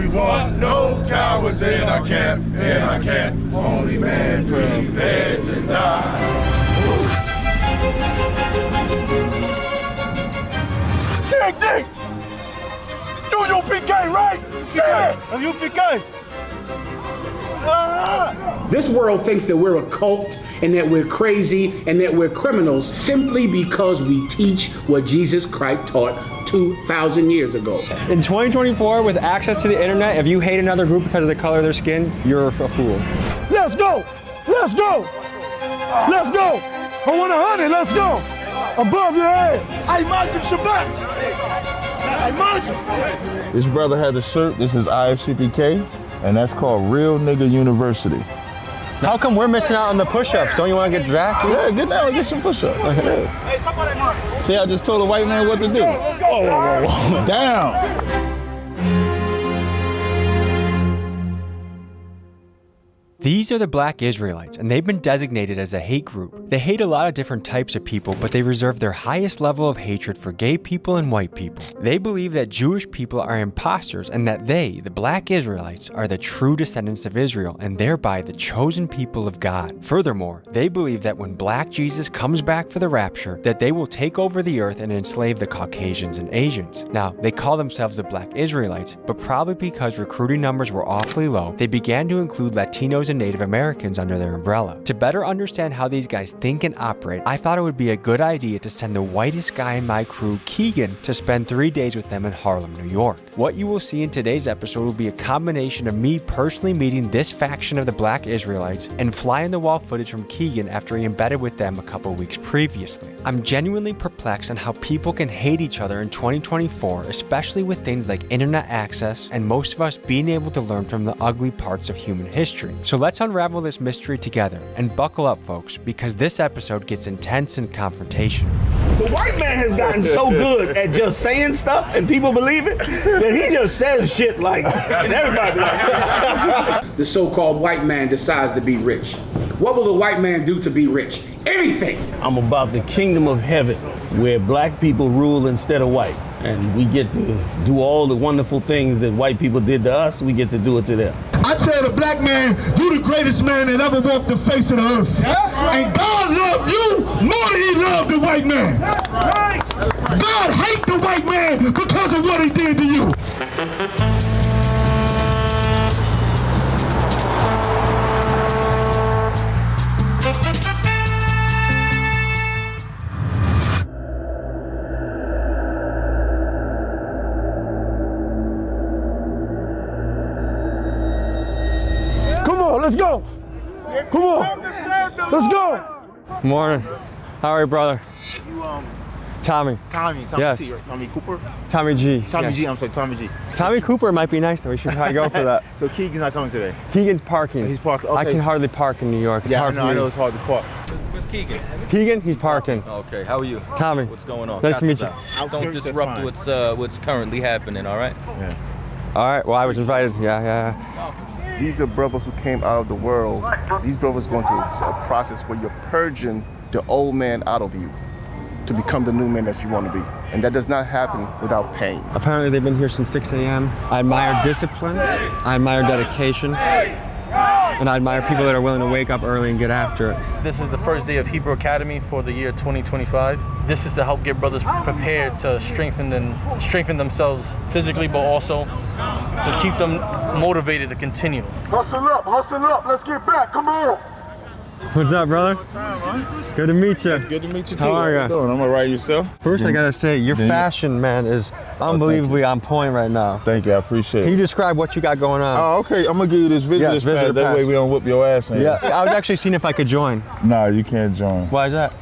we want no cowards in our camp, Only men prepared to die. Dig! You UPK, right? Yeah! UPK! This world thinks that we're a cult and that we're crazy and that we're criminals simply because we teach what Jesus Christ taught 2,000 years ago. In 2024, with access to the internet, if you hate another group because of the color of their skin, you're a fool. Let's go! Let's go! Let's go! I want 100, let's go! Above your head! I imagine Shabbat! I imagine! This brother has a shirt, this is IFCPK, and that's called Real Nigga University. How come we're missing out on the push-ups? Don't you want to get drafted? Yeah, get down and get some push-ups. Yeah. See, I just told a white man what to do. Whoa. Down. These are the Black Israelites, and they've been designated as a hate group. They hate a lot of different types of people, but they reserve their highest level of hatred for gay people and white people. They believe that Jewish people are imposters and that they, the Black Israelites, are the true descendants of Israel and thereby the chosen people of God. Furthermore, they believe that when Black Jesus comes back for the rapture, that they will take over the earth and enslave the Caucasians and Asians. Now, they call themselves the Black Israelites, but probably because recruiting numbers were awfully low, they began to include Latinos and Native Americans under their umbrella. To better understand how these guys think and operate, I thought it would be a good idea to send the whitest guy in my crew, Keegan, to spend 3 days with them in Harlem, New York. What you will see in today's episode will be a combination of me personally meeting this faction of the Black Israelites and fly-in-the-wall footage from Keegan after he embedded with them a couple weeks previously. I'm genuinely perplexed on how people can hate each other in 2024, especially with things like internet access and most of us being able to learn from the ugly parts of human history. So let's unravel this mystery together, and buckle up folks, because this episode gets intense and confrontational. The white man has gotten so good at just saying stuff and people believe it that he just says shit like, and everybody like. The so-called white man decides to be rich. What will the white man do to be rich? Anything! I'm about the kingdom of heaven where black people rule instead of white. And we get to do all the wonderful things that white people did to us, we get to do it to them. I tell the black man, you the greatest man that ever walked the face of the earth. And God loved you more than he loved the white man. God hates the white man because of what he did to you. Let's go. Come on. Let's go. Morning. How are you, brother? Tommy. Tommy Yes. C, right? Tommy Cooper? Tommy G. Tommy G, I'm sorry, Tommy G. Tommy Cooper might be nice though. We should probably go for that. So Keegan's not coming today? Keegan's parking. He's parking, okay. I can hardly park in New York. It's Yeah, hard I know for it's hard to park. Where's Keegan? Keegan, he's parking. Okay, how are you? Tommy. What's going on? Nice to meet you. Don't disrupt what's currently happening, all right? Yeah. All right, well, I was invited. Yeah. These are brothers who came out of the world. These brothers going through a process where you're purging the old man out of you to become the new man that you want to be. And that does not happen without pain. Apparently they've been here since 6 a.m. I admire discipline, I admire dedication, and I admire people that are willing to wake up early and get after it. This is the first day of Hebrew Academy for the year 2025. This is to help get brothers prepared to strengthen themselves physically, but also to keep them motivated to continue. Hustle up, let's get back, come on. What's up, brother? Good to meet you. Good to meet you too. How are you? I'm all right, yourself? First, I gotta say, your fashion, man, is unbelievably on point right now. Thank you, I appreciate it. Can you describe what you got going on? Oh, okay, I'm gonna give you this visitor's pass. That way we don't whip your ass in. Yeah, I was actually seeing if I could join. Nah, you can't join. Why is that?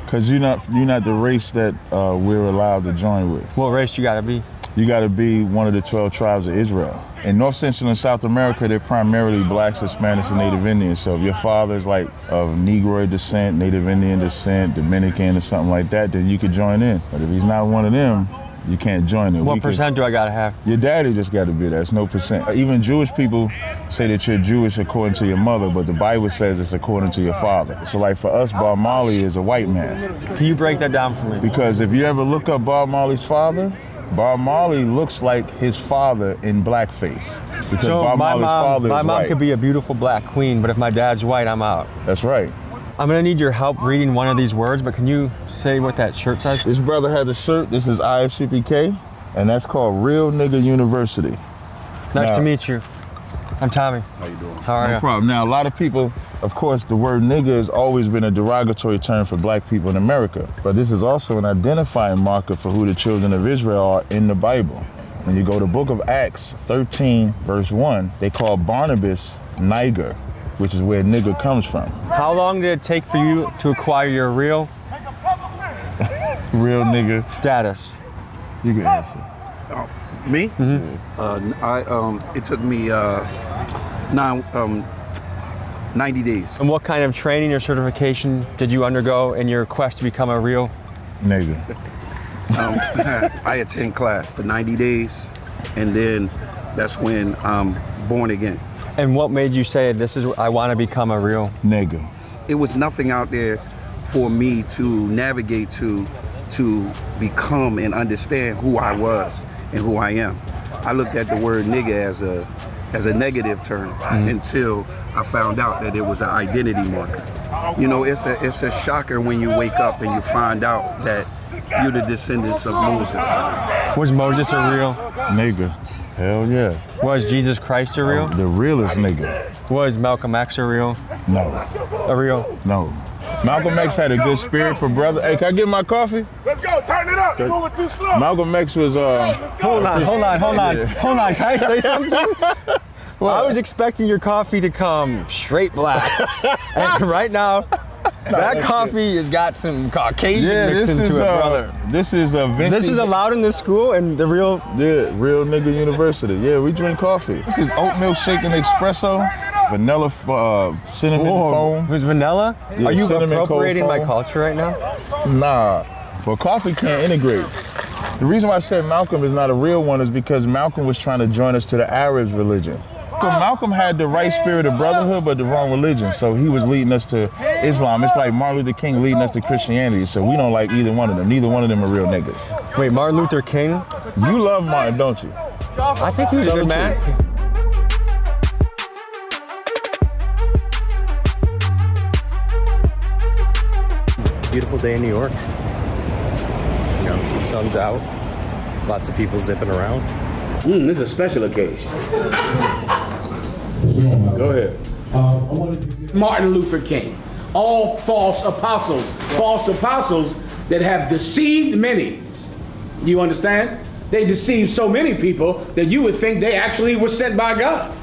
Cause you're not the race that we're allowed to join with. What race you gotta be? You gotta be one of the 12 tribes of Israel. In North Central and South America, they're primarily blacks, Hispanics, and Native Indians. So if your father's like of Negroid descent, Native Indian descent, Dominican or something like that, then you could join in. But if he's not one of them, you can't join it. What percent do I gotta have? Your daddy just gotta be there, it's no percent. Even Jewish people say that you're Jewish according to your mother, but the Bible says it's according to your father. So like for us, Bob Marley is a white man. Can you break that down for me? Because if you ever look up Bob Marley's father, Bob Marley looks like his father in blackface. Because So Bob my Marley's father mom is white. could be a beautiful black queen, but if my dad's white, I'm out. That's right. I'm gonna need your help reading one of these words, but can you say what that shirt says? This brother has a shirt. This is ISCPK, and that's called Real Nigga University. Nice Now- to meet you. I'm Tommy. How you doing? How are No you? problem. Now, a lot of people, of course, the word nigga has always been a derogatory term for black people in America. But this is also an identifying marker for who the children of Israel are in the Bible. When you go to the book of Acts 13, verse 1, they call Barnabas Niger, which is where nigger comes from. How long did it take for you to acquire your real nigger status? You can answer. Me? It took me 90 days. And what kind of training or certification did you undergo in your quest to become a real nigger? I attend class for 90 days, and then that's when I'm born again. And what made you say, I want to become a real nigger? It was nothing out there for me to navigate to become and understand who I was and who I am. I looked at the word nigger as a negative term until I found out that it was an identity marker. You know, it's a shocker when you wake up and you find out that you're the descendants of Moses. Was Moses a real nigger? Hell yeah. Was Jesus Christ a real? The realest nigger. Was Malcolm X a real? No. A real? No. Malcolm X had a good spirit for brother. Hey, can I get my coffee? Let's go, turn it up. You're moving too slow. Malcolm X was Hold on. Can I say something? Well, I was expecting your coffee to come straight black. And right now, that coffee has got some Caucasian mixed into it, brother. This is a vintage. This is allowed in this school and the real Real Nigga University. Yeah, we drink coffee. This is oatmeal shaken espresso, vanilla cinnamon foam. Who's vanilla? Yeah, Are you cinnamon appropriating cold my foam. culture right now? Nah, but coffee can't integrate. The reason why I said Malcolm is not a real one is because Malcolm was trying to join us to the Arabs religion. Malcolm had the right spirit of brotherhood, but the wrong religion. So he was leading us to Islam. It's like Martin Luther King leading us to Christianity. So we don't like either one of them. Neither one of them are real niggas. Wait, Martin Luther King? You love Martin, don't you? I think he was a good man. Beautiful day in New York. You know, the sun's out. Lots of people zipping around. This is a special occasion. Go ahead. Martin Luther King. All false apostles that have deceived many. You understand? They deceived so many people that you would think they actually were sent by God,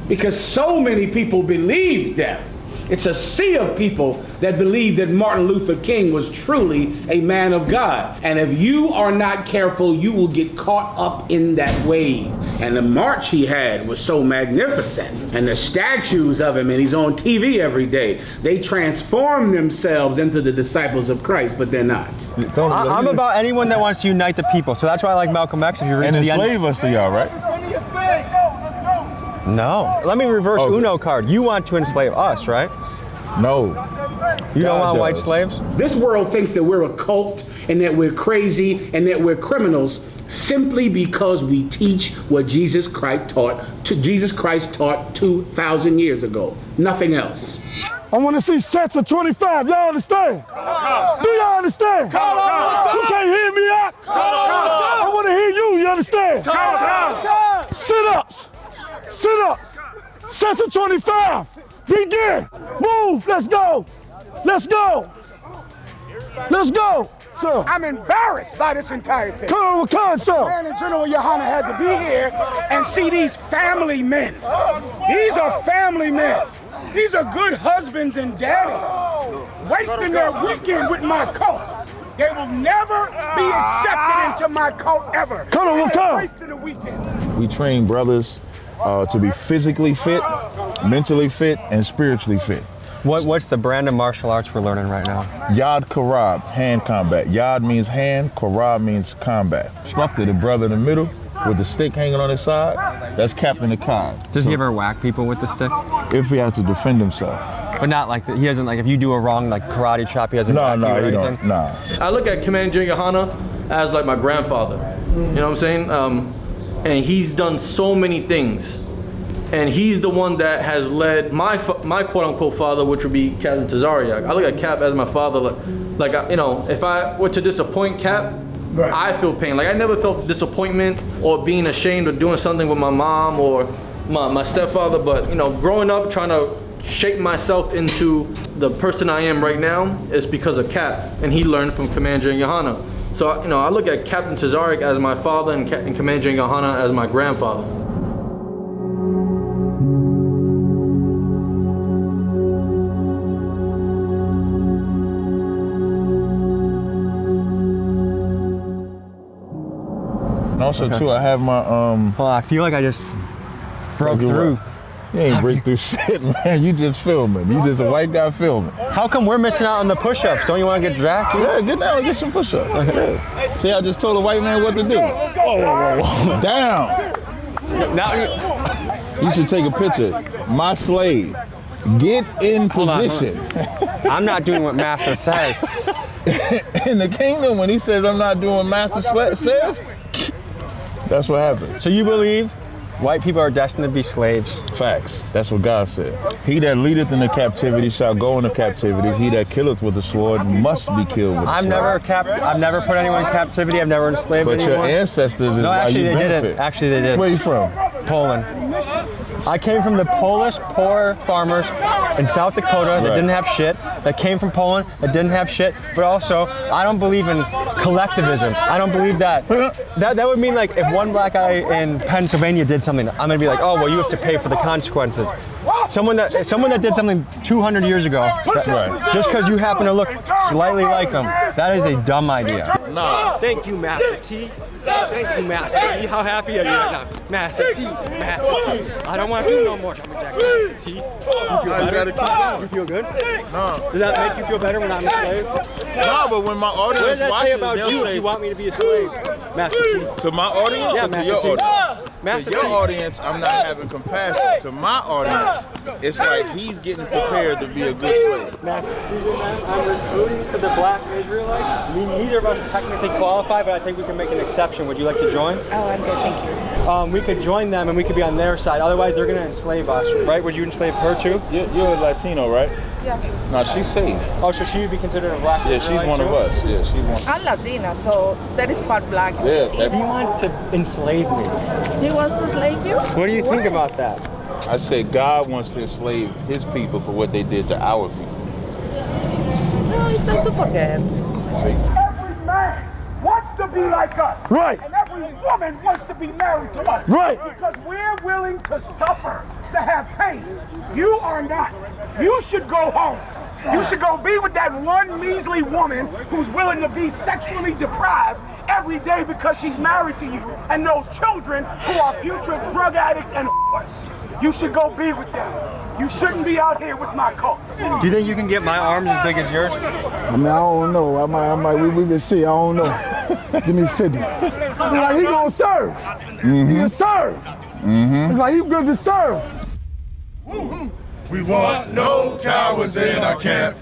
because so many people believed them. It's a sea of people that believe that Martin Luther King was truly a man of God. And if you are not careful, you will get caught up in that wave. And the march he had was so magnificent. And the statues of him, and he's on TV every day, they transform themselves into the disciples of Christ, but they're not. I'm about anyone that wants to unite the people. So that's why I like Malcolm X. If you read And to the enslave us to y'all, right? No. Let me reverse Uno card. You want to enslave us, right? No. You don't want white slaves? This world thinks that we're a cult and that we're crazy and that we're criminals simply because we teach what Jesus Christ taught 2,000 years ago. Nothing else. I want to see sets of 25. Y'all understand? Do y'all understand? You can't hear me out? I want to hear you. You understand? Sit-ups. Sit-ups. Sets of 25. Begin. Move. Let's go. Let's go. Let's go. Sir. I'm embarrassed by this entire thing. Come on, sir. Man and General Yahanan had to be here and see these family men. These are family men. These are good husbands and daddies wasting their weekend with my cult. They will never be accepted into my cult ever. Come on, come. Wasting the weekend. We train brothers to be physically fit, mentally fit, and spiritually fit. What's the brand of martial arts we're learning right now? Yad Karab, hand combat. Yad means hand, Karab means combat. Instructor, the brother in the middle with the stick hanging on his side, that's Captain Akkad. Does he ever whack people with the stick? If he has to defend himself. But not like he doesn't, like if you do a wrong like karate chop, he doesn't whack you or he anything? don't. Nah. I look at Commander Yahanan as like my grandfather. You know what I'm saying? And he's done so many things. And he's the one that has led my quote-unquote father, which would be Captain Tazariak. I look at Cap as my father. Like you know, if I were to disappoint Cap, right, I feel pain. Like I never felt disappointment or being ashamed of doing something with my mom or my stepfather. But you know, growing up trying to shape myself into the person I am right now is because of Cap, and he learned from Commander Yahanan. So you know, I look at Captain Tazariak as my father and Commander Yahanan as my grandfather. And also too, I have my Well, I feel like I just broke through. You ain't break through shit, man. You just filming. You just a white guy filming. How come we're missing out on the push-ups? Don't you want to get drafted? Yeah, get down and get some push-ups. See, I just told a white man what to do. Whoa. Down. Now you should take a picture. My slave. Get in position. I'm not doing what Master says. In the kingdom, when he says I'm not doing what Master says, that's what happens. So you believe white people are destined to be slaves? Facts. That's what God said. He that leadeth into captivity shall go into captivity. He that killeth with the sword must be killed with the sword. I've never put anyone in captivity. I've never enslaved anyone. But your ancestors is why you benefit. Didn't. Actually, they did. Where you from? Poland. I came from the Polish poor farmers in South Dakota that didn't have shit, that came from Poland that didn't have shit, but also I don't believe in collectivism. I don't believe that. That would mean like if one black guy in Pennsylvania did something, I'm gonna be like, oh well, you have to pay for the consequences. Someone that did something 200 years ago, just because you happen to look slightly like them, that is a dumb idea. Nah. Thank you, Master T. Thank you, Master T. How happy are you right now? Master T. Master T. I don't want to do no more jumping jack. Master T. You feel better? You feel good? No. Does that make you feel better when I'm a slave? No, but when my audience what does that watches, say about you if you want me to be a slave? Master T. To my audience? Yeah, or to Master your T. audience? Master To your T. audience, I'm not having compassion. To my audience, it's like he's getting prepared to be a good slave. Master T, I'm recruiting for the Black Israelites. Neither of us technically qualify, but I think we can make an exception. Would you like to join? Oh, I'm good, thank you. We could join them and we could be on their side. Otherwise, they're going to enslave us, right? Would you enslave her too? You're a Latino, right? Yeah. No, she's saved. Oh, so she would be considered a Black Israelite? Yeah, she's one of us. Yeah, she's one. I'm Latina, so that is part Black. Yeah. He wants to enslave me. He wants to enslave you? What do you think about that? I said God wants to enslave his people for what they did to our people. No, it's not to forget. See? Every man wants to be like us. Right. And every woman wants to be married to us. Right. Because we're willing to suffer, to have pain. You are not. You should go home. You should go be with that one measly woman who's willing to be sexually deprived every day because she's married to you, and those children who are future drug addicts and whores. You should go be with them. You shouldn't be out here with my cult. Do you think you can get my arms as big as yours? I mean, I don't know. I might. We can see. I don't know. Give me 50. Like he gonna serve. He can serve. Like he good to serve. We want no cowards in our camp,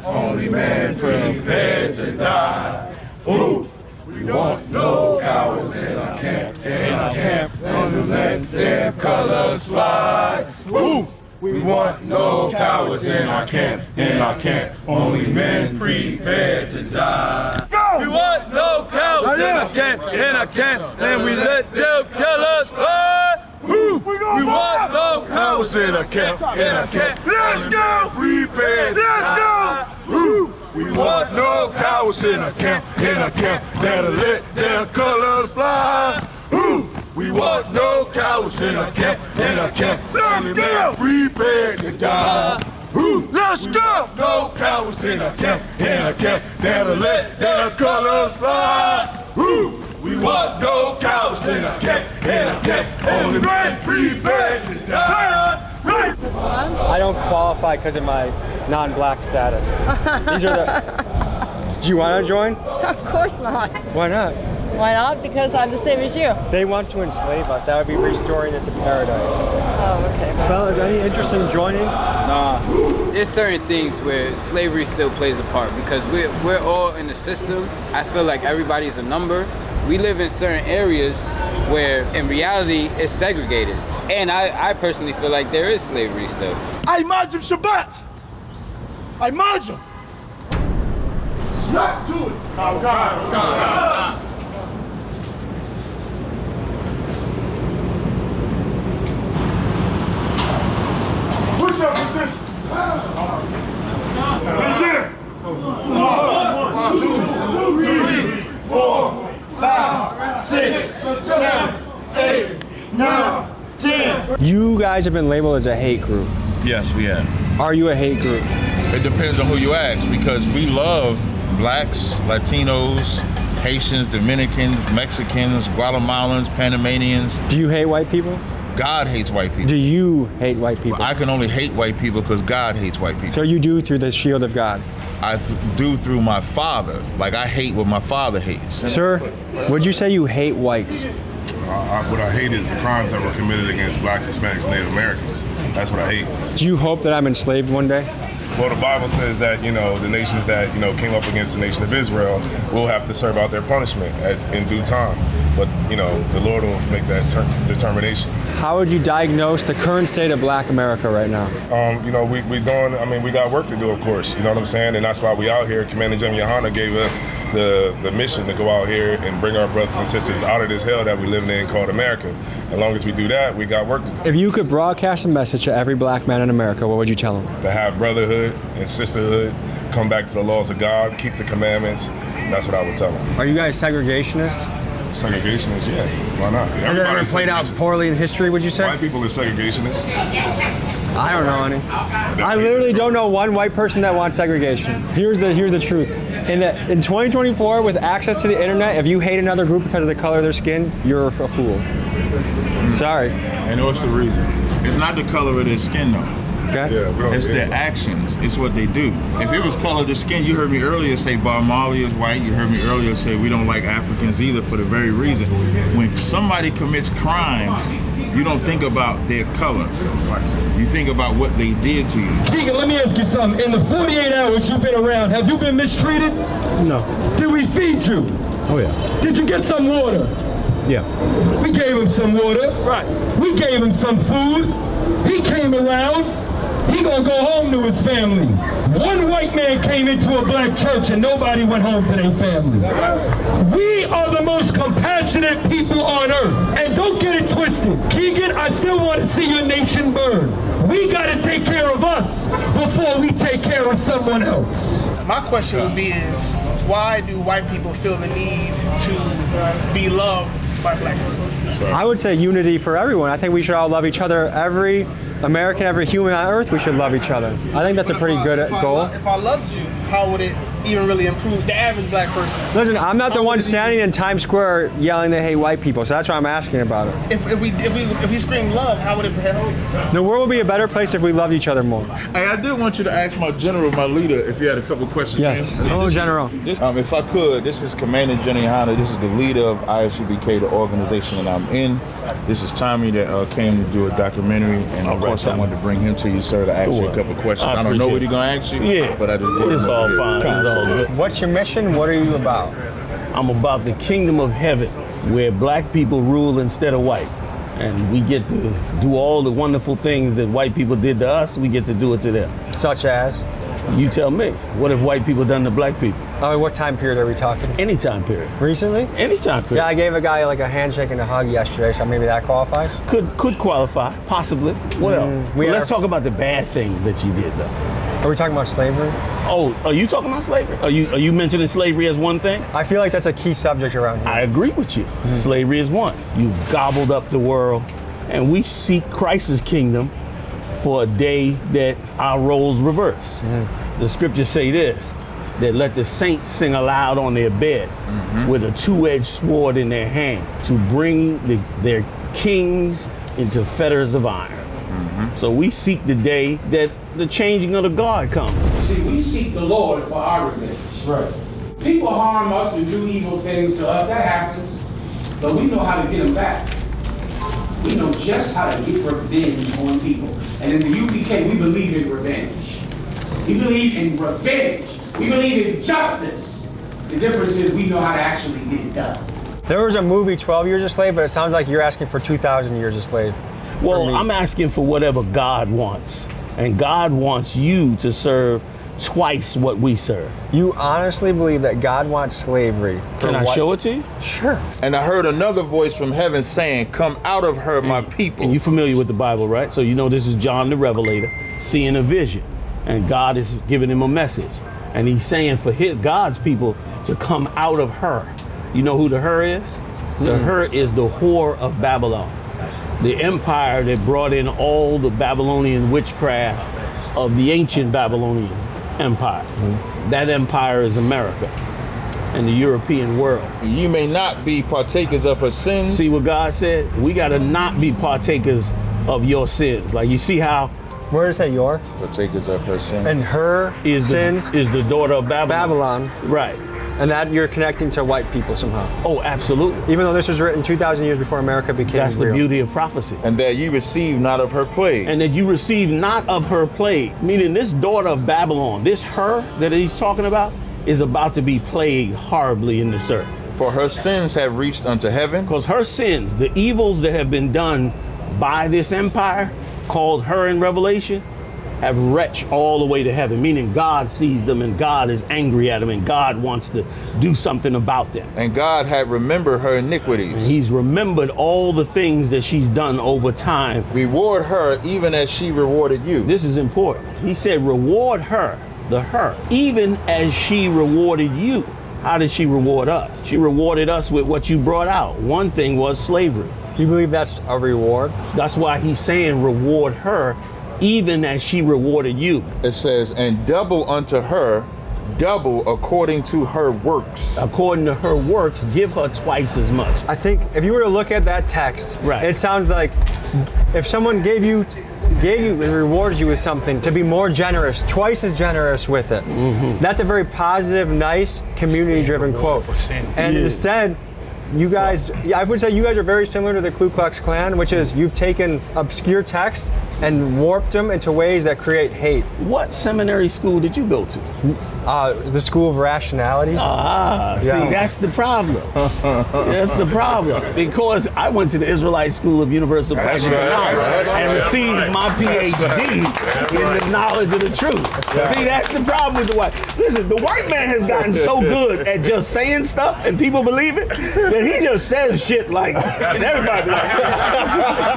only men prepared to die. Ooh. We want no cowards in our camp, only let their colors fly. Ooh. We want no cowards in our camp, only men prepared to die. Go! We want no cowards in our camp, and we let them colors fly. Ooh. We want no cowards in our camp, Let's go! Prepared. Let's go! Ooh. We want no cowards in our camp, that'll let their colors fly. Ooh. We want no cowards in our camp, only men prepared to die. Ooh. Let's go! No cowards in our camp, that'll let their colors fly. Ooh. We want no cowards in our camp, only men prepared to die. Right. I don't qualify because of my non-black status. These are the. Do you want to join? Of course not. Why not? Why not? Because I'm the same as you. They want to enslave us. That would be restoring it to paradise. Oh, okay. Fellas, any interest in joining? Nah. There's certain things where slavery still plays a part because we're all in the system. I feel like everybody's a number. we live in certain areas where in reality it's segregated. And I personally feel like there is slavery still. I imagine Shabbat. I imagine. Slap to it. God. Push up position. Begin. 1, 2, 3, 4, 5, 6, 7, 8, 9, 10. You guys have been labeled as a hate group. Yes, we have. Are you a hate group? It depends on who you ask, because we love blacks, Latinos, Haitians, Dominicans, Mexicans, Guatemalans, Panamanians. Do you hate white people? God hates white people. Do you hate white people? I can only hate white people because God hates white people. So you do through the shield of God? I do through my father. Like, I hate what my father hates. Sir, would you say you hate whites? What I hate is the crimes that were committed against blacks, Hispanics, and Native Americans. That's what I hate. Do you hope that I'm enslaved one day? Well, the Bible says that, the nations that, came up against the nation of Israel will have to serve out their punishment in due time. But, the Lord will make that determination. How would you diagnose the current state of black America right now? We got work to do, of course, you know what I'm saying? And that's why we out here. Commander General Yahanan gave us the mission to go out here and bring our brothers and sisters out of this hell that we live in called America. As long as we do that, we got work to do. If you could broadcast a message to every black man in America, what would you tell them? To have brotherhood and sisterhood, come back to the laws of God, keep the commandments. That's what I would tell them. Are you guys segregationists? Segregationists, yeah. Why not? Has that ever played out poorly in history, would you say? White people are segregationists. I don't know any. I literally don't know one white person that wants segregation. Here's the truth. In 2024, with access to the internet, if you hate another group because of the color of their skin, you're a fool. Sorry. And what's the reason? It's not the color of their skin, though. Okay. Yeah, it's their actions. It's what they do. If it was color of the skin, you heard me earlier say Bob Marley is white. You heard me earlier say we don't like Africans either, for the very reason. When somebody commits crimes, you don't think about their color. You think about what they did to you. Keegan, let me ask you something. In the 48 hours you've been around, have you been mistreated? No. Did we feed you? Oh, yeah. Did you get some water? Yeah. We gave him some water. Right. We gave him some food. He came around. He gonna go home to his family. One white man came into a black church and nobody went home to their family. We are the most compassionate people on earth. And don't get it twisted. Keegan, I still want to see your nation burn. We gotta take care of us before we take care of someone else. My question would be is, why do white people feel the need to be loved by black people? I would say unity for everyone. I think we should all love each other. Every American, every human on earth, we should love each other. I think that's a pretty good goal. If I loved you, how would it even really improve the average black person? Listen, I'm not the one standing in Times Square yelling they hate white people, so that's why I'm asking about it. If we scream love, how would it help? The world would be a better place if we loved each other more. Hey, I did want you to ask my general, my leader, if you had a couple questions. Yes. Hello, General. If I could, this is Commander General Yahanan. This is the leader of ISUBK, the organization that I'm in. This is Tommy that came to do a documentary, and of course I wanted to bring him to you, sir, to ask you a couple questions. I don't know what he's gonna ask you. Yeah, but I just it's all fine. It's all good. What's your mission? What are you about? I'm about the kingdom of heaven, where black people rule instead of white. And we get to do all the wonderful things that white people did to us, we get to do it to them. Such as? You tell me. What have white people done to black people? Oh, what time period are we talking? Any time period. Recently? Any time period. Yeah, I gave a guy like a handshake and a hug yesterday, so maybe that qualifies? Could qualify, possibly. What else? Let's talk about the bad things that you did, though. Are we talking about slavery? Oh, are you talking about slavery? Are you mentioning slavery as one thing? I feel like that's a key subject around here. I agree with you. Slavery is one. You've gobbled up the world, and we seek Christ's kingdom for a day that our roles reverse. The scriptures say this, that let the saints sing aloud on their bed with a two-edged sword in their hand to bring their kings into fetters of iron. So we seek the day that the changing of the guard comes. See, we seek the Lord for our revenge. Right. People harm us and do evil things to us, that happens. But we know how to get them back. We know just how to get revenge on people. And in the UPK, we believe in revenge. We believe in revenge. We believe in justice. The difference is we know how to actually get it done. There was a movie, 12 Years a Slave, but it sounds like you're asking for 2,000 years a slave. Well, I'm asking for whatever God wants. And God wants you to serve twice what we serve. You honestly believe that God wants slavery? Can I show it to you? Sure. And I heard another voice from heaven saying, come out of her, my people. And you familiar with the Bible, right? So you know this is John the Revelator seeing a vision. And God is giving him a message. And he's saying for God's people to come out of her. You know who the her is? The her is the whore of Babylon. The empire that brought in all the Babylonian witchcraft of the ancient Babylonian empire. That empire is America and the European world. You may not be partakers of her sins. See what God said? We gotta not be partakers of your sins. Like you see how, where does that your? Partakers of her sins. And her sins is the daughter of Babylon. Right. And that you're connecting to white people somehow. Oh, absolutely. Even though this was written 2,000 years before America became That's real. the beauty of prophecy. And that you receive not of her plague. And that you receive not of her plague. Meaning this daughter of Babylon, this her that he's talking about, is about to be plagued horribly in this earth. For her sins have reached unto heaven. Because her sins, the evils that have been done by this empire, called her in Revelation, have reached all the way to heaven, meaning God sees them and God is angry at them and God wants to do something about them. And God had remembered her iniquities. And he's remembered all the things that she's done over time. Reward her even as she rewarded you. This is important. He said reward her, the her, even as she rewarded you. How did she reward us? She rewarded us with what you brought out. One thing was slavery. You believe that's a reward? That's why he's saying reward her even as she rewarded you. It says, and double unto her, double according to her works. According to her works, give her twice as much. I think if you were to look at that text, right, it sounds like if someone gave you and rewarded you with something, to be more generous, twice as generous with it. That's a very positive, nice, community-driven quote. And instead, you guys, I would say you guys are very similar to the Ku Klux Klan, which is you've taken obscure texts and warped them into ways that create hate. What seminary school did you go to? The School of Rationality. See, that's the problem. That's the problem. Because I went to the Israelite School of Universal Practical Knowledge and received my PhD in the knowledge of the truth. See, that's the problem with the white. Listen, the white man has gotten so good at just saying stuff and people believe it that he just says shit like, and everybody.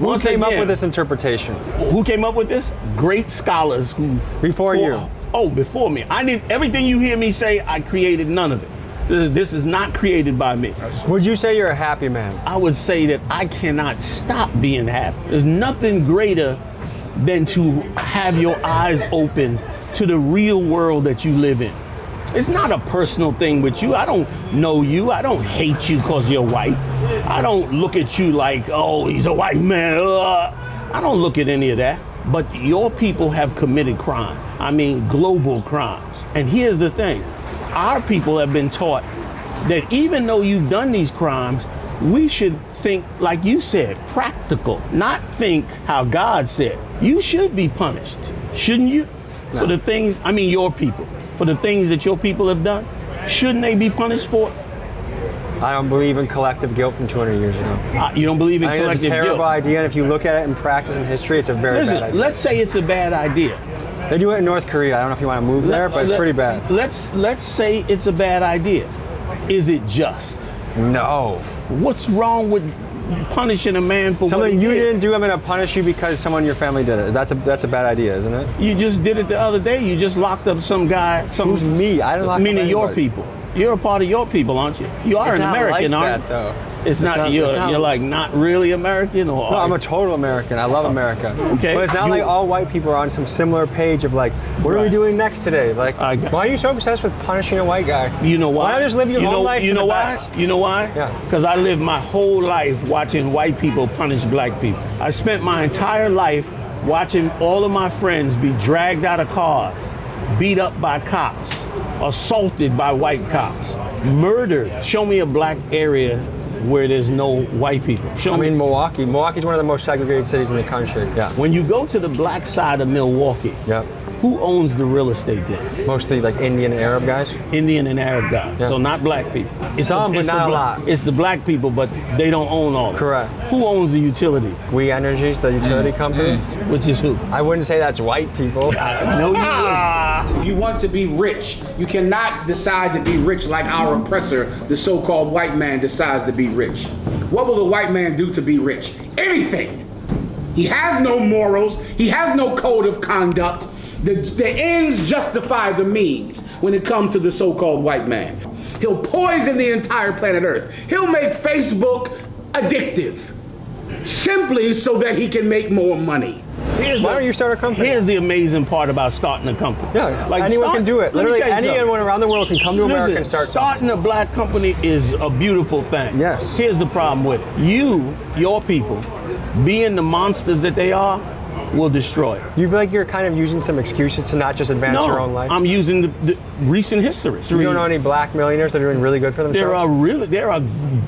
Who came up with this interpretation? Who came up with this? Great scholars who before you. Oh, before me. I did everything you hear me say. I created none of it. This is not created by me. Would you say you're a happy man? I would say that I cannot stop being happy. There's nothing greater than to have your eyes open to the real world that you live in. It's not a personal thing with you. I don't know you. I don't hate you because you're white. I don't look at you like, oh, he's a white man. I don't look at any of that. But your people have committed crime. I mean, global crimes. And here's the thing. Our people have been taught that even though you've done these crimes, we should think, like you said, practical, not think how God said. You should be punished, shouldn't you? No. For the things, I mean your people, for the things that your people have done, shouldn't they be punished for it? I don't believe in collective guilt from 200 years ago. You don't believe in collective guilt? It's a terrible idea, and if you look at it in practice and history, it's a very bad idea. Let's say it's a bad idea. They do it in North Korea. I don't know if you want to move there, but it's pretty bad. Let's say it's a bad idea. Is it just? No. What's wrong with punishing a man for something what you didn't do? I'm going to punish you because someone in your family did it. That's a bad idea, isn't it? You just did it the other day. You just locked up some guy. Who's me? I didn't lock up meaning your anybody. people. You're a part of your people, aren't you? You are it's an American, like aren't you? Though. It's not you're like not really American, or no, I'm a total American. I love America. Okay. But it's not like all white people are on some similar page of like, what are we doing next today? Like, why are you so obsessed with punishing a white guy? You know why? Why not just live your whole life to the best? You know why? Yeah. Because I lived my whole life watching white people punish black people. I spent my entire life watching all of my friends be dragged out of cars, beat up by cops, assaulted by white cops, murdered. Show me a black area where there's no white people. I mean, Milwaukee. Milwaukee's one of the most segregated cities in the country. Yeah. When you go to the black side of Milwaukee, yeah, Who owns the real estate there? Mostly like Indian and Arab guys. Indian and Arab guys. Yeah. So not black people. Some, but not a lot. It's the black people, but they don't own all of it. Correct. Who owns the utility? We Energies, the utility company. Which is who? I wouldn't say that's white people. No, you wouldn't. If you want to be rich, you cannot decide to be rich like our oppressor, the so-called white man, decides to be rich. What will the white man do to be rich? Anything. He has no morals. He has no code of conduct. The ends justify the means when it comes to the so-called white man. He'll poison the entire planet Earth. He'll make Facebook addictive simply so that he can make more money. Why don't you start a company? Here's the amazing part about starting a company. Yeah, like anyone can do it. Literally anyone around the world can come to America and start starting a black company is a beautiful thing. Yes. Here's the problem with it. Your people, being the monsters that they are, will destroy it. You feel like you're kind of using some excuses to not just advance your own life? I'm using the recent history. You don't know any black millionaires that are doing really good for themselves? There are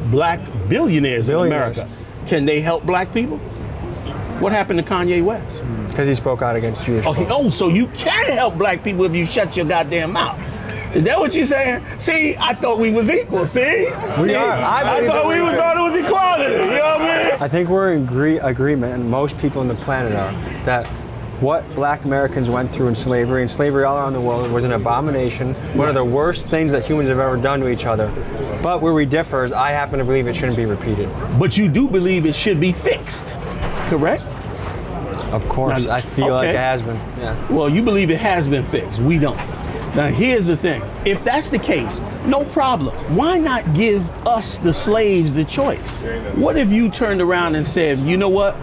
black billionaires in America. Can they help black people? What happened to Kanye West? Because he spoke out against Jewish folks. Oh, so you can help black people if you shut your goddamn mouth. Is that what you're saying? See, I thought we was equal, see? We are. I thought it was equality, you know what I mean? I think we're in agreement, and most people on the planet are, that what black Americans went through in slavery, and slavery all around the world, was an abomination, one of the worst things that humans have ever done to each other. But where we differ is I happen to believe it shouldn't be repeated. But you do believe it should be fixed, correct? Of course, I feel like it has been. Yeah. Well, you believe it has been fixed. We don't. Now, here's the thing. If that's the case, no problem. Why not give us, the slaves, the choice? What if you turned around and said, you know what?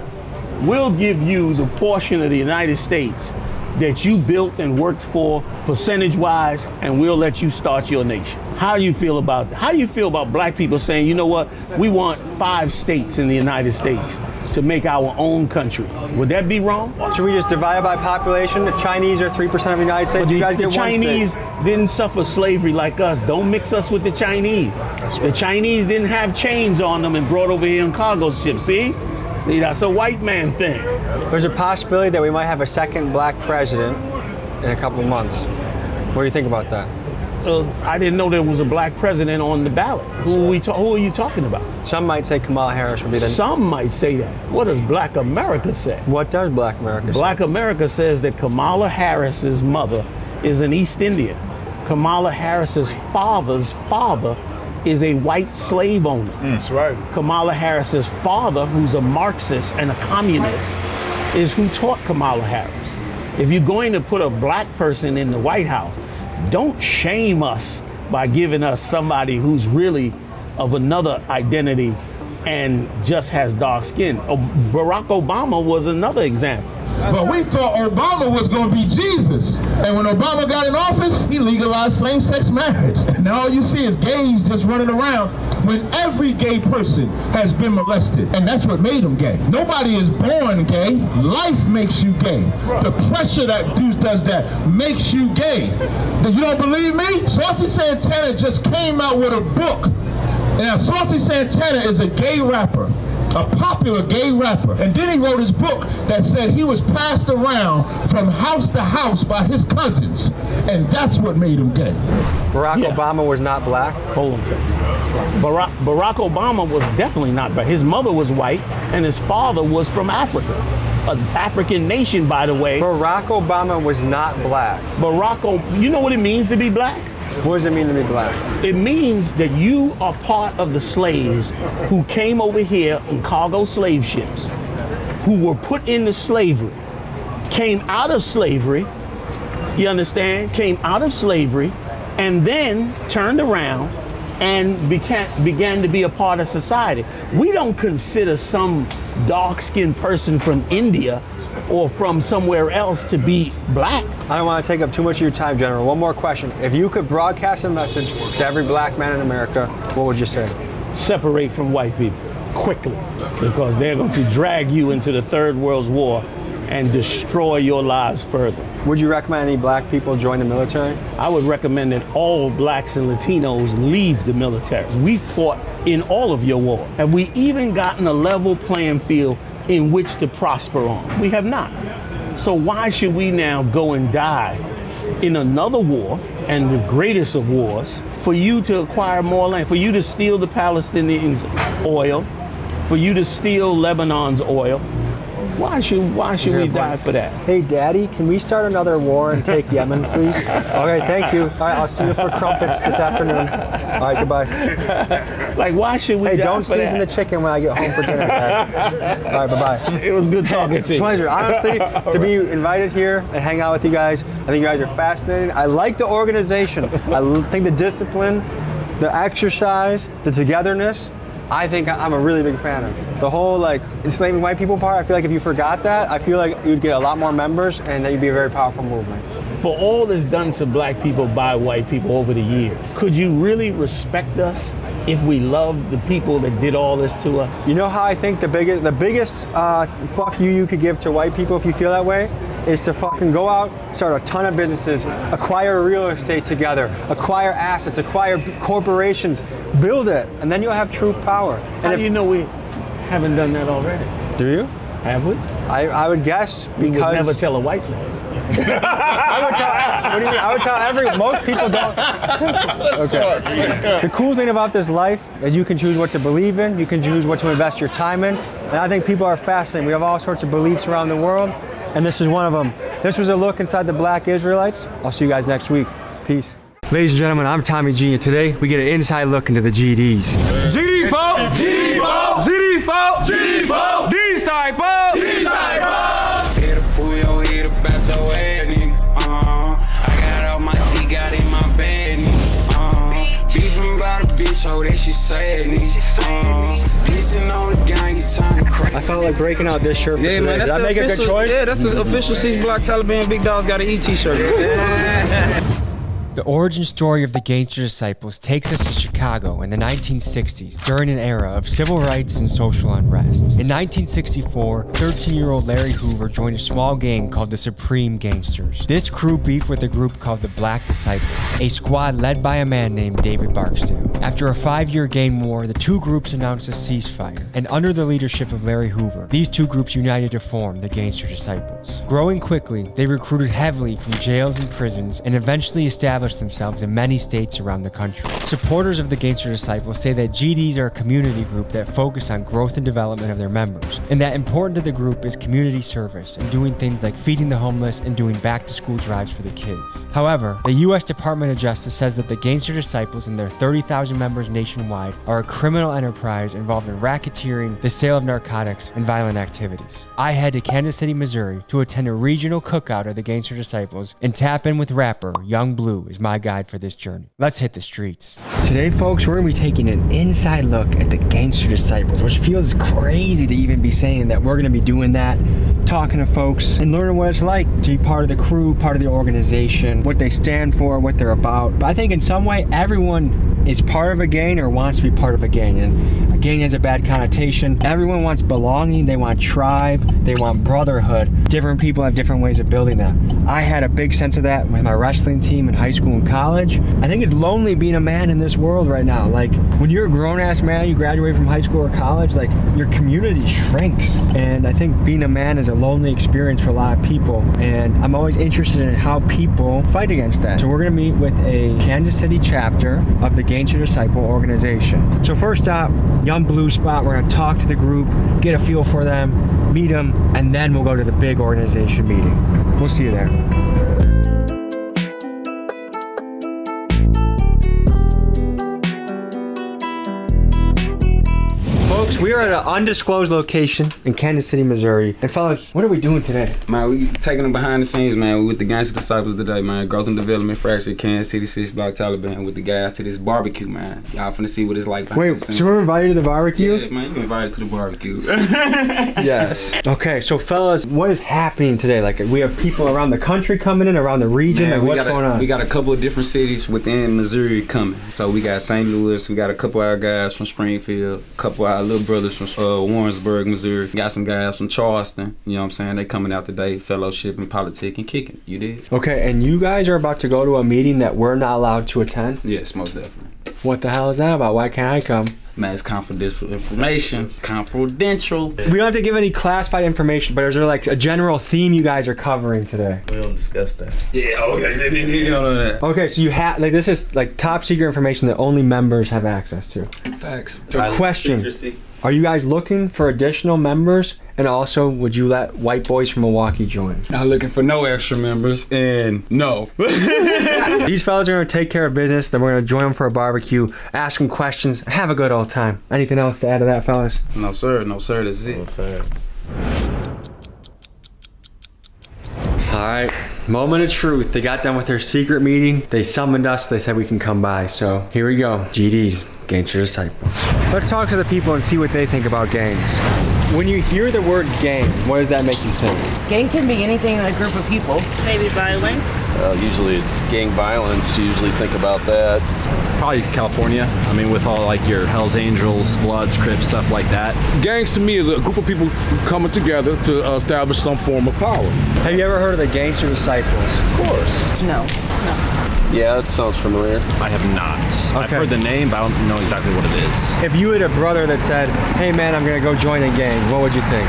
We'll give you the portion of the United States that you built and worked for percentage-wise, and we'll let you start your nation. How do you feel about that? How do you feel about black people saying, you know what? We want 5 states in the United States to make our own country. Would that be wrong? Should we just divide it by population? The Chinese are 3% of the United States. You guys get the Chinese didn't suffer slavery like us. Don't mix us with the Chinese. The Chinese didn't have chains on them and brought over here in cargo ships. See? That's a white man thing. There's a possibility that we might have a second black president in a couple of months. What do you think about that? I didn't know there was a black president on the ballot. Who are you talking about? Some might say Kamala Harris would be the... Some might say that. What does Black America say? What does Black America say? Black America says that Kamala Harris's mother is an East Indian. Kamala Harris's father's father is a white slave owner. That's right. Kamala Harris's father, who's a Marxist and a communist, is who taught Kamala Harris. If you're going to put a black person in the White House, don't shame us by giving us somebody who's really of another identity and just has dark skin. Barack Obama was another example. But we thought Obama was going to be Jesus. And when Obama got in office, he legalized same-sex marriage. And all you see is gays just running around when every gay person has been molested. And that's what made them gay. Nobody is born gay. Life makes you gay. The pressure that does that makes you gay. You don't believe me? Saucy Santana just came out with a book. Now, Saucy Santana is a gay rapper. A popular gay rapper. And then he wrote his book that said he was passed around from house to house by his cousins. And that's what made him gay. Barack Obama was not black? Hold on a second. Barack Obama was definitely not black. His mother was white and his father was from Africa. An African nation, by the way. Barack Obama was not black. You know what it means to be black? What does it mean to be black? It means that you are part of the slaves who came over here in cargo slave ships, who were put into slavery, came out of slavery, you understand? Came out of slavery, and then turned around and began to be a part of society. We don't consider some dark-skinned person from India or from somewhere else to be black. I don't want to take up too much of your time, General. One more question. If you could broadcast a message to every black man in America, what would you say? Separate from white people quickly, because they're going to drag you into the Third World War and destroy your lives further. Would you recommend any black people join the military? I would recommend that all blacks and Latinos leave the military. We fought in all of your wars. Have we even gotten a level playing field in which to prosper on? We have not. So why should we now go and die in another war, and the greatest of wars, for you to acquire more land, for you to steal the Palestinians' oil, for you to steal Lebanon's oil? Why should we die for that? Hey, Daddy, can we start another war and take Yemen, please? Okay, thank you. All right, I'll see you for crumpets this afternoon. All right, goodbye. Like, why should we? Hey, die don't for season that? the chicken when I get home for dinner, Dad. All right, bye-bye. It was good talking to you. Pleasure. Honestly, to be invited here and hang out with you guys, I think you guys are fascinating. I like the organization. I think the discipline, the exercise, the togetherness. I think I'm a really big fan of it. The whole like enslaving white people part, I feel like if you forgot that, I feel like you'd get a lot more members and that you'd be a very powerful movement. For all that's done to black people by white people over the years, could you really respect us if we loved the people that did all this to us? You know how I think the biggest fuck you could give to white people if you feel that way is to fucking go out, start a ton of businesses, acquire real estate together, acquire assets, acquire corporations, build it, and then you'll have true power. How do you know we haven't done that already? Do you? Have we? I would guess because... We would never tell a white man. What do you mean? I would tell most people don't. Okay. The cool thing about this life is you can choose what to believe in, you can choose what to invest your time in, and I think people are fascinating. We have all sorts of beliefs around the world, and this is one of them. This was a look inside the Black Israelites. I'll see you guys next week. Peace. Ladies and gentlemen, I'm Tommy G, and today we get an inside look into the GDs. GD folk! GD folk! GD folk! GD folk! Disciples! Disciples! Here to pull your head up at your head, nigga. I got all my D, got in my bed, nigga. Beefing about a bitch, oh, that she said, nigga. Dissing on the gang, it's time to crack. I felt like breaking out this shirt for today. Man, that's Did I make a good choice? Yeah, that's the official 6 Block Taliban Big Dog's Got to Eat t-shirt. The origin story of the Gangster Disciples takes us to Chicago in the 1960s during an era of civil rights and social unrest. In 1964, 13-year-old Larry Hoover joined a small gang called the Supreme Gangsters. This crew beefed with a group called the Black Disciples, a squad led by a man named David Barksdale. After a 5-year gang war, the two groups announced a ceasefire, and under the leadership of Larry Hoover, these two groups united to form the Gangster Disciples. Growing quickly, they recruited heavily from jails and prisons and eventually established themselves in many states around the country. Supporters of the Gangster Disciples say that GDs are a community group that focus on growth and development of their members, and that important to the group is community service and doing things like feeding the homeless and doing back-to-school drives for the kids. However, the U.S. Department of Justice says that the Gangster Disciples and their 30,000 members nationwide are a criminal enterprise involved in racketeering, the sale of narcotics, and violent activities. I head to Kansas City, Missouri to attend a regional cookout of the Gangster Disciples and tap in with rapper Young Blue as my guide for this journey. Let's hit the streets. Today, folks, we're going to be taking an inside look at the Gangster Disciples, which feels crazy to even be saying that we're going to be doing that, talking to folks and learning what it's like to be part of the crew, part of the organization, what they stand for, what they're about. But I think in some way, everyone is part of a gang or wants to be part of a gang. And a gang has a bad connotation. Everyone wants belonging. They want tribe. They want brotherhood. Different people have different ways of building that. I had a big sense of that with my wrestling team in high school and college. I think it's lonely being a man in this world right now. Like when you're a grown-ass man, you graduate from high school or college, like your community shrinks. And I think being a man is a lonely experience for a lot of people. And I'm always interested in how people fight against that. So we're gonna meet with a Kansas City chapter of the Gangster Disciple organization. So first stop, Young Blue spot. We're gonna talk to the group, get a feel for them, meet them, and then we'll go to the big organization meeting. We'll see you there. Folks, we are at an undisclosed location in Kansas City, Missouri. And fellas, what are we doing today? Man, we taking them behind the scenes, man. We with the Gangster Disciples today, man. Growth and Development Fracture, Kansas City, 6 Block Taliban with the guys to this barbecue, man. Y'all finna see what it's like behind the scenes. So we're invited to the barbecue? Yeah, man, you invited to the barbecue. Yes. Okay, so fellas, what is happening today? Like, we have people around the country coming in, around the region, man, like what's going on? We got a couple of different cities within Missouri coming. So we got St. Louis, we got a couple of our guys from Springfield, a couple of our little brothers from Warrensburg, Missouri. Got some guys from Charleston, you know what I'm saying? They coming out today, fellowship and politic and kicking. You did? Okay, and you guys are about to go to a meeting that we're not allowed to attend? Yes, most definitely. What the hell is that about? Why can't I come? Man, it's confidential information. Confidential. We don't have to give any classified information, but is there like a general theme you guys are covering today? We don't discuss that. Yeah, okay. You don't know that. Okay, so you have, like, this is like top secret information that only members have access to. Facts. So question, are you guys looking for additional members? And also, would you let white boys from Milwaukee join? Not looking for no extra members, and no. These fellas are gonna take care of business, then we're gonna join them for a barbecue, ask them questions, have a good old time. Anything else to add to that, fellas? No, sir. No, sir. That's it. No, sir. All right, moment of truth. They got done with their secret meeting. They summoned us. They said we can come by. So here we go. GDs, Gangster Disciples. Let's talk to the people and see what they think about gangs. When you hear the word gang, what does that make you think? Gang can be anything in a group of people. Maybe violence. Usually it's gang violence. You usually think about that. Probably California. I mean, with all like your Hells Angels, Bloods, Crips, stuff like that. Gangs to me is a group of people coming together to establish some form of power. Have you ever heard of the Gangster Disciples? Of course. No. Yeah, that sounds familiar. I have not. I've heard the name, but I don't know exactly what it is. If you had a brother that said, hey man, I'm gonna go join a gang, what would you think?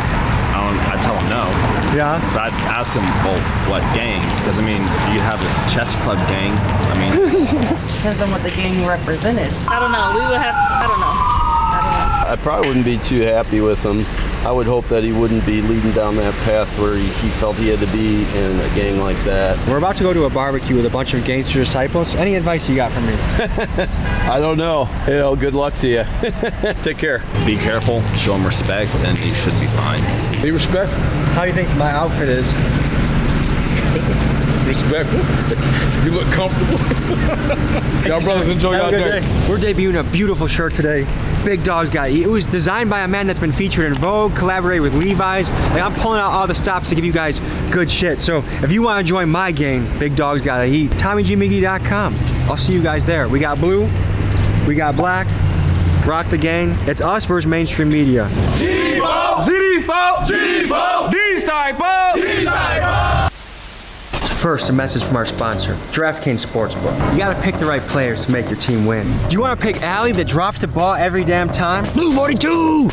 I'd tell him no. Yeah? But I'd ask him, well, what gang? Because I mean, you have a chess club gang. I mean, Depends on what the gang represented. I don't know. We would have, I don't know. I probably wouldn't be too happy with him. I would hope that he wouldn't be leading down that path where he felt he had to be in a gang like that. We're about to go to a barbecue with a bunch of Gangster Disciples. Any advice you got from me? I don't know. You know, good luck to you. Take care. Be careful, show him respect, and you should be fine. Be respectful. How do you think my outfit is? Respectful. You look comfortable. Y'all brothers enjoy y'all day. We're debuting a beautiful shirt today. Big Dog's Got Eat. It was designed by a man that's been featured in Vogue, collaborated with Levi's. Like, I'm pulling out all the stops to give you guys good shit. So if you want to join my gang, Big Dog's Gotta Eat, TommyGMiggy.com. I'll see you guys there. We got blue, we got black. Rock the gang. It's us versus mainstream media. Disciple! First, a message from our sponsor, DraftKings Sportsbook. You gotta pick the right players to make your team win. Do you wanna pick Allie that drops the ball every damn time? Blue 42!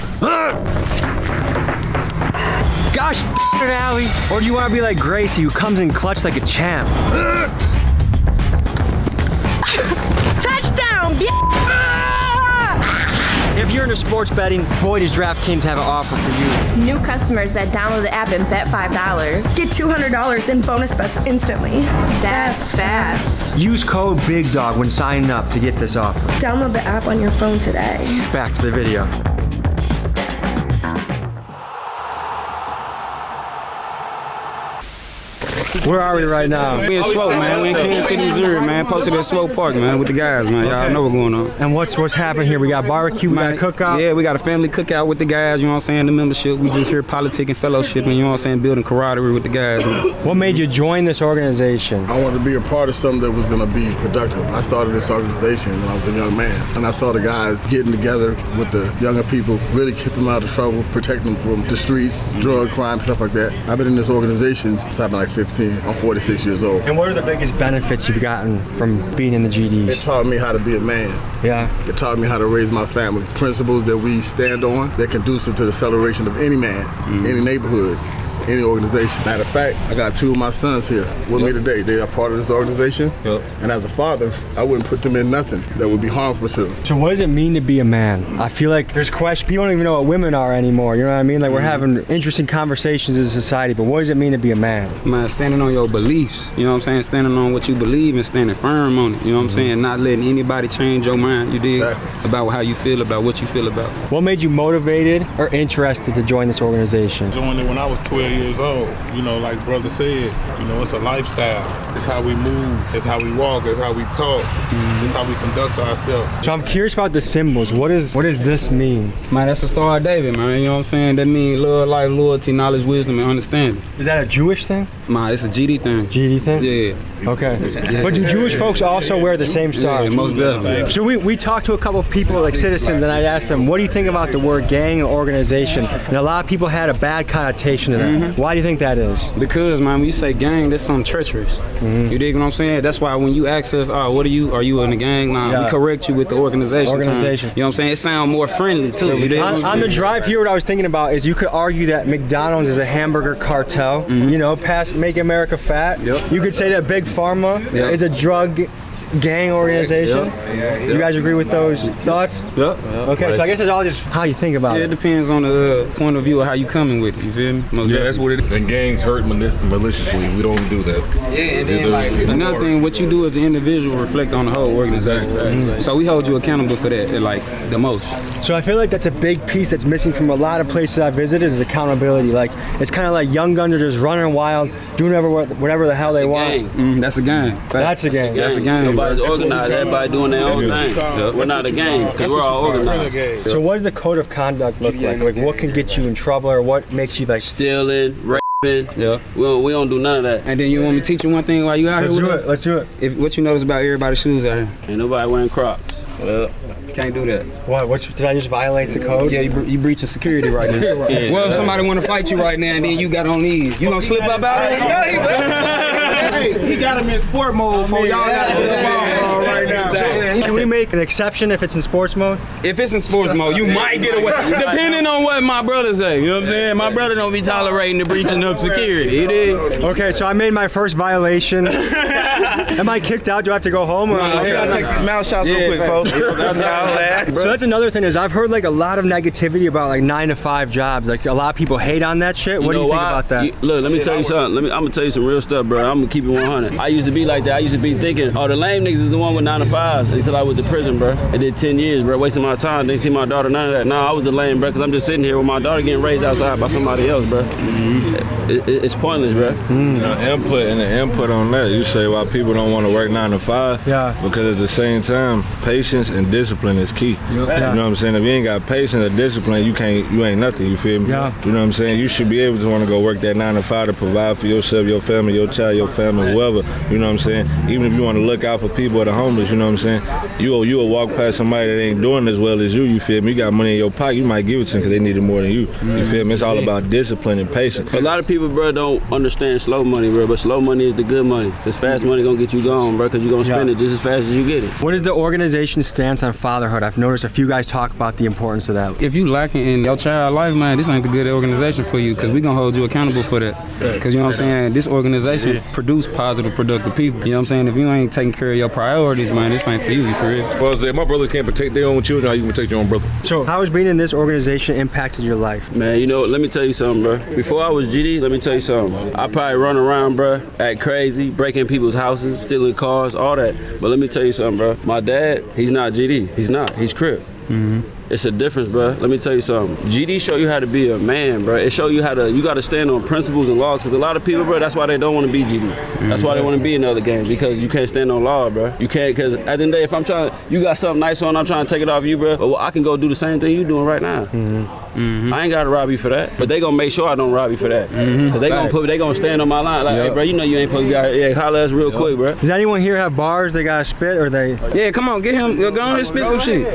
Gosh, Allie. Or do you wanna be like Gracie who comes in clutch like a champ? Touchdown, If you're into sports betting, boy does DraftKings have an offer for you. New customers that download the app and bet $5 get $200 in bonus bets instantly. That's fast. Use code BIGDOG when signing up to get this offer. Download the app on your phone today. Back to the video. Where are we right now? We in Swope, man. We in Kansas City, Missouri, man. Posted at Swope Park, man, with the guys, man. Y'all know what's going on. And what's happening here? We got barbecue, we got cookout. Yeah, we got a family cookout with the guys, you know what I'm saying? The membership. We just here politicking, fellowship, and you know what I'm saying? Building camaraderie with the guys. What made you join this organization? I wanted to be a part of something that was going to be productive. I started this organization when I was a young man, and I saw the guys getting together with the younger people, really keep them out of trouble, protect them from the streets, drug crime, stuff like that. I've been in this organization since I've been like 15. I'm 46 years old. And what are the biggest benefits you've gotten from being in the GDs? It taught me how to be a man. Yeah. It taught me how to raise my family. Principles that we stand on that conducive to the celebration of any man, any neighborhood, any organization. Matter of fact, I got two of my sons here with me today. They are part of this organization. Yep. And as a father, I wouldn't put them in nothing that would be harmful to them. So what does it mean to be a man? I feel like there's questions. People don't even know what women are anymore. You know what I mean? Like, we're having interesting conversations as a society, but what does it mean to be a man? Man, standing on your beliefs. You know what I'm saying? Standing on what you believe and standing firm on it. You know what I'm saying? Not letting anybody change your mind. You dig? Exactly. About how you feel, about what you feel about. What made you motivated or interested to join this organization? Joined it when I was 12 years old. You know, like brother said, you know, it's a lifestyle. It's how we move, it's how we walk, it's how we talk, it's how we conduct ourselves. So I'm curious about the symbols. What does this mean? Man, that's the Star of David, man. You know what I'm saying? That means love, life, loyalty, knowledge, wisdom, and understanding. Is that a Jewish thing? Man, it's a GD thing. GD thing? Yeah. Okay. Yeah. But do Jewish folks also wear the same stars? Yeah, most definitely. So we talked to a couple of people, like citizens, and I asked them, what do you think about the word gang or organization? And a lot of people had a bad connotation to that. Why do you think that is? Because, man, when you say gang, that's something treacherous. You dig what I'm saying? That's why when you ask us, oh, what are you in the gang? Nah, we correct you with the organization. You know what I'm saying? It sounds more friendly, too. You dig what I'm On the drive here, what I was thinking about is you could argue that McDonald's is a hamburger cartel, you know, make America fat. You could say that Big Pharma is a drug gang organization. You guys agree with those thoughts? Okay, so I guess it's all just how you think about it. It depends on the point of view of how you coming with it, you feel me? That's what it is. And gangs hurt maliciously. We don't do that. And then like, another thing, what you do as an individual reflect on the whole organization. So we hold you accountable for that, like, the most. So I feel like that's a big piece that's missing from a lot of places I visited is accountability. Like, it's kind of like young guns are just running wild, doing whatever the hell they want. That's a gang. That's a gang. That's a gang. Everybody's organized. Everybody doing their own thing. We're not a gang because we're all organized. So what does the code of conduct look like? Like, what can get you in trouble, or what makes you like stealing, raping? We don't do none of that. And then you want me to teach you one thing while you out here? Let's do it. What you notice about everybody's shoes out here? Ain't nobody wearing Crocs. Can't do that. What? Did I just violate the code? Yeah, you breaching security right now. Well, if somebody want to fight you right now and then you got on these, you gonna slip up out of it? Hey, he got him in sport mode for y'all gotta get the ball right now. Can we make an exception if it's in sports mode? If it's in sports mode, you might get away. Depending on what my brother say. You know what I'm saying? My brother don't be tolerating the breaching of security. It is. Okay, so I made my first violation. Am I kicked out? Do I have to go home? Or I gotta take these mouth shots real quick, folks. So that's another thing is I've heard like a lot of negativity about like 9-to-5 jobs. Like a lot of people hate on that shit. What do you think about that? Look, let me tell you something. I'm gonna tell you some real stuff, bro. I'm gonna keep it 100. I used to be like that. I used to be thinking, oh, the lame niggas is the one with 9-to-5s until I went to prison, bro. I did 10 years, bro, wasting my time. Didn't see my daughter, none of that. Nah, I was the lame, bro, because I'm just sitting here with my daughter getting raised outside by somebody else, bro. It's pointless, bro. You know, input on that. You say why people don't want to work 9-to-5. Yeah. Because at the same time, patience and discipline is key. You know what I'm saying? If you ain't got patience or discipline, you ain't nothing. You feel me? Yeah. You know what I'm saying? You should be able to want to go work that 9-to-5 to provide for yourself, your family, your child, your family, whoever. You know what I'm saying? Even if you want to look out for people that are homeless, you know what I'm saying? You'll walk past somebody that ain't doing as well as you feel me? You got money in your pocket, you might give it to them because they need it more than you. You feel me? It's all about discipline and patience. A lot of people, bro, don't understand slow money, bro, but slow money is the good money. Because fast money gonna get you gone, bro, because you're gonna spend it just as fast as you get it. What is the organization's stance on fatherhood? I've noticed a few guys talk about the importance of that. If you lacking in your child life, man, this ain't the good organization for you because we gonna hold you accountable for that. Because you know what I'm saying? This organization produce positive, productive people. You know what I'm saying? If you ain't taking care of your priorities, man, this ain't for you, for real. Well, say my brothers can't protect their own children, how you can protect your own brother? So how has being in this organization impacted your life? Man, you know, let me tell you something, bro. Before I was GD, let me tell you something. I probably run around, bro, act crazy, breaking people's houses, stealing cars, all that. But let me tell you something, bro. My dad, he's not GD. He's not. He's Crip. It's a difference, bro. Let me tell you something. GD show you how to be a man, bro. It show you how to, you got to stand on principles and laws. Because a lot of people, bro, that's why they don't want to be GD. That's why they want to be in other games, because you can't stand on law, bro. You can't, because at the end of the day, if I'm trying, you got something nice on, I'm trying to take it off you, bro. Well, I can go do the same thing you doing right now. I ain't got to rob you for that. But they going to make sure I don't rob you for that. Because they going to stand on my line. Like, hey, bro, you know you ain't supposed to be out here. Yeah, holler at us real quick, bro. Does anyone here have bars they got to spit, or they? Yeah, come on, get him. Go on and spit some shit.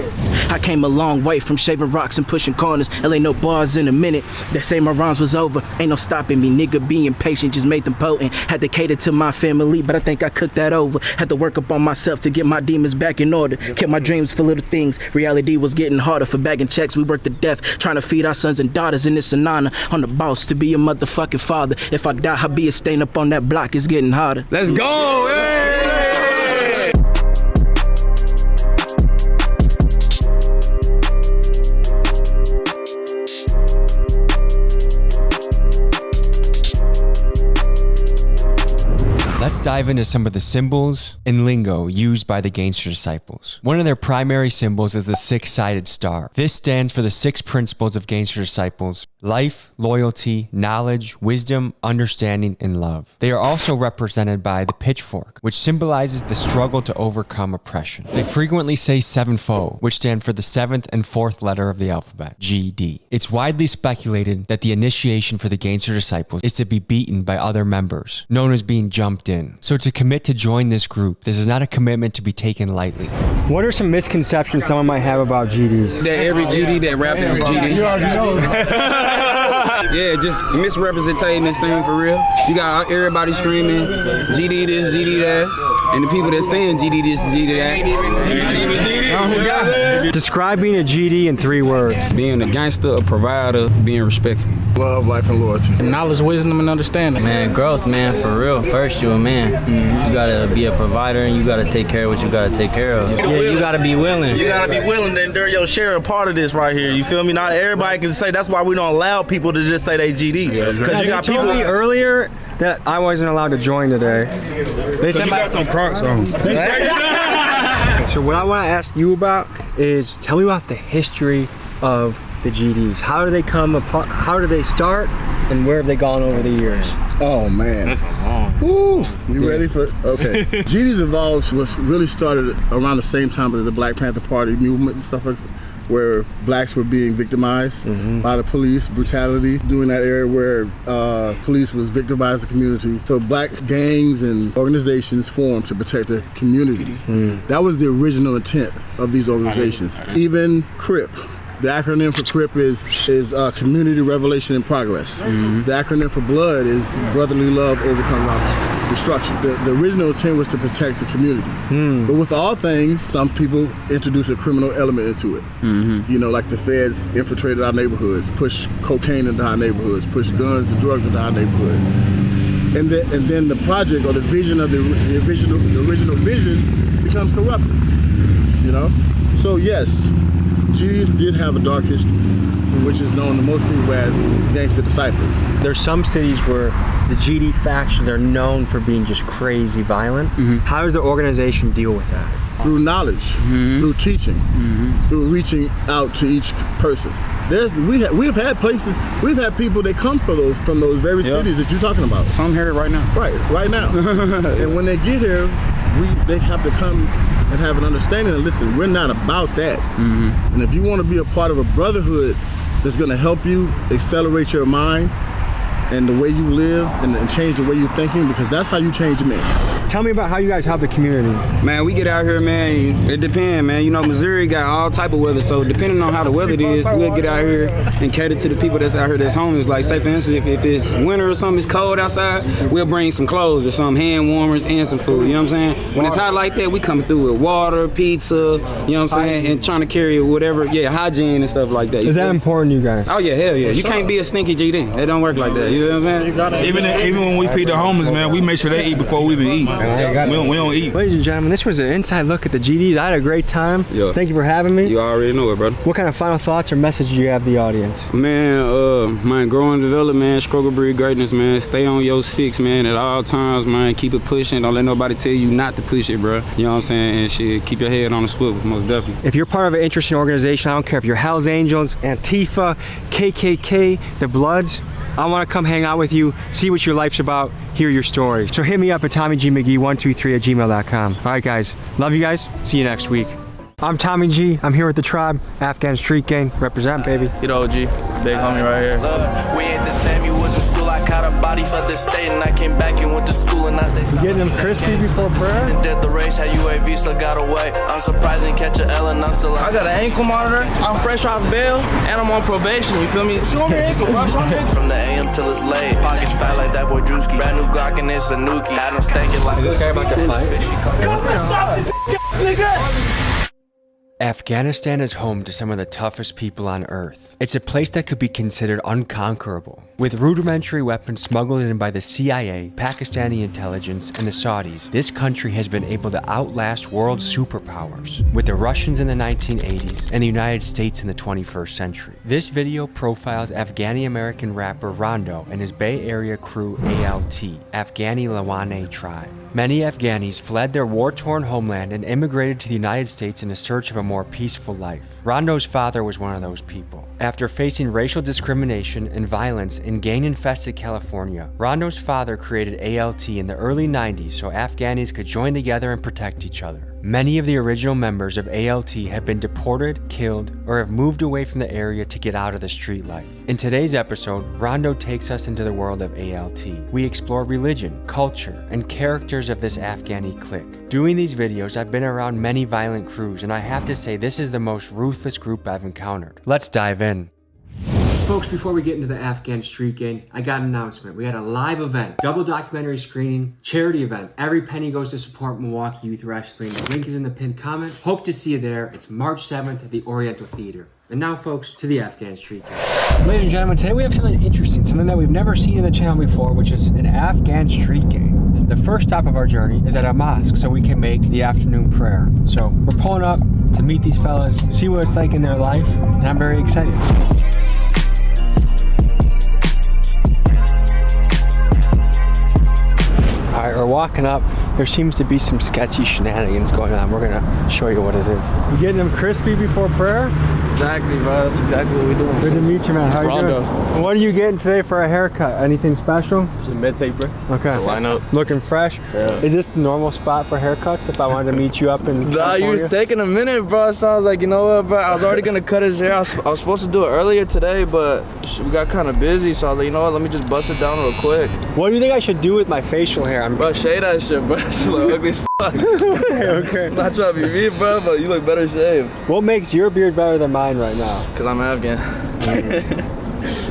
I came a long way from shaving rocks and pushing corners. There ain't no bars in a minute. They say my rhymes was over. Ain't no stopping me. Nigga being patient just made them potent. Had to cater to my family, but I think I cooked that over. Had to work up on myself to get my demons back in order. Kept my dreams for little things. Reality was getting harder. For bagging checks, we worked to death. Trying to feed our sons and daughters, and it's an honor. On the boss to be a motherfucking father. If I die, I'll be a stain up on that block. It's getting harder. Let's go, hey! Let's dive into some of the symbols and lingo used by the Gangster Disciples. One of their primary symbols is the six-sided star. This stands for the 6 principles of Gangster Disciples: life, loyalty, knowledge, wisdom, understanding, and love. They are also represented by the pitchfork, which symbolizes the struggle to overcome oppression. They frequently say sevenfold, which stand for the 7th and 4th letter of the alphabet, GD. It's widely speculated that the initiation for the Gangster Disciples is to be beaten by other members, known as being jumped in. So to commit to join this group, this is not a commitment to be taken lightly. What are some misconceptions someone might have about GDs? That every GD that rap is a GD. You already know. Yeah, just misrepresenting this thing for real. You got everybody screaming, GD this, GD that. And the people that's saying GD this, GD that, not even GD. Describe being a GD in 3 words. Being a gangster, a provider, being respectful. Love, life, and loyalty. Knowledge, wisdom, and understanding. Man, growth, man, for real. First, you a man. You gotta be a provider, and you gotta take care of what you gotta take care of. Yeah, you gotta be willing. You gotta be willing to endure your share of part of this right here. You feel me? Not everybody can say. That's why we don't allow people to just say they GD. Because you got people. Told me earlier that I wasn't allowed to join today. They said you got them Crocs on. So what I want to ask you about is tell me about the history of the GDs. How do they come apart? How do they start? And where have they gone over the years? Oh man. That's a long. Woo! You ready for? Okay. GDs Evolved was really started around the same time as the Black Panther Party movement and stuff like that, where blacks were being victimized by the police, brutality, during that era where police was victimizing the community. So black gangs and organizations formed to protect the communities. That was the original intent of these organizations. Even CRIP. The acronym for CRIP is Community Revelation in Progress. The acronym for Blood is Brotherly Love Overcomes Destruction. The original intent was to protect the community. But with all things, some people introduce a criminal element into it. You know, like the feds infiltrated our neighborhoods, pushed cocaine into our neighborhoods, pushed guns and drugs into our neighborhood. And then the project or the vision of the original vision becomes corrupted. You know? So yes, GDs did have a dark history, which is known to most people as Gangster Disciples. There's some cities where the GD factions are known for being just crazy violent. How does the organization deal with that? Through knowledge, through teaching, through reaching out to each person. We've had people that come from those very cities that you're talking about. Some here right now. Right now. And when they get here, they have to come and have an understanding and listen, we're not about that. And if you want to be a part of a brotherhood that's going to help you accelerate your mind and the way you live and change the way you're thinking, because that's how you change a man. Tell me about how you guys help the community. Man, we get out here, man, it depends, man. You know, Missouri got all type of weather, so depending on how the weather is, we'll get out here and cater to the people that's out here that's homeless. Like, say for instance, if it's winter or something, it's cold outside, we'll bring some clothes or some hand warmers and some food, you know what I'm saying? When it's hot like that, we come through with water, pizza, you know what I'm saying, and trying to carry whatever, hygiene and stuff like that. Is that important to you guys? Oh yeah, hell yeah. You can't be a stinky GD. It don't work like that, you know what I'm saying? Even when we feed the homeless, man, we make sure they eat before we even eat. We don't eat. Ladies and gentlemen, this was an inside look at the GDs. I had a great time. Thank you for having me. You already know it, brother. What kind of final thoughts or message do you have the audience? Man, grow and develop, man. Struggle, breed greatness, man. Stay on your 6, man, at all times, man. Keep it pushing. Don't let nobody tell you not to push it, bro. You know what I'm saying? And shit, keep your head on the swivel, most definitely. If you're part of an interesting organization, I don't care if you're Hells Angels, Antifa, KKK, the Bloods, I want to come hang out with you, see what your life's about, hear your story. So hit me up at TommyGMcGee123@gmail.com. All right, guys. Love you guys. See you next week. I'm Tommy G. I'm here with the tribe, Afghan Street Gang. Represent, baby. Get OG. Big homie right here. We ain't the same. You was in school. I caught a body for the state, and I came back and went to school, and I stayed. You getting them crispy before prayer? Did the race, had UAV, still got away. I'm surprised I didn't catch a L, and I'm still. I got an ankle monitor. I'm fresh off bail, and I'm on probation. You feel me? Show me your ankle, bro. From the AM till it's late. Pockets fat like that boy Drewski. Brand new Glock and it's a Nuki. Had him stankin' like. Is this guy about to fight? Afghanistan is home to some of the toughest people on earth. It's a place that could be considered unconquerable. With rudimentary weapons smuggled in by the CIA, Pakistani intelligence, and the Saudis, this country has been able to outlast world superpowers, with the Russians in the 1980s and the United States in the 21st century. This video profiles Afghani-American rapper Rondo and his Bay Area crew ALT, Afghani Lawane tribe. Many Afghanis fled their war-torn homeland and immigrated to the United States in a search of a more peaceful life. Rondo's father was one of those people. After facing racial discrimination and violence in gang-infested California, Rondo's father created ALT in the early 90s so Afghanis could join together and protect each other. Many of the original members of ALT have been deported, killed, or have moved away from the area to get out of the street life. In today's episode, Rondo takes us into the world of ALT. We explore religion, culture, and characters of this Afghani clique. Doing these videos, I've been around many violent crews, and I have to say this is the most ruthless group I've encountered. Let's dive in. Folks, before we get into the Afghan street gang, I got an announcement. We had a live event, double documentary screening, charity event. Every penny goes to support Milwaukee Youth Wrestling. The link is in the pinned comment. Hope to see you there. It's March 7th at the Oriental Theater. And now, folks, to the Afghan street gang. Ladies and gentlemen, today we have something interesting, something that we've never seen in the channel before, which is an Afghan street gang. The first stop of our journey is at a mosque so we can make the afternoon prayer. So we're pulling up to meet these fellas, see what it's like in their life, and I'm very excited. All right, we're walking up. There seems to be some sketchy shenanigans going on. We're gonna show you what it is. You getting them crispy before prayer? Exactly, bro. That's exactly what we're doing. Good to meet you, man. How are you doing? And what are you getting today for a haircut? Anything special? Just a mid-taper. Okay. Line up. Looking fresh? Yeah. Is this the normal spot for haircuts if I wanted to meet you up in Nah, California? you was taking a minute, bro. So I was like, you know what, bro? I was already gonna cut his hair. I was supposed to do it earlier today, but we got kind of busy. So I was like, you know what? Let me just bust it down real quick. What do you think I should do with my facial hair? Bro, shave that shit, bro. That shit look ugly as fuck. Okay. I'm not trying to be mean, bro, but you look better shaved. What makes your beard better than mine right now? Cause I'm Afghan.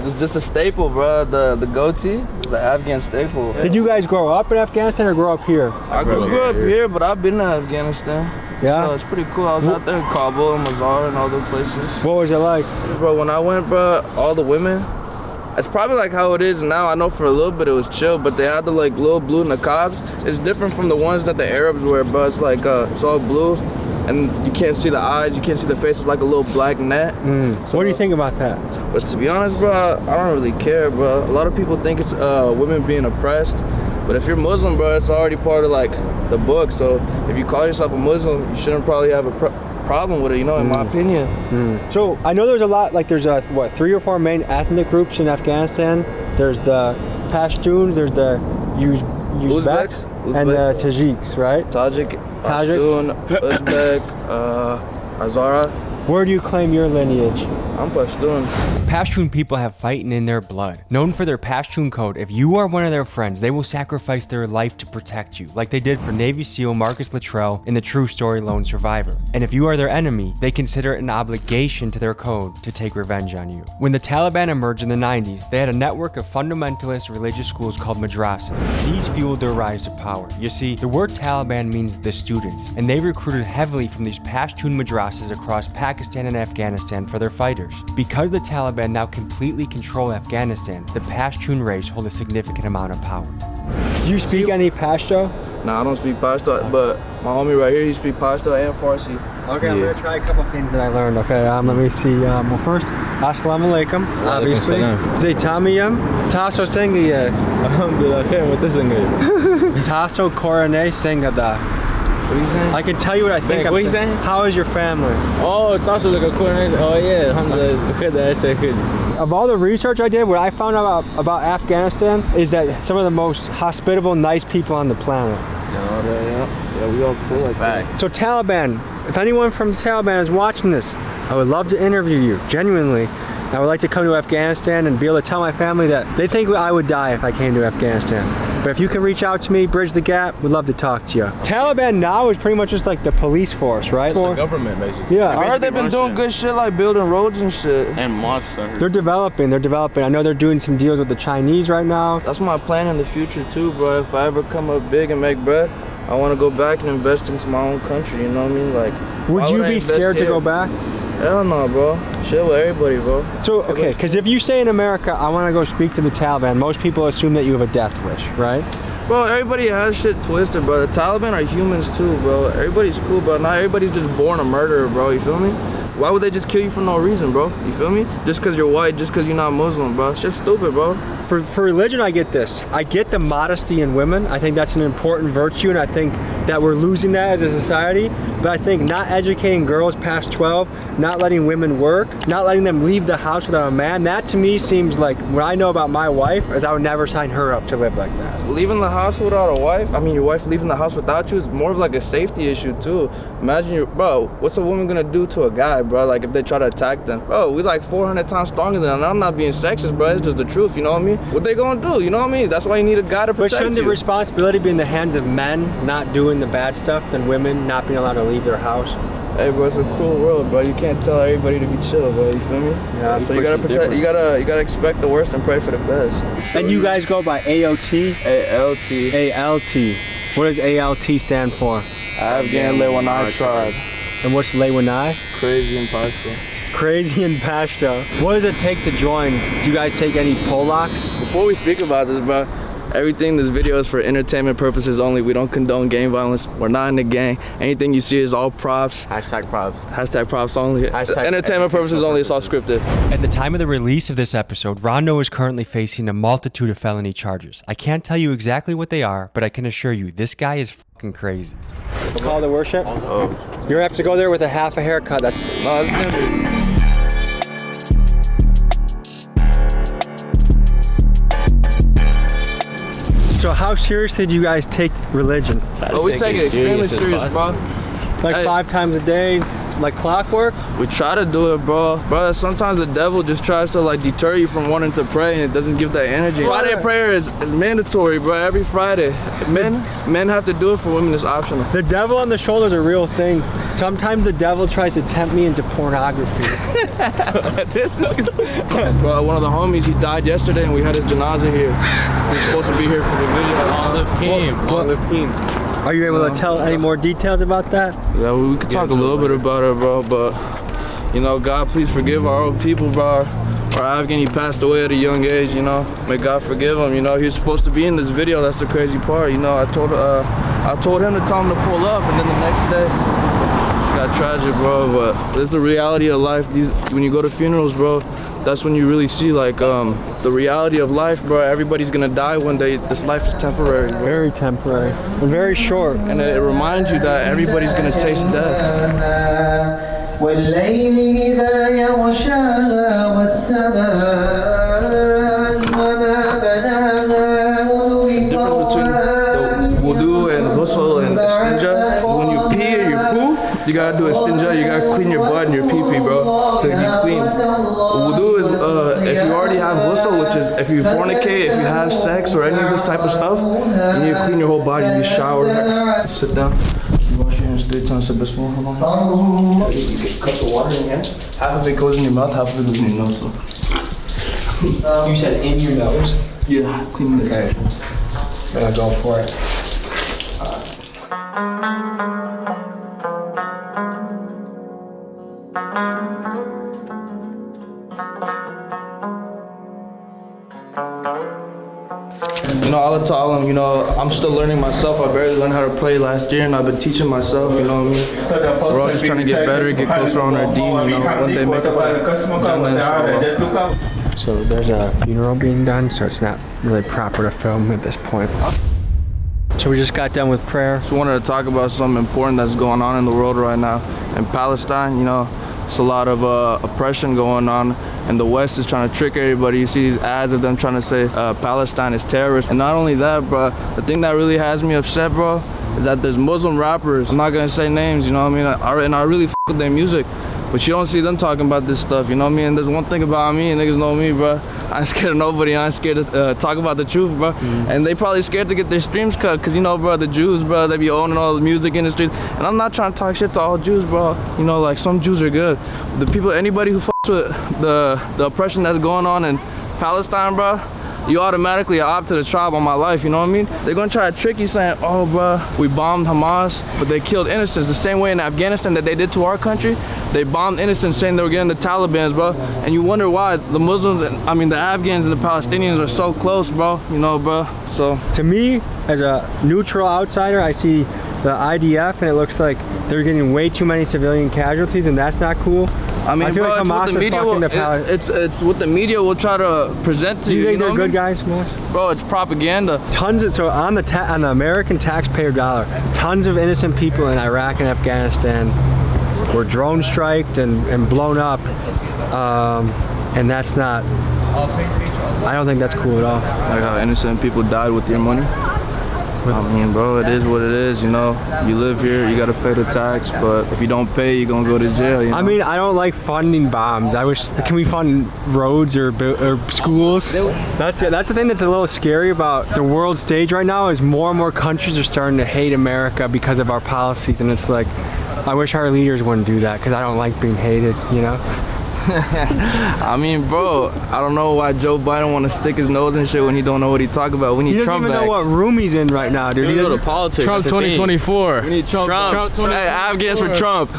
It's just a staple, bro. The goatee is an Afghan staple. Did you guys grow up in Afghanistan or grow up here? I grew up here, but I've been to Afghanistan. Yeah? So it's pretty cool. I was out there in Kabul and Mazar and all those places. What was it like? Bro, when I went, bro, all the women, it's probably like how it is now. I know for a little bit it was chill, but they had the like little blue niqabs. It's different from the ones that the Arabs wear, bro. It's like, it's all blue. And you can't see the eyes, you can't see the face. It's like a little black net. So what do you think about that? But to be honest, bro, I don't really care, bro. A lot of people think it's women being oppressed. But if you're Muslim, bro, it's already part of like the book. So if you call yourself a Muslim, you shouldn't probably have a problem with it, you know, in my opinion. So I know there's a lot, like there's what, 3 or 4 main ethnic groups in Afghanistan. There's the Pashtuns, there's the Uzbeks, and the Tajiks, right? Tajik, Pashtun, Uzbek, Hazara. Where do you claim your lineage? I'm Pashtun. Pashtun people have fighting in their blood. Known for their Pashtun code, if you are one of their friends, they will sacrifice their life to protect you, like they did for Navy SEAL Marcus Luttrell in the True Story Lone Survivor. And if you are their enemy, they consider it an obligation to their code to take revenge on you. When the Taliban emerged in the 90s, they had a network of fundamentalist religious schools called madrasas. These fueled their rise to power. You see, the word Taliban means the students, and they recruited heavily from these Pashtun madrasas across Pakistan and Afghanistan for their fighters. Because the Taliban now completely control Afghanistan, the Pashtun race hold a significant amount of power. Do you speak any Pashto? Nah, I don't speak Pashto, but my homie right here, he speaks Pashto and Farsi. Okay, I'm gonna try a couple things that I learned. Okay, let me see. Well, first, Assalamu alaikum, obviously. Zaytamiyam, Taso Sengaya. Alhamdulillah, what this is? Taso Korane Sengada. What are you saying? I can tell you what I think. What are you saying? How is your family? Oh, Taso like a coordinator. Oh yeah, alhamdulillah. Of all the research I did, what I found out about Afghanistan is that some of the most hospitable, nice people on the planet. Yeah, we all cool like that. So Taliban, if anyone from the Taliban is watching this, I would love to interview you, genuinely. I would like to come to Afghanistan and be able to tell my family that they think I would die if I came to Afghanistan. But if you can reach out to me, bridge the gap, we'd love to talk to you. Taliban now is pretty much just like the police force, right? It's the government, basically. Yeah. I heard they've been doing good shit like building roads and shit. And mosques. They're developing. I know they're doing some deals with the Chinese right now. That's my plan in the future too, bro. If I ever come up big and make bread, I want to go back and invest into my own country, you know what I mean? Like, would you be scared to go back? Hell no, bro. Chill with everybody, bro. So, okay, because if you say in America, I want to go speak to the Taliban, most people assume that you have a death wish, right? Bro, everybody has shit twisted, bro. The Taliban are humans too, bro. Everybody's cool, bro. Not everybody's just born a murderer, bro. You feel me? Why would they just kill you for no reason, bro? You feel me? Just because you're white, just because you're not Muslim, bro. It's just stupid, bro. For religion, I get this. I get the modesty in women. I think that's an important virtue, and I think that we're losing that as a society. But I think not educating girls past 12, not letting women work, not letting them leave the house without a man, that to me seems like, what I know about my wife is I would never sign her up to live like that. Leaving the house without a wife, I mean your wife leaving the house without you is more of like a safety issue too. Imagine bro, what's a woman gonna do to a guy, bro, like if they try to attack them? Bro, we like 400 times stronger than them. I'm not being sexist, bro, it's just the truth, you know what I mean? What they gonna do, you know what I mean? That's why you need a guy to protect you. But shouldn't the responsibility be in the hands of men not doing the bad stuff than women not being allowed to leave their house? Hey, bro, it's a cruel world, bro. You can't tell everybody to be chill, bro. You feel me? Yeah. So you gotta protect. You gotta expect the worst and pray for the best. And you guys go by AOT? ALT. ALT. What does ALT stand for? Afghan Lewanai tribe. And what's Lewanai? Crazy and Pashto. Crazy and Pashto. What does it take to join? Do you guys take any Polacks? Before we speak about this, bro, everything in this video is for entertainment purposes only. We don't condone gang violence. We're not in the gang. Anything you see is all props. Hashtag props. Hashtag props only. Hashtag entertainment purposes only. It's all scripted. At the time of the release of this episode, Rondo is currently facing a multitude of felony charges. I can't tell you exactly what they are, but I can assure you this guy is fucking crazy. Call to worship? Oh. You're gonna have to go there with a half a haircut. That's... No, it's good. So how seriously do you guys take religion? Well, we take it extremely serious, bro. Like 5 times a day, like clockwork? We try to do it, bro. Bro, sometimes the devil just tries to like deter you from wanting to pray and it doesn't give that energy. Friday prayer is mandatory, bro, every Friday. Men have to do it, for women it's optional. The devil on the shoulder is a real thing. Sometimes the devil tries to tempt me into pornography. Bro, one of the homies, he died yesterday and we had his janaza here. He was supposed to be here for the video. Long live Keem. Are you able to tell any more details about that? Yeah, we could talk a little bit about it, bro, but you know, God, please forgive our old people, bro. Our Afghan, he passed away at a young age, you know. May God forgive him, you know. He was supposed to be in this video. That's the crazy part, you know. I told him to tell him to pull up, and then the next day, got tragic, bro. But this is the reality of life. When you go to funerals, bro, that's when you really see like the reality of life, bro. Everybody's gonna die one day. This life is temporary, bro. Very temporary and very short. And it reminds you that everybody's gonna taste death. والليل إذا يغشاها والسماء وما بناها The difference between the wudu and ghusl and istinja, when you pee or you poo, you gotta do istinja, you gotta clean your butt and your pee-pee, bro, to be clean. Wudu is if you already have ghusl, which is if you fornicate, if you have sex or any of this type of stuff, you need to clean your whole body, you shower, sit down. You wash your hands 3 times, say bismillah. You get a cup of water in your hand. Half of it goes in your mouth, half of it goes in your nose. So. You said in your nose? Yeah, clean it. Okay. Gotta go for it. You know, I'll tell them, you know, I'm still learning myself. I barely learned how to play last year, and I've been teaching myself, you know what I mean? We're all just trying to get better, get closer on our deen, you know, one day make it to Jannah. So there's a funeral being done, so it's not really proper to film at this point. So we just got done with prayer. Just wanted to talk about something important that's going on in the world right now. In Palestine, you know, it's a lot of oppression going on, and the West is trying to trick everybody. You see these ads of them trying to say Palestine is terrorist. And not only that, bro, the thing that really has me upset, bro, is that there's Muslim rappers, I'm not gonna say names, you know what I mean? And I really f with their music, but you don't see them talking about this stuff, you know what I mean? And there's one thing about me, and niggas know me, bro. I ain't scared of nobody, I ain't scared to talk about the truth, bro. And they probably scared to get their streams cut, cause you know, bro, the Jews, bro, they be owning all the music industry. And I'm not trying to talk shit to all Jews, bro. You know, like some Jews are good. The people, anybody who fucks with the oppression that's going on in Palestine, bro, you automatically opt to the tribe on my life, you know what I mean? They're gonna try to trick you saying, oh, bro, we bombed Hamas, but they killed innocents. The same way in Afghanistan that they did to our country, they bombed innocents saying they were getting the Taliban, bro. And you wonder why the Muslims, I mean, the Afghans and the Palestinians are so close, bro, you know, bro, so. To me, as a neutral outsider, I see the IDF and it looks like they're getting way too many civilian casualties, and that's not cool. I mean, feel bro, like Hamas it's what the media will try to present to you. Do you think they're good guys, bro? It's propaganda. Tons of on the American taxpayer dollar, tons of innocent people in Iraq and Afghanistan were drone striked and blown up, and that's not. I don't think that's cool at all. Like how innocent people died with your money. I mean, bro, it is what it is, you know. You live here, you gotta pay the tax, but if you don't pay, you're gonna go to jail, you know? I mean, I don't like funding bombs. I wish, can we fund roads or schools? That's the thing that's a little scary about the world stage right now, is more and more countries are starting to hate America because of our policies, and it's like, I wish our leaders wouldn't do that because I don't like being hated, you know? I mean, bro, I don't know why Joe Biden want to stick his nose and shit when he don't know what he talking about. We need Trump back. He doesn't even know what room he's in right now, dude. He doesn't know politics. Trump 2024. We need Trump. Hey, Afghans for Trump.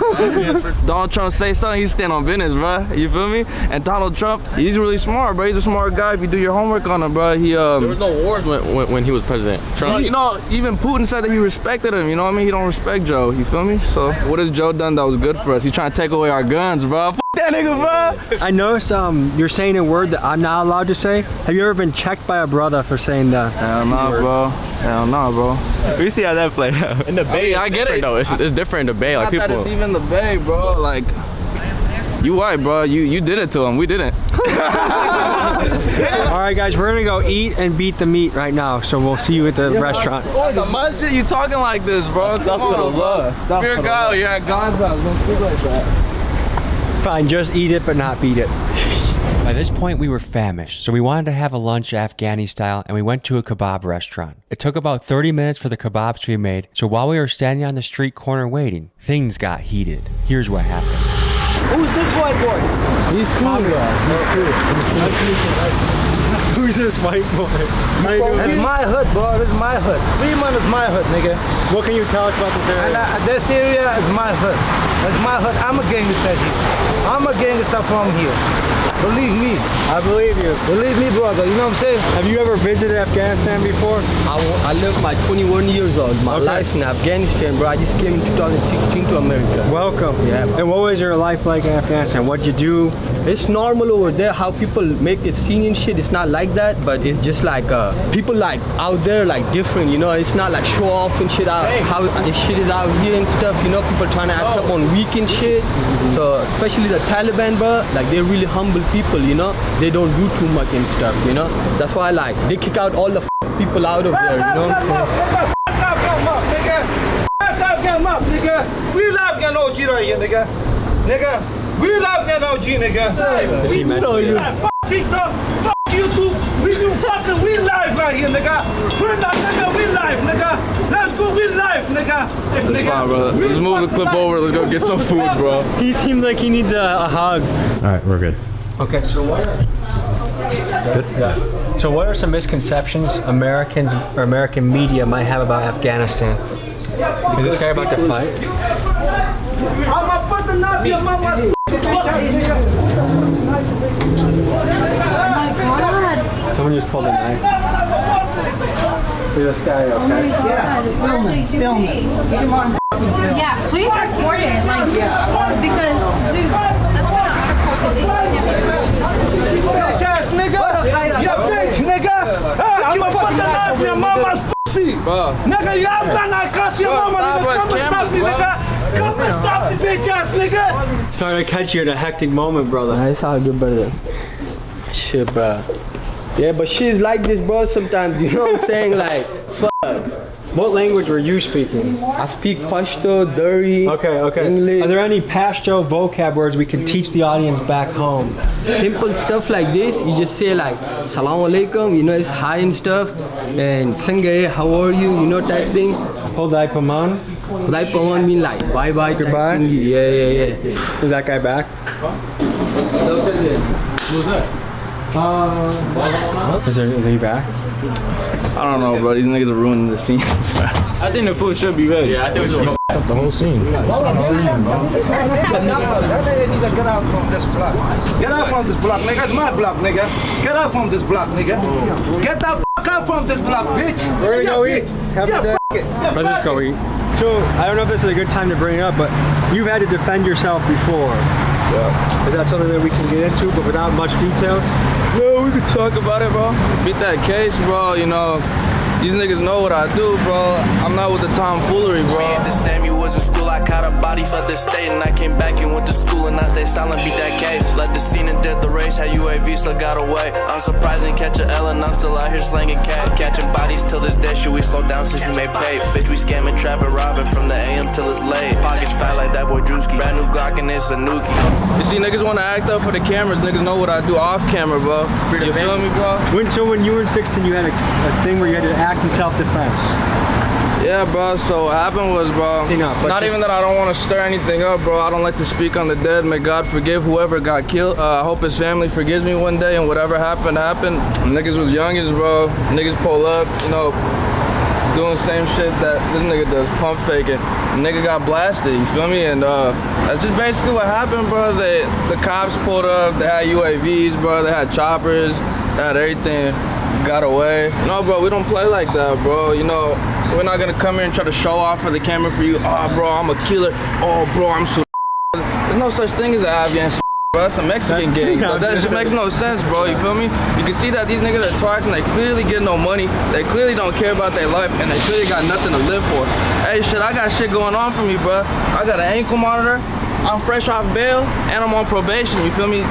Donald Trump say something, he's stand on business, bro. You feel me? And Donald Trump, he's really smart, bro. He's a smart guy. If you do your homework on him, bro, he There was no wars when he was president. Trump. You know, even Putin said that he respected him. You know what I mean? He don't respect Joe. You feel me? So what has Joe done that was good for us? He's trying to take away our guns, bro. F that nigga, bro. I noticed you're saying a word that I'm not allowed to say. Have you ever been checked by a brother for saying that? Hell no, bro. Hell no, bro. We see how that played out. In the Bay, I get it though. It's different in the Bay. Like people. It's even the Bay, bro. Like, you white, bro. You did it to him. We didn't. All right, guys, we're gonna go eat and beat the meat right now. So we'll see you at the restaurant. Oh, the masjid, you talking like this, bro? Stuff for the love. You're a guy. You're at God's house. Don't speak like that. Fine, just eat it, but not beat it. By this point, we were famished, so we wanted to have a lunch Afghani style, and we went to a kebab restaurant. It took about 30 minutes for the kebabs to be made, so while we were standing on the street corner waiting, things got heated. Here's what happened. Who's this white boy? He's cool. Who's this white boy? That's my hood, bro. This is my hood. Fremont is my hood, nigga. What can you tell us about this area? This area is my hood. That's my hood. I'm a gangster here. I'm a gangster from here. Believe me. I believe you. Believe me, brother. You know what I'm saying? Have you ever visited Afghanistan before? I lived my 21 years old. My life in Afghanistan, bro. I just came in 2016 to America. Welcome. Yeah. And what was your life like in Afghanistan? What'd you do? It's normal over there. How people make it scene and shit. It's not like that, but it's just like people like out there like different. You know, it's not like show off and shit out. How the shit is out here and stuff. You know, people trying to act up on weak and shit. So especially the Taliban, bro. Like they're really humble people, you know, they don't do too much and stuff, you know. That's why like they kick out all the people out of there, you know. We love Afghan OG right here, nigga. Nigga, we love Afghan OG, nigga. We know you. Fuck TikTok, fuck YouTube. We live right here, nigga. We're not, nigga, we live, nigga. Let's go, we live, nigga. That's fine, bro. Let's move the clip over. Let's go get some food, bro. He seemed like he needs a hug. All right, we're good. Okay, so So what are some misconceptions Americans or American media might have about Afghanistan? Is this guy about to fight? I'm put the knife in your mama's Someone just pulled a knife. Is this guy okay? Yeah, film it. Get him on film. Yeah, please record it. Like, because, dude, that's why bitch ass nigga! You bitch nigga! I'm gonna put the knife in your mama's pussy! Nigga, you have got knife cuss your mama, nigga! Come and stop me, nigga! Come and stop me, bitch ass nigga! Sorry to catch you at a hectic moment, brother. It's all good, brother. Shit, bro. Yeah, but she's like this, bro, sometimes, you know what I'm saying? Like, fuck. What language were you speaking? I speak Pashto, Dari, English. Are there any Pashto vocab words we can teach the audience back home? Simple stuff like this, you just say like, Salaam Alaikum, you know, it's hi and stuff. And Sangaye, how are you, you know, type thing. Khodai Paman? Khodai Paman mean like, bye-bye. Goodbye? Yeah. Is that guy back? Look at this. Who's that? Is he back? I don't know, bro. These niggas are ruining the scene. I think the food should be ready. Yeah, I think we should up the whole scene. Get out from this block. Get out from this block, nigga. It's my block, nigga. Get out from this block, nigga. Get the fuck out from this block, bitch. We're gonna go eat. Have a day. Let's just go eat. So, I don't know if this is a good time to bring it up, but you've had to defend yourself before. Yeah. Is that something that we can get into, but without much details? Yeah, we could talk about it, bro. Beat that case, bro. You know, these niggas know what I do, bro. I'm not with the tomfoolery, bro. We ain't the same, you was in school, I caught a body for the state. And I came back and went to school and I stayed silent, beat that case. Led the scene and did the race, had UAV, still got away. I'm surprised and catch a L and I'm still out here slanging K. Catching bodies till this day, should we slow down since we made pay? Bitch, we scamming, trapping, robbing from the AM till it's late. Pockets fat like that boy Drewski. Brand new Glock and it's a nuki. You see, niggas wanna act up for the cameras, niggas know what I do off camera, bro. You feel me, bro? So when you were 16, you had a thing where you had to act in self-defense. Yeah, bro. So what happened was, bro, not even that I don't want to stir anything up, bro. I don't like to speak on the dead. May God forgive whoever got killed. I hope his family forgives me one day, and whatever happened. Niggas was youngins, bro. Niggas pull up, you know, doing same shit that this nigga does, pump faking. Nigga got blasted, you feel me? And that's just basically what happened, bro. The cops pulled up, they had UAVs, bro. They had choppers, they had everything. Got away. No, bro, we don't play like that, bro. You know, we're not gonna come here and try to show off for the camera for you. Oh, bro, I'm a killer. Oh, bro, I'm so. There's no such thing as an Afghan, bro. That's a Mexican gang. So that just makes no sense, bro. You feel me? You can see that these niggas are twats and they clearly get no money. They clearly don't care about their life and they clearly got nothing to live for. Hey, shit, I got shit going on for me, bro. I got an ankle monitor. I'm fresh off bail and I'm on probation. You feel me?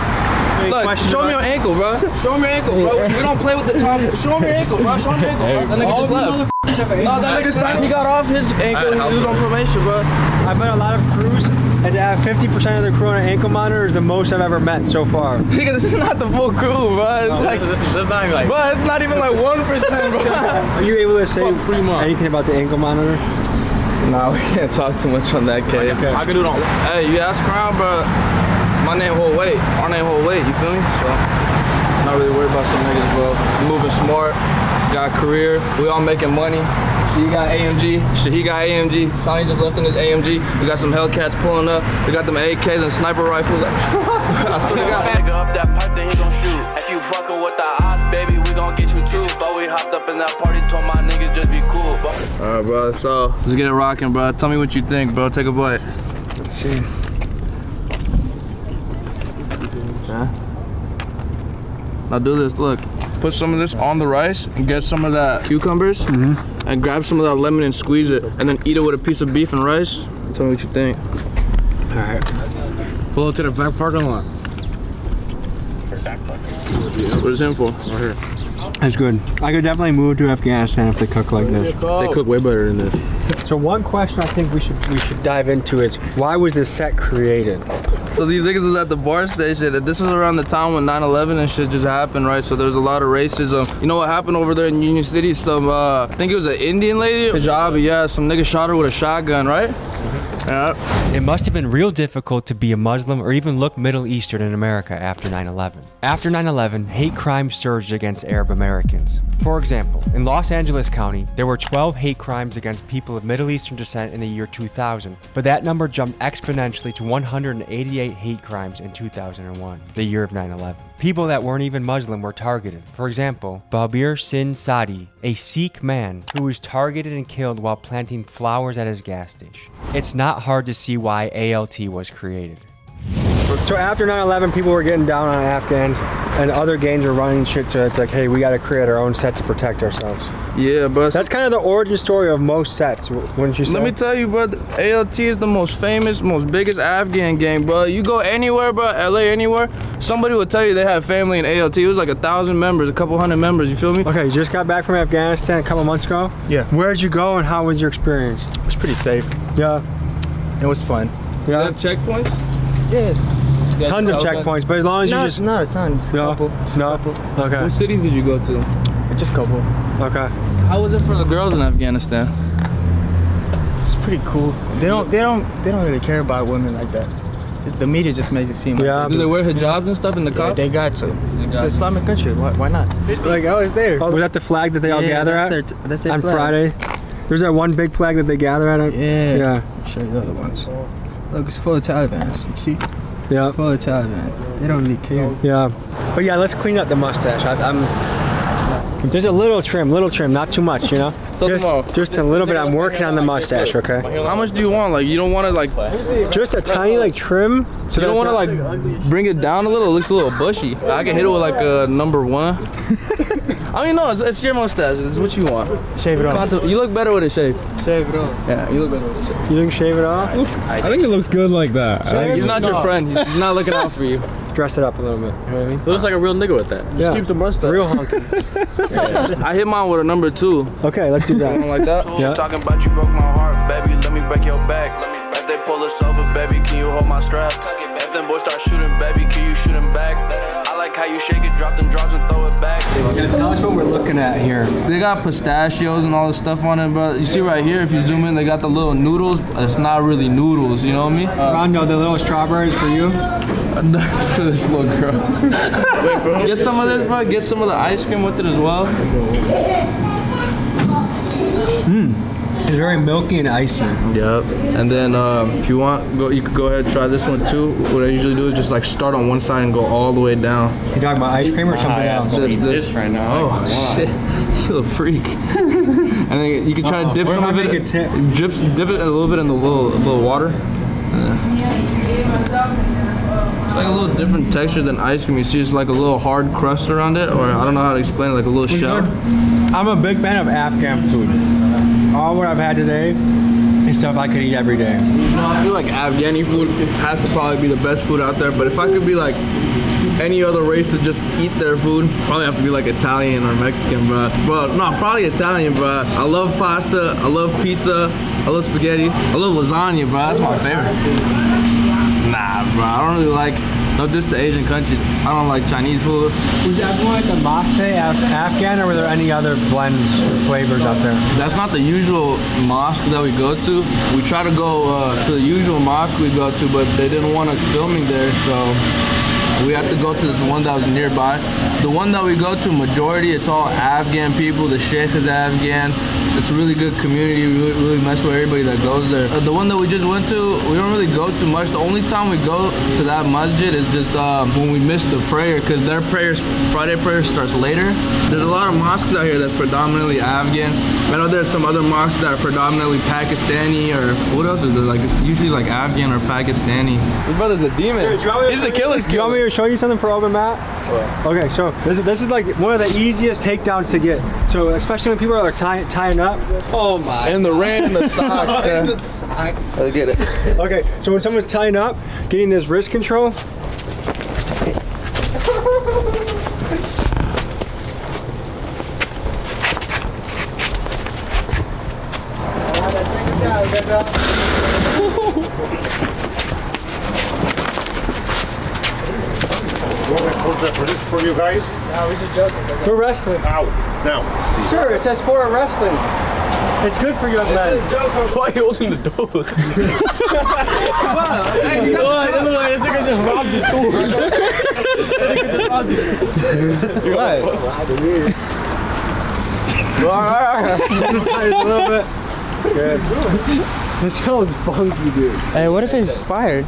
Look, show me your ankle, bro. Show me your ankle, bro. We don't play with the top. Show me your ankle, bro. Show me your ankle, bro. That nigga just left. No, that nigga signed. He got off his ankle. He was on probation, bro. I've been on a lot of crews, and to have 50% of the crew on an ankle monitor is the most I've ever met so far. Nigga, this is not the full crew, bro. It's like, this is not even like, bro, it's not even like 1%, bro. Are you able to say anything about the ankle monitor? Nah, we can't talk too much on that case. I can do it on. Hey, you ask around, bro. My name hold weight. Our name hold weight, you feel me? So, not really worried about some niggas, bro. Moving smart, got a career, we all making money. She got AMG, he got AMG. Sonny just left in his AMG. We got some Hellcats pulling up. We got them AKs and sniper rifles. I swear to God. Nigga up that pipe, then he gon' shoot. If you fucking with the odds, baby, we gon' get you too. But we hopped up in that party, told my niggas just be cool, bro. Alright, bro, so let's get it rocking, bro. Tell me what you think, bro. Take a bite. Let's see. Now do this, look. Put some of this on the rice and get some of that cucumbers and grab some of that lemon and squeeze it and then eat it with a piece of beef and rice. Tell me what you think. All right. Pull up to the back parking lot. What is him for? Right here. That's good. I could definitely move to Afghanistan if they cook like this. They cook way better than this. So one question I think we should dive into is, why was this set created? So these niggas was at the bar station, and this was around the time when 9/11 and shit just happened, right? So there's a lot of racism. You know what happened over there in Union City? Some, I think it was an Indian lady, Kajabi, yeah, some nigga shot her with a shotgun, right? Yeah. It must have been real difficult to be a Muslim or even look Middle Eastern in America after 9/11. After 9/11, hate crimes surged against Arab Americans. For example, in Los Angeles County, there were 12 hate crimes against people of Middle Eastern descent in the year 2000, but that number jumped exponentially to 188 hate crimes in 2001, the year of 9/11. People that weren't even Muslim were targeted. For example, Babir Singh Sadi, a Sikh man who was targeted and killed while planting flowers at his gas station. It's not hard to see why ALT was created. So after 9/11, people were getting down on Afghans and other gangs were running shit, so it's like, hey, we gotta create our own set to protect ourselves. Yeah, but that's kind of the origin story of most sets, wouldn't you say? Let me tell you, bro, ALT is the most famous, most biggest Afghan gang, bro. You go anywhere, bro, LA, anywhere, somebody will tell you they have family in ALT. It was like 1,000 members, a couple hundred members, you feel me? Okay, you just got back from Afghanistan a couple months ago? Yeah. Where'd you go and how was your experience? It was pretty safe. Yeah. It was fun. Yeah. Checkpoints? Yes. Tons of checkpoints, but as long as you just... Not a ton, just a couple. Okay. What cities did you go to? Just a couple. Okay. How was it for the girls in Afghanistan? It's pretty cool. They don't really care about women like that. The media just makes it seem like Do they wear hijabs and stuff in the car? Yeah, they got to. It's an Islamic country. Why not? Like, I was there. Oh, was that the flag that they all gather at? That's their on flag. Friday? There's that one big flag that they gather at? Yeah. I'll show you the other ones. Look, it's full of Taliban. You see? Yeah. Full of Taliban. They don't really care. Yeah. But yeah, let's clean up the mustache. Just a little trim, not too much, you know? Just a little bit. I'm working on the mustache, okay? How much do you want? Like, you don't want to, like... Just a tiny, like, trim. So you don't want to, like, bring it down a little? It looks a little bushy. I can hit it with, like, a #1. I mean, no, it's your mustache. It's what you want. Shave it off. You look better with a shave. Shave it off. Yeah, you look better with a shave. You think shave it off? I think it looks good like that. He's not your friend. He's not looking out for you. Dress it up a little bit, you know what I mean? It looks like a real nigga with that. Yeah. Just keep the mustache. Real hunky. I hit mine with a #2. Okay, let's do that. Something like that? Yeah. Talking about you broke my heart, baby. Let me break your back. If they pull us over, baby, can you hold my strap? If Then boys start shooting, baby, can you shoot him back? I like how you shake it, drop them draws and throw it back. Yeah, tell us what we're looking at here. They got pistachios and all this stuff on it, bro. You see right here, if you zoom in, they got the little noodles. It's not really noodles, you know what I mean? Rondo, the little strawberries for you? That's for this little girl. Wait, bro. Get some of this, bro. Get some of the ice cream with it as well. It's very milky and icy. Yep. And then if you want, you could go ahead and try this one too. What I usually do is just like start on one side and go all the way down. You talking about ice cream or something else? This right now. Oh shit, you a freak. And then you can try to dip some of it. Dip it a little bit in the little water. It's like a little different texture than ice cream. You see, it's like a little hard crust around it, or I don't know how to explain it, like a little shell. I'm a big fan of Afghan food. All what I've had today is stuff I could eat every day. No, I feel like Afghani food has to probably be the best food out there, but if I could be like any other race to just eat their food, probably have to be like Italian or Mexican, bro. No, probably Italian, bro. I love pasta, I love pizza, I love spaghetti, I love lasagna, bro. That's my favorite. Nah, bro, I don't really like, no diss to Asian countries, I don't like Chinese food. Was everyone at the mosque Afghan, or were there any other blends or flavors out there? That's not the usual mosque that we go to. We try to go to the usual mosque we go to, but they didn't want us filming there, so we had to go to this one that was nearby. The one that we go to, majority, it's all Afghan people. The sheikh is Afghan. It's a really good community. We really mess with everybody that goes there. The one that we just went to, we don't really go too much. The only time we go to that masjid is just when we miss the prayer, because their Friday prayer starts later. There's a lot of mosques out here that's predominantly Afghan. I know there's some other mosques that are predominantly Pakistani, or what else is there? Like, it's usually like Afghan or Pakistani. Your brother's a demon. He's a killer. Do you want me to show you something for open mat? Okay, so this is like one of the easiest takedowns to get. So especially when people are like tying up. Oh my! And the rain and the socks. And the socks. I get it. Okay, so when someone's tying up, getting this wrist control. For this for you guys? No, we're just joking. We're wrestling. Ow. Now. Sure, it says sport wrestling. It's good for young men. Why are you holding the door? Come on. Hey, it looks like this nigga just robbed the store. What? Alright. A little bit. Good. This smells funky, dude. Hey, what if it's expired?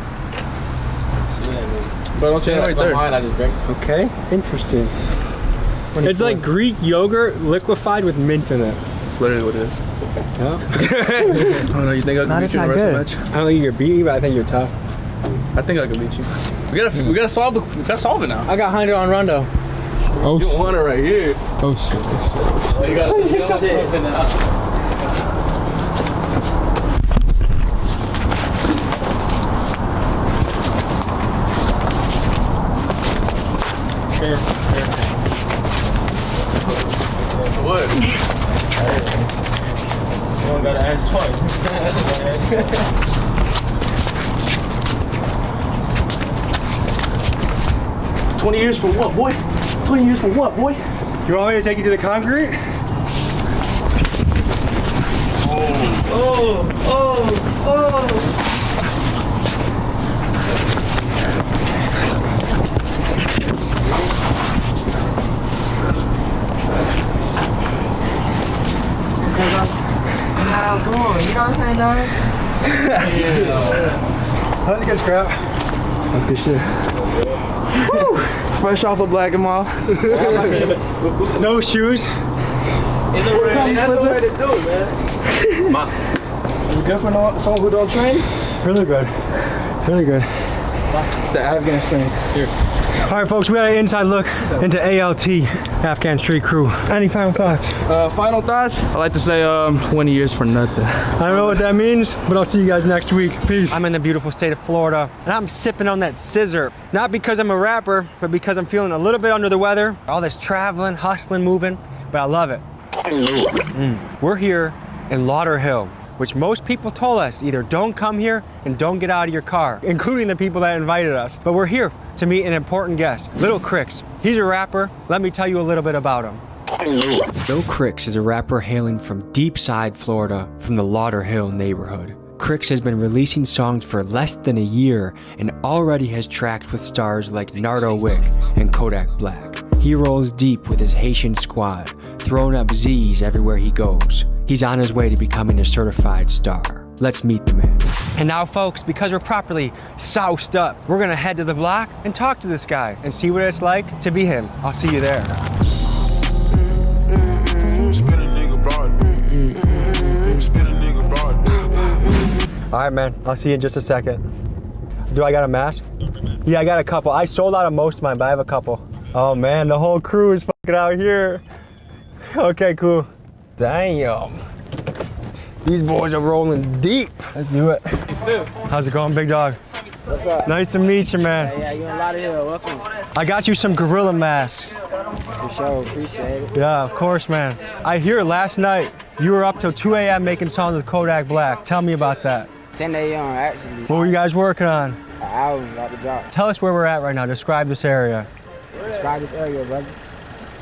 But don't say it right there. I just drink. Okay, interesting. It's like Greek yogurt liquefied with mint in it. That's literally what it is. Yeah. I don't know, you think I can beat you in a wrestling match? I don't think you're beating me, but I think you're tough. I think I can beat you. We gotta solve it now. I got 100 on Rondo. Oh, you want it right here. Oh shit. Oh, you got something now. What? You don't gotta ask twice. 20 years for what, boy? 20 years for what, boy? You want me to take you to the concrete? Oh. Come on, you know what I'm saying, dog? That's a good scrap. That's good shit. Woo! Fresh off of Black and Mall. No shoes. That's the way to do it, man. It's good for someone who don't train? Really good. Really good. It's the Afghan strength. Here. All right, folks, we got an inside look into ALT, Afghan Street Crew. Any final thoughts? Final thoughts? I like to say 20 years for nothing. I don't know what that means, but I'll see you guys next week. Peace. I'm in the beautiful state of Florida, and I'm sipping on that scissor. Not because I'm a rapper, but because I'm feeling a little bit under the weather. All this traveling, hustling, moving, but I love it. We're here in Lauderhill, which most people told us either don't come here and don't get out of your car, including the people that invited us. But we're here to meet an important guest, Little Crics. He's a rapper. Let me tell you a little bit about him. Little Crics is a rapper hailing from deep side Florida, from the Lauderhill neighborhood. Crics has been releasing songs for less than a year and already has tracked with stars like Nardo Wick and Kodak Black. He rolls deep with his Haitian squad, throwing up Z's everywhere he goes. He's on his way to becoming a certified star. Let's meet the man. And now, folks, because we're properly soused up, we're gonna head to the block and talk to this guy and see what it's like to be him. I'll see you there. All right, man, I'll see you in just a second. Do I got a mask? Yeah, I got a couple. I sold out of most of mine, but I have a couple. Oh man, the whole crew is fucking out here. Okay, cool. Damn. These boys are rolling deep. Let's do it. How's it going, big dog? What's up? Nice to meet you, man. Yeah, you're a lot of here. Welcome. I got you some gorilla masks. For sure, appreciate it. Yeah, of course, man. I hear last night you were up till 2 a.m. making songs with Kodak Black. Tell me about that. 10 a.m. actually. What were you guys working on? I was about to drop. Tell us where we're at right now. Describe this area. Describe this area, brother.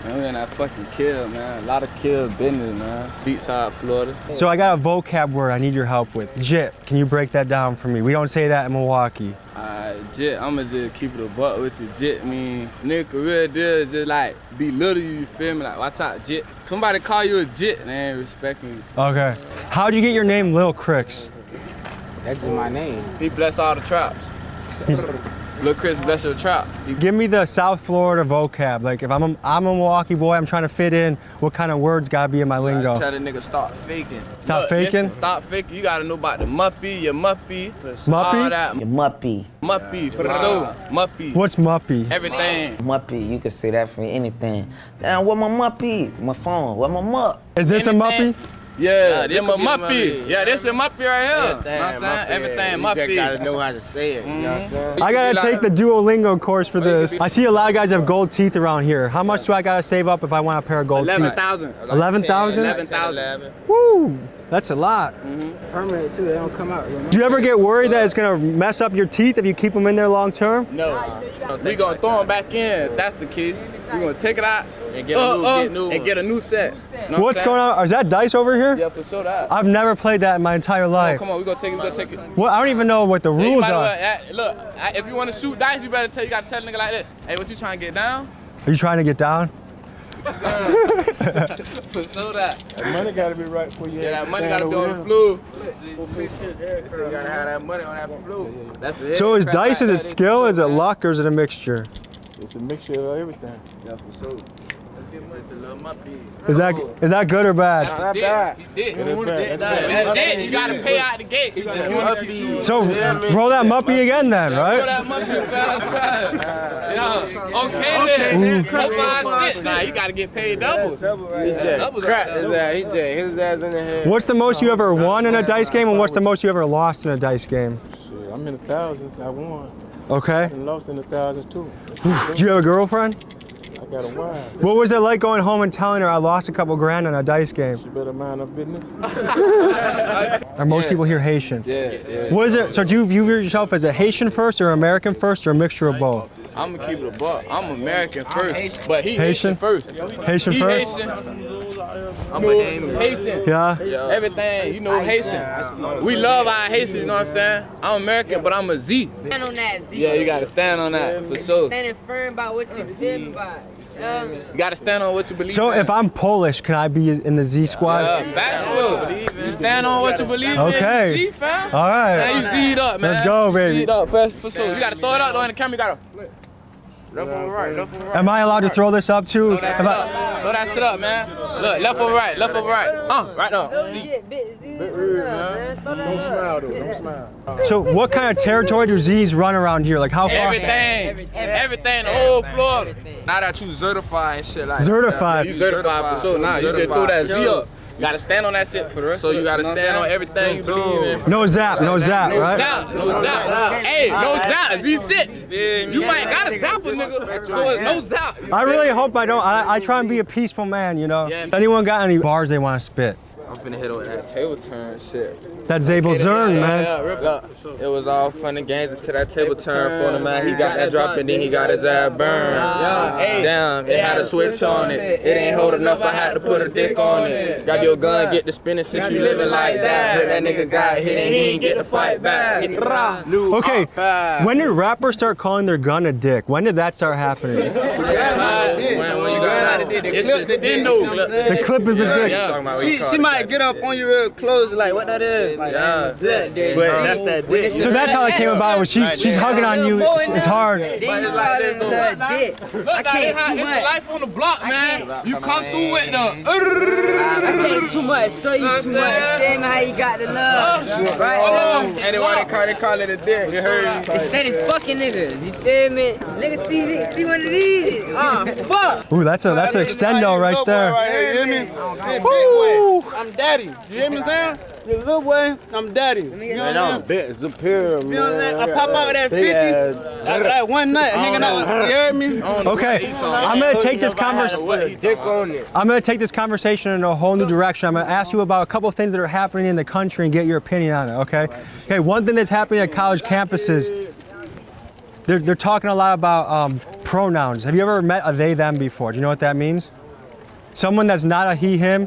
Man, we in that fucking kill, man. A lot of kill business, man. Beachside, Florida. So I got a vocab word I need your help with. Jit, can you break that down for me? We don't say that in Milwaukee. Jit, I'ma just keep it a buck with you. Jit mean, nigga, real deal is just like belittle you feel me? Like, watch out, Jit. Somebody call you a Jit, and they ain't respecting you. Okay. How'd you get your name, Little Crics? That's just my name. He bless all the traps. Little Chris bless your trap. Give me the South Florida vocab. Like if I'm a Milwaukee boy, I'm trying to fit in, what kind of words gotta be in my lingo? Tell the nigga stop faking. Stop faking? Listen, stop faking. You gotta know about the muppy, your muppy. Muppy? All that. Your muppy. Muppy, for sure. Muppy. What's muppy? Everything. Muppy, you can say that for anything. Damn, what my muppy? My phone, what my mupp? Is this Anything. a muppy? Yeah, them a muppy. Yeah, this a muppy right here. You know what I'm saying? Everything muppy. You just gotta know how to say it, you know what I'm saying? I gotta take the Duolingo course for this. I see a lot of guys have gold teeth around here. How much do I gotta save up if I want a pair of gold teeth? 11,000. 11,000? 11,000. Woo! That's a lot. Permanent too, they don't come out. Do you ever get worried that it's gonna mess up your teeth if you keep them in there long term? No. We gonna throw them back in. That's the case. We gonna take it out and get a new set. Know What's going on? Is that dice over here? Yeah, for sure that. I've never played that in my entire life. Come on, we gonna take it. What? I don't even know what the rules are. Look, if you wanna shoot dice, you gotta tell a nigga like this. Hey, what you trying to get down? Are you trying to get down? For sure that. That money gotta be right for you. Yeah, that money gotta be on the floor. You gotta have that money on that floor. That's it. So is dice, is it skill, is it luck, or is it a mixture? It's a mixture of everything. Yeah, for sure. Just a little muppy. Is that good or bad? Not bad. You gotta pay out the gate. So roll that muppy again then, right? Roll that muppy, fam. Okay then. 4, 5, 6. Nah, you gotta get paid doubles. Crap his ass. He dead. Hit his ass in the head. What's the most you ever won in a dice game, and what's the most you ever lost in a dice game? Shit, I'm in the thousands. I won. Okay. And lost in the thousands too. Do you have a girlfriend? I got a wife. What was it like going home and telling her I lost a couple grand on a dice game? She better mind her business. Are most people here Haitian? Yeah. What is it? So do you view yourself as a Haitian first or American first or a mixture of both? I'm gonna keep it a buck. I'm American first, but he Haitian first. Haitian He first? Haitian. I'm a Haitian. Yeah? Everything, you know, Haitian. We love our Haitian, you know what I'm saying? I'm American, but I'm a Z. Stand on that Z. Yeah, you gotta stand on that, for sure. Standing firm by what you feel by. You gotta stand on what you believe So in. if I'm Polish, can I be in the Z squad? Factual. You stand on what you believe in. Okay. You Z, fam. All right. Man, you Z'd up, man. Let's go, baby. Z'd up, for sure. You gotta throw it out though in the camera. You gotta left over right, left over right. Am I allowed to throw this up too? Throw that shit up. Throw that shit up, man. Look, left over right, left over right. Right now. Don't smile though. Don't smile. So what kind of territory do Z's run around here? Like how far? Everything, the whole Florida. Now that you certified and shit like Certified. You certified for sure. Now you just throw that Z up. You gotta stand on that shit for the rest of it. So you gotta stand on everything you believe in. No zap, no zap, right? No zap. Hey, no zap. Z shit. You might gotta zap a nigga, so it's no zap. I really hope I don't. I try and be a peaceful man, you know. Anyone got any bars they want to spit? I'm finna hit over that table turn shit. That Zabel Zern, man. Look, it was all fun and games until that table turn for the man. He got that drop and then he got his ass burned. Damn, it had a switch on it. It ain't hold enough, I had to put a dick on it. Grab your gun, get the spinning since you living like that. That nigga got hit and he ain't get the fight back. Okay, when did rappers start calling their gun a dick? When did that start happening? When you got out, it's the dingo. The clip is the dick. She might get up on you real close, like what that is. Like, but that's that dick. So that's how it came about. Was she's hugging on you? It's hard. Then you call it the dick. I can't too much. It's life on the block, man. You come through with the. I can't too much. Show you too much. Tell me how you got the love. Right? Anyway, they call it a dick. You heard me? Instead of fucking niggas. You feel me? Niggas see what it is. Fuck. Ooh, that's an extendo right there. You hear me? Woo! I'm daddy. You hear me saying? You little boy, I'm daddy. You know what I'm saying? It's a pyramid. You know what I'm saying? I pop out with that 50 that one night, hanging out. You heard me? Okay, I'm gonna take this conversation in a whole new direction. I'm gonna ask you about a couple of things that are happening in the country and get your opinion on it. Okay. Okay. One thing that's happening at college campuses, they're talking a lot about pronouns. Have you ever met a they them before? Do you know what that means? Someone that's not a he him.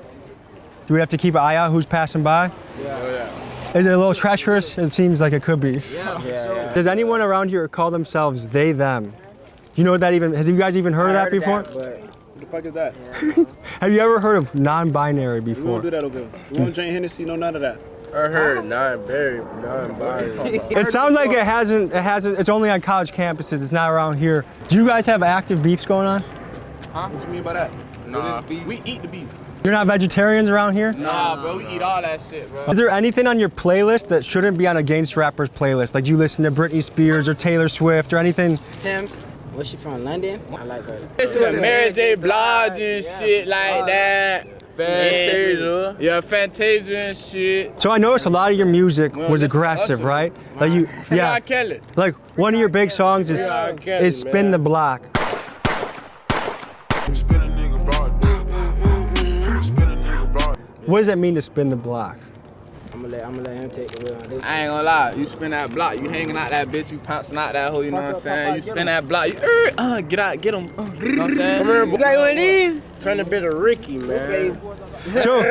Do we have to keep an eye out who's passing by? Yeah. Is it a little treacherous? It seems like it could be. Yeah. Does anyone around here call themselves they, them? Do you know what that even, has you guys even heard of that before? What the fuck is that? Have you ever heard of non-binary before? We don't do that over here. We don't drink Hennessy, no none of that. I heard non-binary. It sounds like it hasn't, it's only on college campuses, it's not around here. Do you guys have active beefs going on? Huh? What you mean by that? Nah, we eat the beef. You're not vegetarians around here? Nah, bro, we eat all that shit, bro. Is there anything on your playlist that shouldn't be on a gangster rapper's playlist? Like, do you listen to Britney Spears or Taylor Swift or anything? Tim's. What's she from, London? I like her. It's a Mary J. Blige and shit like that. Fantasia. Yeah, Fantasia and shit. So I noticed a lot of your music was aggressive, right? Like you, yeah. Like one of your big songs is Spin the Block. What does that mean to spin the block? I'm gonna let him take the wheel on this. I ain't gonna lie, you spin that block, you hanging out that bitch, you pouncing out that hole, you know what I'm saying? You spin that block, you get out, get him. You know what I'm saying? You got one of these? Trying to be a Ricky, man. So,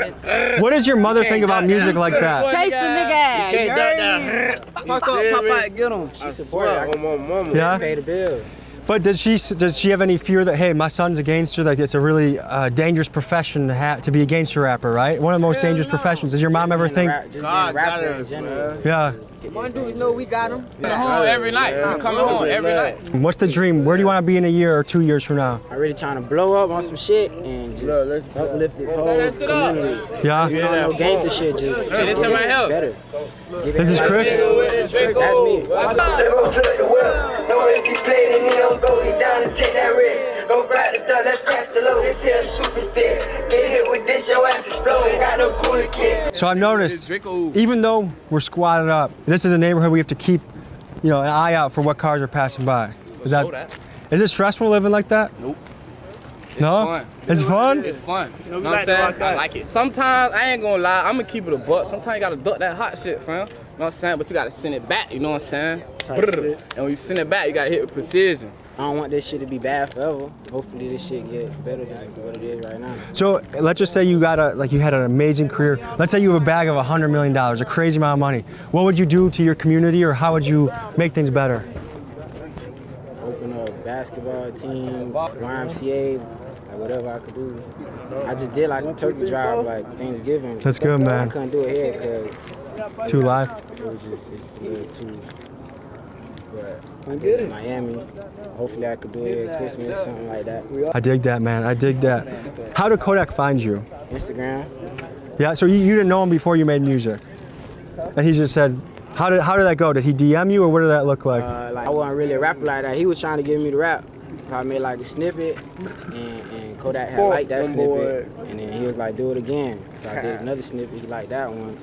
what does your mother think about music like that? Chase the nigga. Fuck up, pop out, get him. She supports it. Yeah? Pay the bills. But does she have any fear that, hey, my son's a gangster, like it's a really dangerous profession to be a gangster rapper, right? One of the most dangerous professions. Does your mom ever think? God got us, man. Yeah. One dude know we got him. Coming home every night. I'm coming home every night. What's the dream? Where do you want to be in a year or 2 years from now? I'm really trying to blow up on some shit and just uplift this whole community. Yeah? No gangster shit, just Hey, this might help. better. This is Chris? That's me. If you play, then he don't go, he down and take that risk. Go grab the dog, let's crash the load. This here super stick. Get hit with this, your ass explode. Got no cooler kid. So I've noticed, even though we're squatted up, this is a neighborhood we have to keep, an eye out for what cars are passing by. Is it stressful living like that? Nope. No? Fun. It's fun? It's fun. You know what I'm saying? I like it. Sometimes, I ain't gonna lie, I'm gonna keep it a buck. Sometimes you gotta duck that hot shit, fam. You know what I'm saying? But you gotta send it back, you know what I'm saying? And when you send it back, you gotta hit with precision. I don't want this shit to be bad forever. Hopefully this shit get better than what it is right now. So let's just say you had an amazing career. Let's say you have a bag of $100 million, a crazy amount of money. What would you do to your community, or how would you make things better? Open a basketball team, YMCA, whatever I could do. I just did like a turkey drive, like Thanksgiving. That's good, man. I couldn't do it here because Too live? It was just it's a little too. But I'm good in Miami. Hopefully I could do it at Christmas, something like that. I dig that, man. I dig that. How did Kodak find you? Instagram. Yeah, so you didn't know him before you made music? And he just said, how did that go? Did he DM you, or what did that look like? I wasn't really a rapper like that. He was trying to get me to rap. So I made like a snippet, and Kodak had liked that snippet, and then he was like, do it again. So I did another snippet, he liked that one,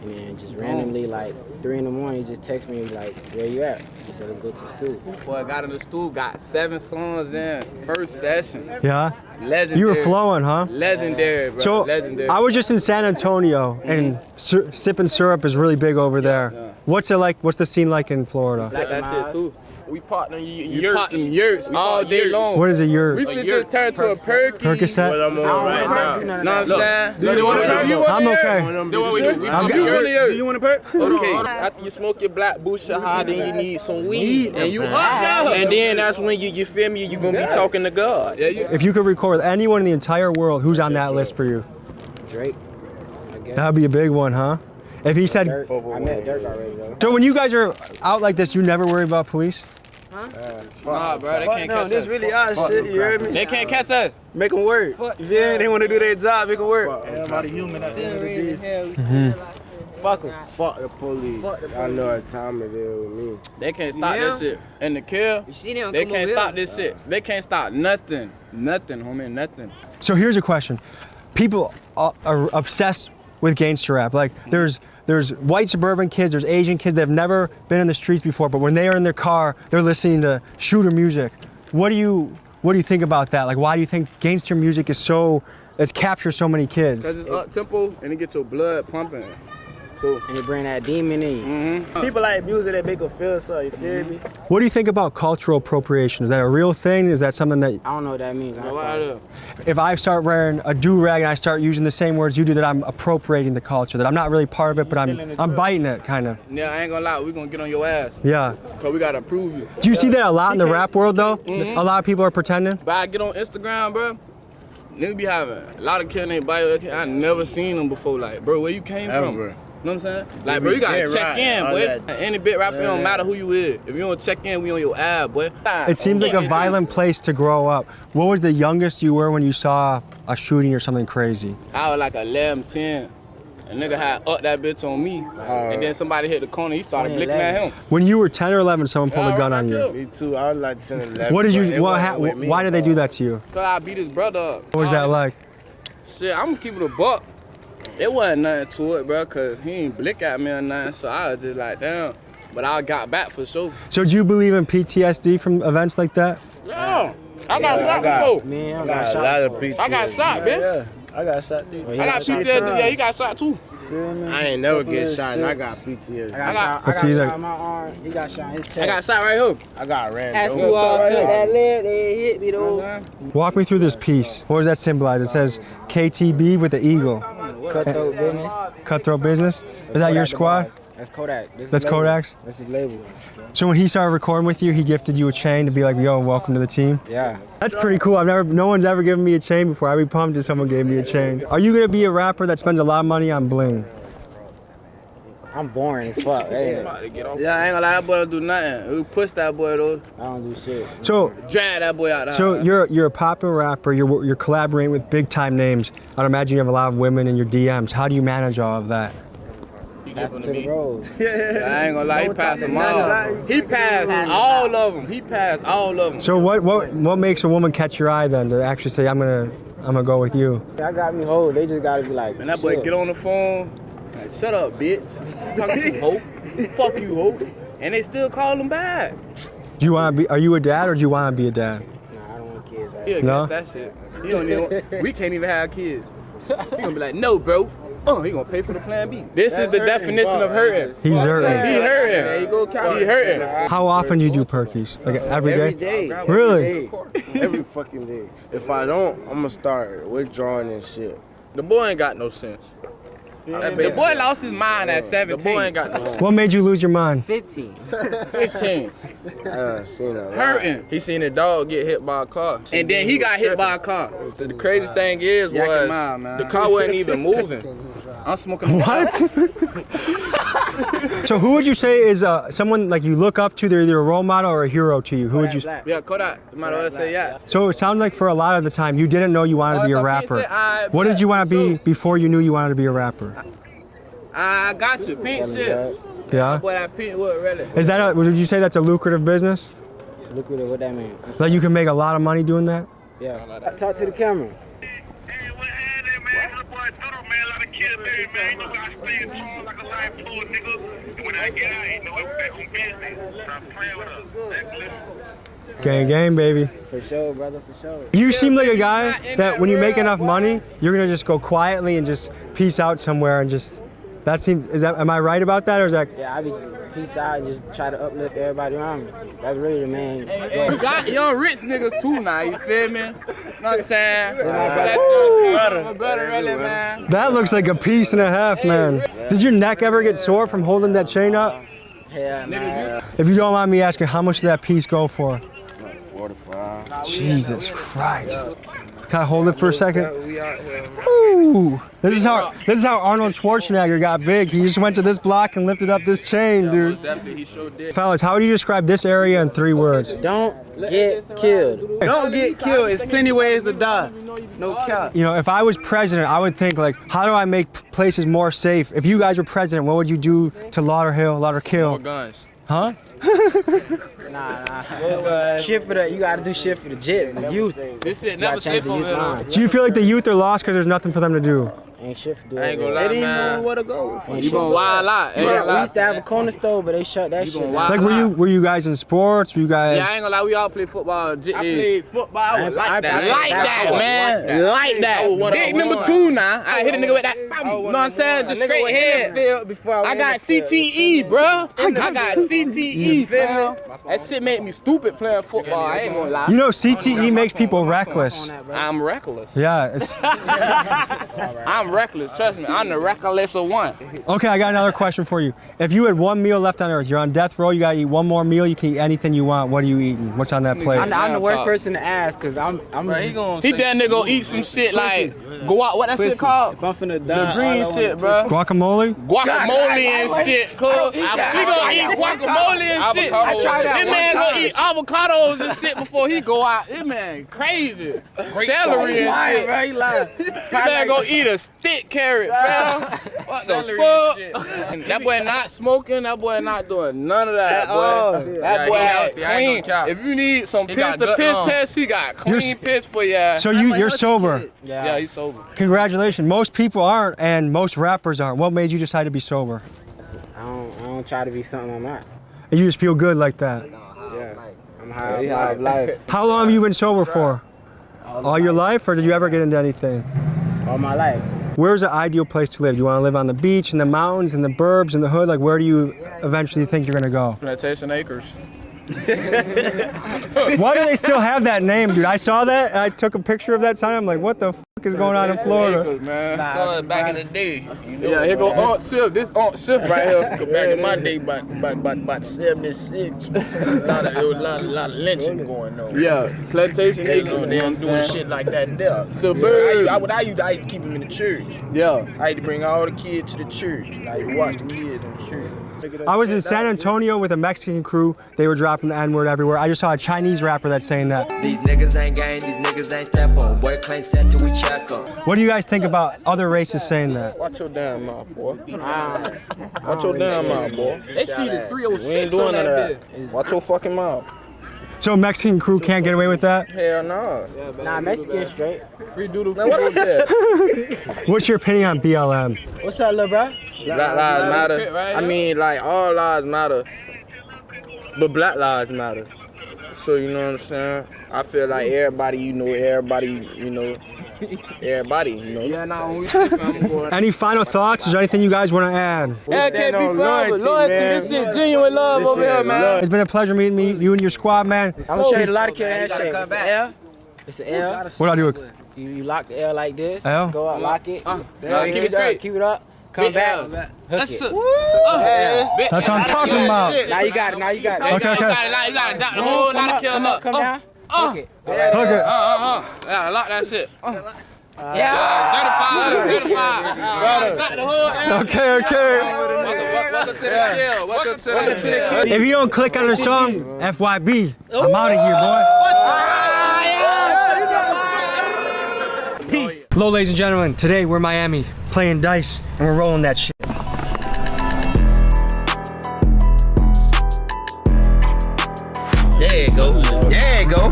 and And then just randomly, like 3 in the morning, he just text me like, where you at? He said, let's go to the stool. Boy, got in the stool, got 7 songs in, first session. Yeah? Legendary. You were flowing, huh? Legendary, bro. So, Legendary. I was just in San Antonio, and sipping syrup is really big over there. Yeah. What's it like? What's the scene like in Florida? That shit too. We partner You pop them yurts all day long. What is a yurt? We should just turn to a perky. Percocet? What I'm on right now. Know what I'm saying? Do you want to I'm okay. Do what we do. Do you want a perk? Okay. After you smoke your black bushahah, then you need some weed. And you up now. And then that's when you feel me, you're going to be talking to God. If you could record anyone in the entire world, who's on that list for you? Drake, I guess. That would be a big one, huh? If he said... Dirk. I met Dirk already, though. So when you guys are out like this, you never worry about police? Nah, bro, they can't catch us. This really our shit, you heard me? They can't catch us. Make them work. If they want to do their job, make them work. Everybody human at the end of the day. Fuck them. Fuck the police. I know what time it is with me. They can't stop this shit. And the kill, they can't stop this shit. They can't stop nothing. Nothing, homie, nothing. So here's a question. People are obsessed with gangster rap. Like, there's white suburban kids, there's Asian kids that have never been in the streets before, but when they are in their car, they're listening to shooter music. What do you think about that? Like, why do you think gangster music is it captures so many kids? Because it's up tempo and it gets your blood pumping. So, and you bring that demon in. People like music that make them feel so, you feel me? What do you think about cultural appropriation? Is that a real thing? Is that something that... I don't know what that means. If I start wearing a do-rag and I start using the same words you do, that I'm appropriating the culture, that I'm not really part of it, but I'm biting it, kind of. Yeah, I ain't gonna lie, we gonna get on your ass. Yeah. Cause we gotta prove you. Do you see that a lot in the rap world, though? A lot of people are pretending? But I get on Instagram, bro. Niggas be having a lot of killing their bio. I never seen them before. Like, bro, where you came from? You know what I'm saying? Like, bro, you gotta check in, boy. Any bit rapper, it don't matter who you is. If you don't check in, we on your ass, boy. It seems like a violent place to grow up. What was the youngest you were when you saw a shooting or something crazy? I was like 11, 10. A nigga had up that bitch on me. And then somebody hit the corner, he started blicking at him. When you were 10 or 11, someone pulled a gun on you. Me too, I was like 10 or 11. What did you, why did they do that to you? Cause I beat his brother up. What was that like? Shit, I'm gonna keep it a buck. It wasn't nothing to it, bro, cause he ain't blick at me or nothing, so I was just like, damn. But I got back for sure. So do you believe in PTSD from events like that? Yeah, I got shot before. Man, I got a lot of PTSD. I got shot, man. Yeah, I got shot too. I got PTSD, yeah, he got shot too. I ain't never get shot and I got PTSD. I got shot in my arm, he got shot in his chest. I got shot right here. I got ran Ask over. you all that leg, they hit me though. Walk me through this piece. What does that symbolize? It says KTB with the eagle. Cutthroat business. Cutthroat business? Is that your squad? That's Kodak. That's Kodak's? That's his label. So when he started recording with you, he gifted you a chain to be like, yo, welcome to the team? Yeah. That's pretty cool. No one's ever given me a chain before. I'd be pumped if someone gave me a chain. Are you gonna be a rapper that spends a lot of money on bling? I'm boring as fuck. Hey. Yeah, I ain't gonna lie, that boy don't do nothing. We push that boy though. I don't do shit. So drag that boy out the So house. you're a popular rapper, you're collaborating with big time names. I'd imagine you have a lot of women in your DMs. How do you manage all of that? That's to the road. I ain't gonna lie, he passed them all. He passed all of them. He passed all of them. So what makes a woman catch your eye then to actually say I'm gonna go with you? I got me hold. They just gotta be like. And that boy get on the phone. Like, shut up, bitch. Talk to you, hoe. Fuck you, hoe. And they still call him back. Do you want to be? Are you a dad or do you want to be a dad? Nah, I don't want kids. Right? He against that shit. He don't even, we can't even have kids. He gonna be like, no, bro. He gonna pay for the plan B. This is the definition of hurting. He's hurting. He hurting. He hurting. How often do you do perkies? Like every day? Every day. Really? Every fucking day. If I don't, I'm gonna start withdrawing and shit. The boy ain't got no sense. The boy lost his mind at 17. The boy ain't got no sense. What made you lose your mind? 15. 15. I seen a lot. Hurting. He seen a dog get hit by a car. And then he got hit by a car. The crazy thing is the car wasn't even moving. I'm smoking. What? So who would you say is someone like you look up to? They're either a role model or a hero to you. Who would you? Yeah, Kodak. No matter what I say, yeah. So it sounds like for a lot of the time you didn't know you wanted to be a rapper. What did you want to be before you knew you wanted to be a rapper? I got you. Pink shit. Yeah. Boy, that pink wood really. Is that would you say that's a lucrative business? Lucrative, what that mean? Like you can make a lot of money doing that? Yeah. Talk to the camera. Gang, gang, baby. For sure, brother, for sure. You seem like a guy that when you make enough money, you're gonna just go quietly and just peace out somewhere and just. That seems. Am I right about that, or is that? Yeah, I be peace out and just try to uplift everybody around me. That's really the man. Hey, you got young rich niggas too now, you feel me? Know what I'm saying? My brother, really, man. That looks like a piece and a half, man. Did your neck ever get sore from holding that chain up? Hell nah. If you don't mind me asking, how much did that piece go for? 45. Jesus Christ. Can I hold it for a second? Ooh. This is how Arnold Schwarzenegger got big. He just went to this block and lifted up this chain, dude. Definitely, he sure did. Fellas, how would you describe this area in 3 words? Don't get killed. Don't get killed. There's plenty ways to die. No cap. You know, if I was president, I would think like, how do I make places more safe? If you guys were president, what would you do to Lauderhill? More guns. Huh? Nah. Shit for the, you gotta do shit for the jet, the youth. This shit never safe over there. Do you feel like the youth are lost because there's nothing for them to do? Ain't shit for doing. I ain't gonna lie, man. Where to go? You gonna wild out. We used to have a corner store, but they shut that shit down. Like, were you guys in sports? Were you guys? Yeah, I ain't gonna lie, we all play football. I played football. I was like that. Like that, man. Like that. Big number 2 now. I hit a nigga with that. You know what I'm saying? Just straight head. I got CTE, bro. I got CTE, bro. That shit made me stupid playing football. I ain't gonna lie. You know, CTE makes people reckless. I'm reckless. Yeah, it's. I'm reckless. Trust me. I'm the reckless one. Okay, I got another question for you. If you had one meal left on earth, you're on death row, you gotta eat one more meal, you can eat anything you want. What are you eating? What's on that plate? I'm the worst person to ask, cause I'm he damn near gonna eat some shit like what that shit called? If I'm finna die, the green shit, bro. Guacamole? Guacamole and shit, cool. We gonna eat guacamole and shit. This man gonna eat avocados and shit before he go out. This man crazy. Celery and shit. This man gonna eat a stick carrot, fam. What the fuck? That boy not smoking. That boy not doing none of that, boy. That boy had clean. If you need some piss to piss test, he got clean piss for you. So you're sober? Yeah, he's sober. Congratulations. Most people aren't, and most rappers aren't. What made you decide to be sober? I don't try to be something I'm not. You just feel good like that? Yeah, I'm high of life. How long have you been sober for? All your life, or did you ever get into anything? All my life. Where's the ideal place to live? Do you want to live on the beach, in the mountains, in the burbs, in the hood? Like, where do you eventually think you're gonna go? Plantation Acres. Why do they still have that name, dude? I saw that, and I took a picture of that sign. I'm like, what the f is going on in Florida? Acres, man. Back in the day. You know, Yeah, here go Aunt Sif. This Aunt Sif right here. Go back in my day, about 76. There was a lot of lynching going on. Yeah, Plantation Acres. They don't doing shit like that there. Suburb. I used to keep them in the church. Yeah. I had to bring all the kids to the church. I used to watch the kids in the church. I was in San Antonio with a Mexican crew. They were dropping the N-word everywhere. I just saw a Chinese rapper that's saying that. These niggas ain't gang, these niggas ain't step on. Boy, claim set till we check on. What do you guys think about other races saying that? Watch your damn mouth, boy. Watch your damn mouth, boy. They see the 306 We ain't doing on none of that that. Watch your fucking mouth. So a Mexican crew can't get away with that? Hell no. Nah, Mexican straight. Free doodle. Now what I said? What's your opinion on BLM? What's up, little bro? Black lives matter. I mean, like, all lives matter, but black lives matter. So, you know what I'm saying? I feel like everybody, you know. Yeah, nah, when we sit, fam, boy. Any final thoughts? Is there anything you guys want to add? Yeah, can't be found with loyalty. This shit genuine love over here, man. It's been a pleasure meeting you and your squad, man. I'm gonna show you a lot of kill handshake. It's an L. It's an L. What do I do? You lock the L like this. L? Go up, lock it. Keep it straight. Keep it up. Come back. Hook That's it. That's what I'm talking about. Now you got it. Okay. You got it. The whole lot of kill up. Come down. Hook it. Hook it. Yeah, lock that shit. Yeah. Certified. The whole Okay. Welcome to the kill. Welcome to the kill. If you don't click on the song, FYB, I'm out of here, boy. Peace. Hello, ladies and gentlemen. Today we're in Miami playing dice and we're rolling that shit. There you go. There you go.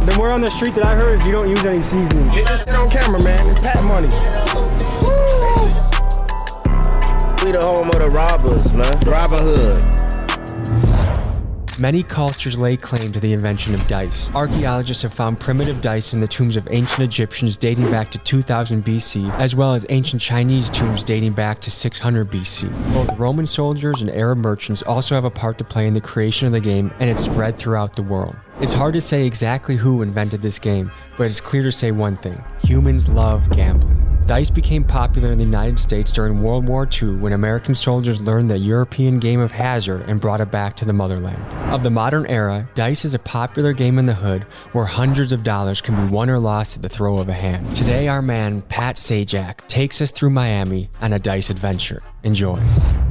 The word on the street that I heard is you don't use any seasonings. Get this shit on camera, man. It's Pat money. We the home of the robbers, man. Robin Hood. Many cultures lay claim to the invention of dice. Archaeologists have found primitive dice in the tombs of ancient Egyptians dating back to 2000 BC, as well as ancient Chinese tombs dating back to 600 BC. Both Roman soldiers and Arab merchants also have a part to play in the creation of the game, and it's spread throughout the world. It's hard to say exactly who invented this game, but it's clear to say one thing: humans love gambling. Dice became popular in the United States during World War II when American soldiers learned the European game of hazard and brought it back to the motherland. Of the modern era, dice is a popular game in the hood where hundreds of dollars can be won or lost at the throw of a hand. Today, our man, Pat Sajak, takes us through Miami on a dice adventure. Enjoy.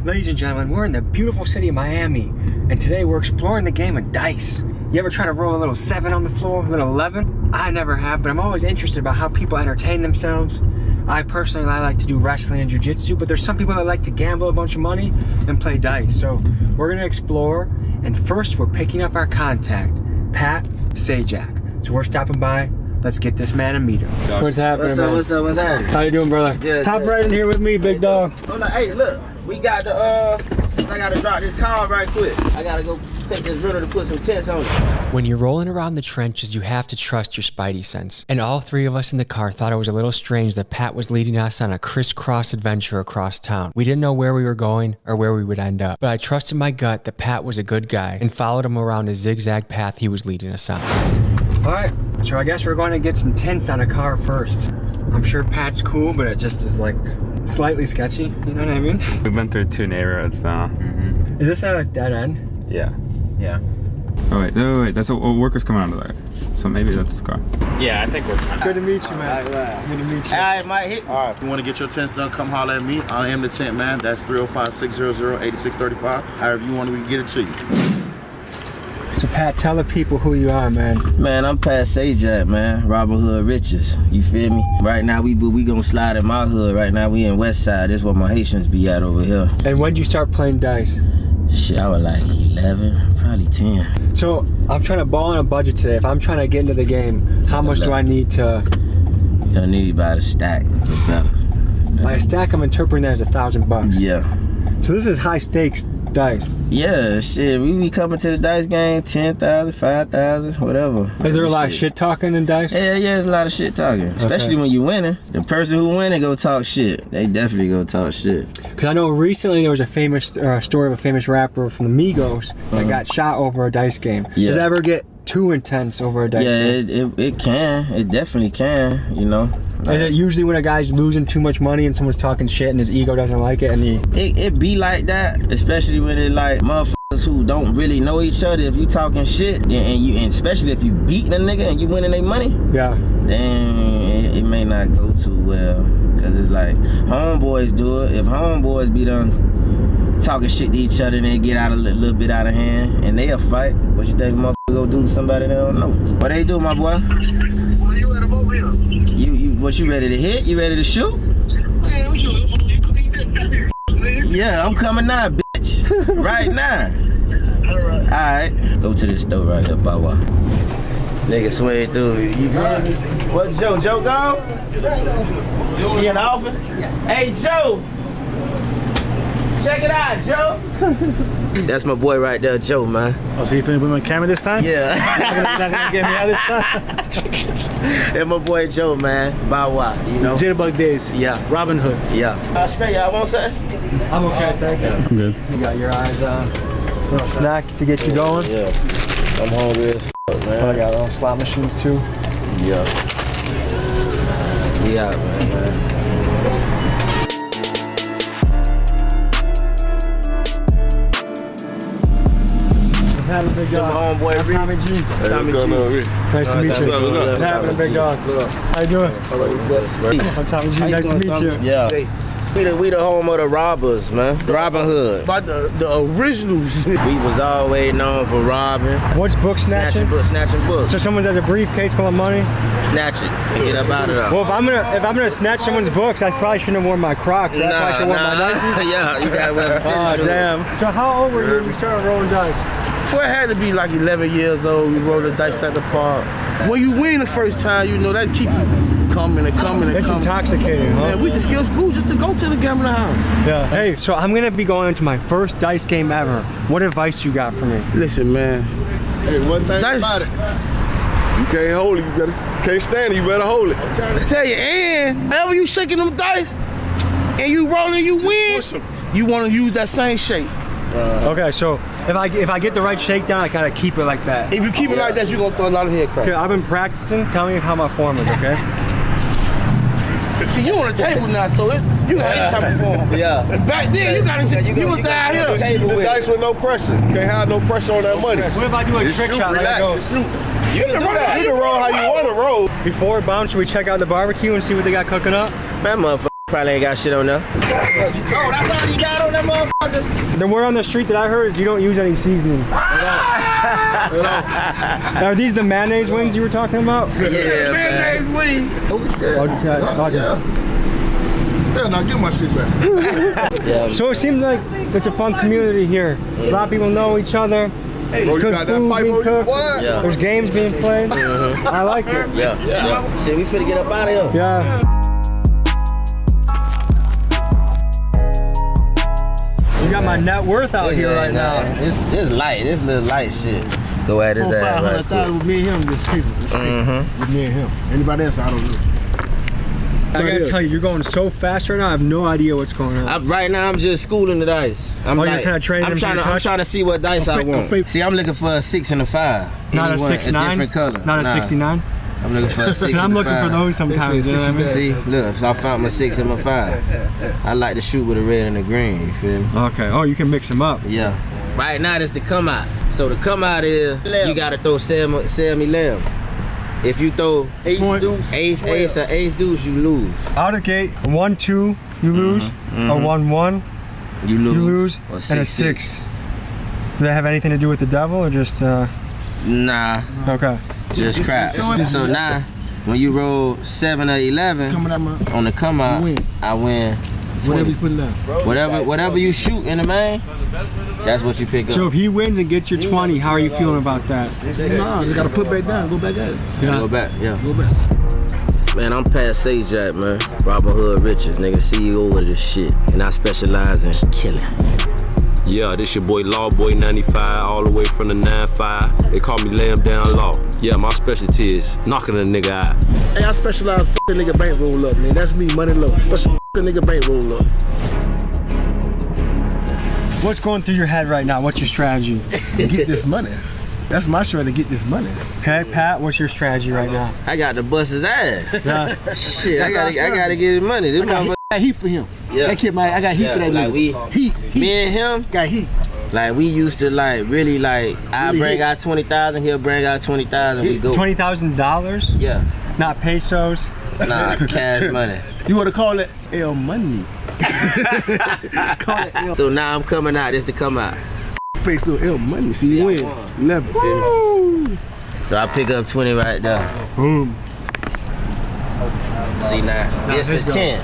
Ladies and gentlemen, we're in the beautiful city of Miami, and today we're exploring the game of dice. You ever try to roll a little 7 on the floor, a little 11? I never have, but I'm always interested about how people entertain themselves. I personally like to do wrestling and jiu-jitsu, but there's some people that like to gamble a bunch of money and play dice. So we're gonna explore, and first we're picking up our contact, Pat Sajak. So we're stopping by. Let's get this man and meet him. What's happening, man? What's happening? How you doing, brother? Good. Hop right in here with me, big dog. Hold on, hey, look, we got the, I gotta drop this car right quick. I gotta go take this riddle to put some tents on it. When you're rolling around the trenches, you have to trust your spidey sense. And all three of us in the car thought it was a little strange that Pat was leading us on a crisscross adventure across town. We didn't know where we were going or where we would end up, but I trusted my gut that Pat was a good guy and followed him around a zigzag path he was leading us on. All right, so I guess we're going to get some tents on a car first. I'm sure Pat's cool, but it just is like slightly sketchy, you know what I mean? We've been through 2 neighborhoods now. Is this a dead end? Yeah. Oh wait, that's a worker's coming out of there. So maybe that's his car. Yeah, I think we're fine. Good to meet you, man. Good to meet you. All right, Mike, hit. All right, if you want to get your tents done, come holler at me. I am the tent man. That's 305-600-8635. However you want, we can get it to you. So Pat, tell the people who you are, man. Man, I'm Pat Sajak, man. Robin Hood Riches. You feel me? Right now, we gonna slide in my hood. Right now, we in West Side. That's where my Haitians be at over here. And when did you start playing dice? Shit, I was like 11, probably 10. So I'm trying to ball on a budget today. If I'm trying to get into the game, how much do I need to? You'll need about a stack. By a stack, I'm interpreting that as $1,000. Yeah. So this is high stakes dice. Yeah, shit. We be coming to the dice game, 10,000, 5,000, whatever. Is there a lot of shit talking in dice? Yeah, there's a lot of shit talking. Especially when you winning. The person who winning go talk shit. They definitely go talk shit. Because I know recently there was a famous story of a famous rapper from the Migos that got shot over a dice game. Yeah. Does it ever get too intense over a dice game? Yeah, it can. It definitely can, you know. Is it usually when a guy's losing too much money and someone's talking shit and his ego doesn't like it and It be like that, especially when it like motherfuckers who don't really know each other. If you talking shit and especially if you beating a nigga and you winning their money, yeah, then it may not go too well. Cause it's like homeboys do it. If homeboys be done talking shit to each other and they get out a little bit out of hand and they'll fight, what you think motherfucker go do to somebody they don't know? What they do, my boy? Well, you at a mobile. What, you ready to hit? You ready to shoot? Man, you just tell me, man. Yeah, I'm coming now, bitch. Right now. Alright. Go to this store right here, Bawa. Nigga swing through. You feel me? What, Joe? Joe gone? He in the office? Hey, Joe! Check it out, Joe! That's my boy right there, Joe, man. Oh, so you finna put my camera this time? Yeah. Not gonna get me out this time? And my boy Joe, man. Bow Wow, you know? Jitterbug Days. Yeah. Robin Hood. Yeah. Straight, y'all won't say? I'm okay, thank you. I'm good. You got your eyes on. A little snack to get you going? Yeah. I'm hungry as fuck, man. I got little slot machines too. Yeah. Yeah, man. What's happening, big dog? Homeboy, I'm Tommy G. Tommy G. Nice to meet you. What's happening, big dog? How you doing? I'm I'm Tommy G. Nice to meet you. Yeah. We the home of the robbers, man. Robin Hood. By the originals. We was always known for robbing. What's book snatching? Snatching books. So someone has a briefcase full of money? Snatch it and get up out of there. Well, if I'm gonna snatch someone's books, I probably shouldn't have worn my Crocs. I probably should have worn my Nikes. Yeah, you gotta wear the tennis shoes. Damn. So how old were you when you started rolling dice? Before I had to be like 11 years old, we rolled the dice at the park. When you win the first time, you know, that keep you coming and coming and it's coming. It's intoxicating, huh? Yeah, we can skip school just to go to the gambling house. Yeah. Hey, so I'm gonna be going into my first dice game ever. What advice you got for me? Listen, man. Hey, one thing about it. You can't hold it, you can't stand it, you better hold it. I'm trying to tell you, and whenever you shaking them dice and you rolling, you win, you want to use that same shake. Okay, so if I get the right shakedown, I gotta keep it like that. If you keep it like that, you're gonna throw a lot of head cracks. Okay, I've been practicing. Tell me how my form is, okay? See, you on the table now, so you got any type of form. Yeah. Back then, you was down here. The dice with no pressure. You can't have no pressure on that money. What if I do a trick shot? Relax, go? You can do that. You can roll how you want to roll. Before it bounce, should we check out the barbecue and see what they got cooking up? That motherfucker probably ain't got shit on there. Oh, that's all you got on that motherfucker? The word on the street that I heard is you don't use any seasoning. Are these the mayonnaise wings you were talking about? Yeah, mayonnaise wings. Don't be scared. Okay. Yeah, now get my shit back. So it seems like it's a fun community here. A lot of people know each other. Hey, bro, good food being cooked. Yeah. There's games being played. I like it. Yeah. Shit, we finna get up out of here. Yeah. You got my net worth out here right now. It's light. It's little light shit. Go at his ass. $500,000 with me and him, just people. With me and him. Anybody else, I don't know. I gotta tell you, you're going so fast right now. I have no idea what's going on. Right now, I'm just schooling the dice. You're kind of training them to I'm trying to see what dice I want. See, I'm looking for a 6 and a 5. Not a 6-9. Different color. Not a 69. I'm looking for a 6 and a 5. I'm looking for those sometimes. See, look, so I found my 6 and my 5. I like to shoot with a red and a green. You feel me? Okay. Oh, you can mix them up. Yeah. Right now, it's the come out. So the come out is you gotta throw 7-11. If you throw ace or ace deuce, you lose. Out of gate, 1-2, you lose. A 1-1, you lose. Or and a 6. Does that have anything to do with the devil or just? Nah. Okay. Just crap. So now, when you roll 7 or 11 on the come out, I win. 20. Whatever you put down. Whatever you shoot in the main, that's what you pick up. So if he wins and gets your 20, how are you feeling about that? Nah, just gotta put back down, go back at it. Yeah. Go back, yeah. Go back. Man, I'm past Sage Jack, man. Robin Hood Riches, nigga, CEO of this shit. And I specialize in killing. Yeah, this your boy Law Boy 95, all the way from the 9-5. They call me Lamb Down Law. Yeah, my specialty is knocking a nigga out. Hey, I specialize fucking nigga bankroll up, man. That's me, money low. Special fucking nigga bankroll up. What's going through your head right now? What's your strategy? Get this money. That's my strategy, to get this money. Okay, Pat, what's your strategy right now? I got to bust his ass. Yeah. Shit, I gotta get his money. This I got heat for him. Yeah. That kid, I got heat for that nigga. Like heat. Me and him got heat. Like we used to really I bring out 20,000, he'll bring out 20,000. We go. $20,000? Yeah. Not pesos? Nah, cash money. You want to call it El Money? Call it El. So now I'm coming out. This to come out. Peso El Money. See, you win. 11. Woo. So I pick up 20 right there. Boom. See now, this is 10.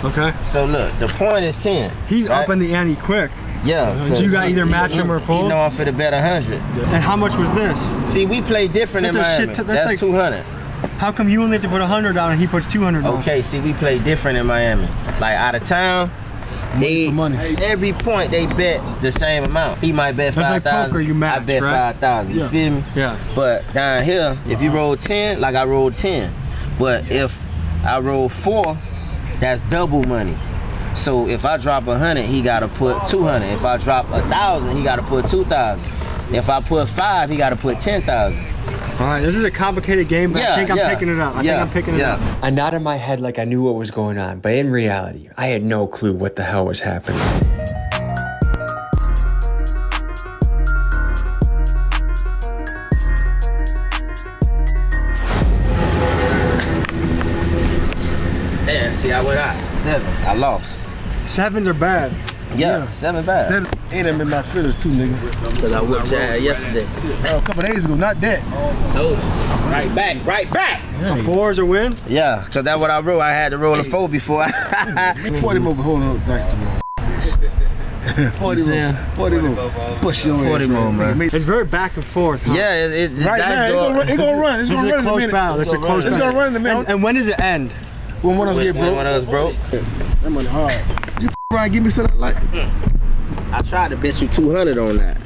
Okay. So look, the point is 10. He's right? Upping the ante quick. Yeah. So you got either match him or fold? You know I'm for the bet 100. And how much was this? See, we play different in Miami. That's like 200. How come you only have to put 100 down and he puts 200 down? Okay, see, we play different in Miami. Like out of town, every point they bet the same amount. He might bet 5,000. That's like poker, you match, I bet 5,000. You feel me? Yeah. But down here, if you roll 10, like I rolled 10. But if I roll 4, that's double money. So if I drop 100, he gotta put 200. If I drop 1,000, he gotta put 2,000. If I put 5, he gotta put 10,000. All right, this is a complicated game, but I think I'm picking it up. I think I'm picking it up. I nodded my head like I knew what was going on, but in reality, I had no clue what the hell was happening. Damn, see, I went out 7. I lost. 7s are bad. Yeah, 7 bad. 7 ain't in my feelings too, nigga. Cause I whooped your ass yesterday. A couple days ago, not that. Told you. Right back. A 4 is a win? Yeah, cause that's what I wrote. I had to roll a 4 before. 40 more, hold on, dice tomorrow. 40 more. Push your 40 more, man. It's very back and forth. Huh? Yeah, right now, it's gonna run. It's gonna run in a minute. It's gonna run in a minute. And when does it end? When one of us get broke. When one of us broke. That money hard. You around, give me something like. I tried to bet you 200 on that.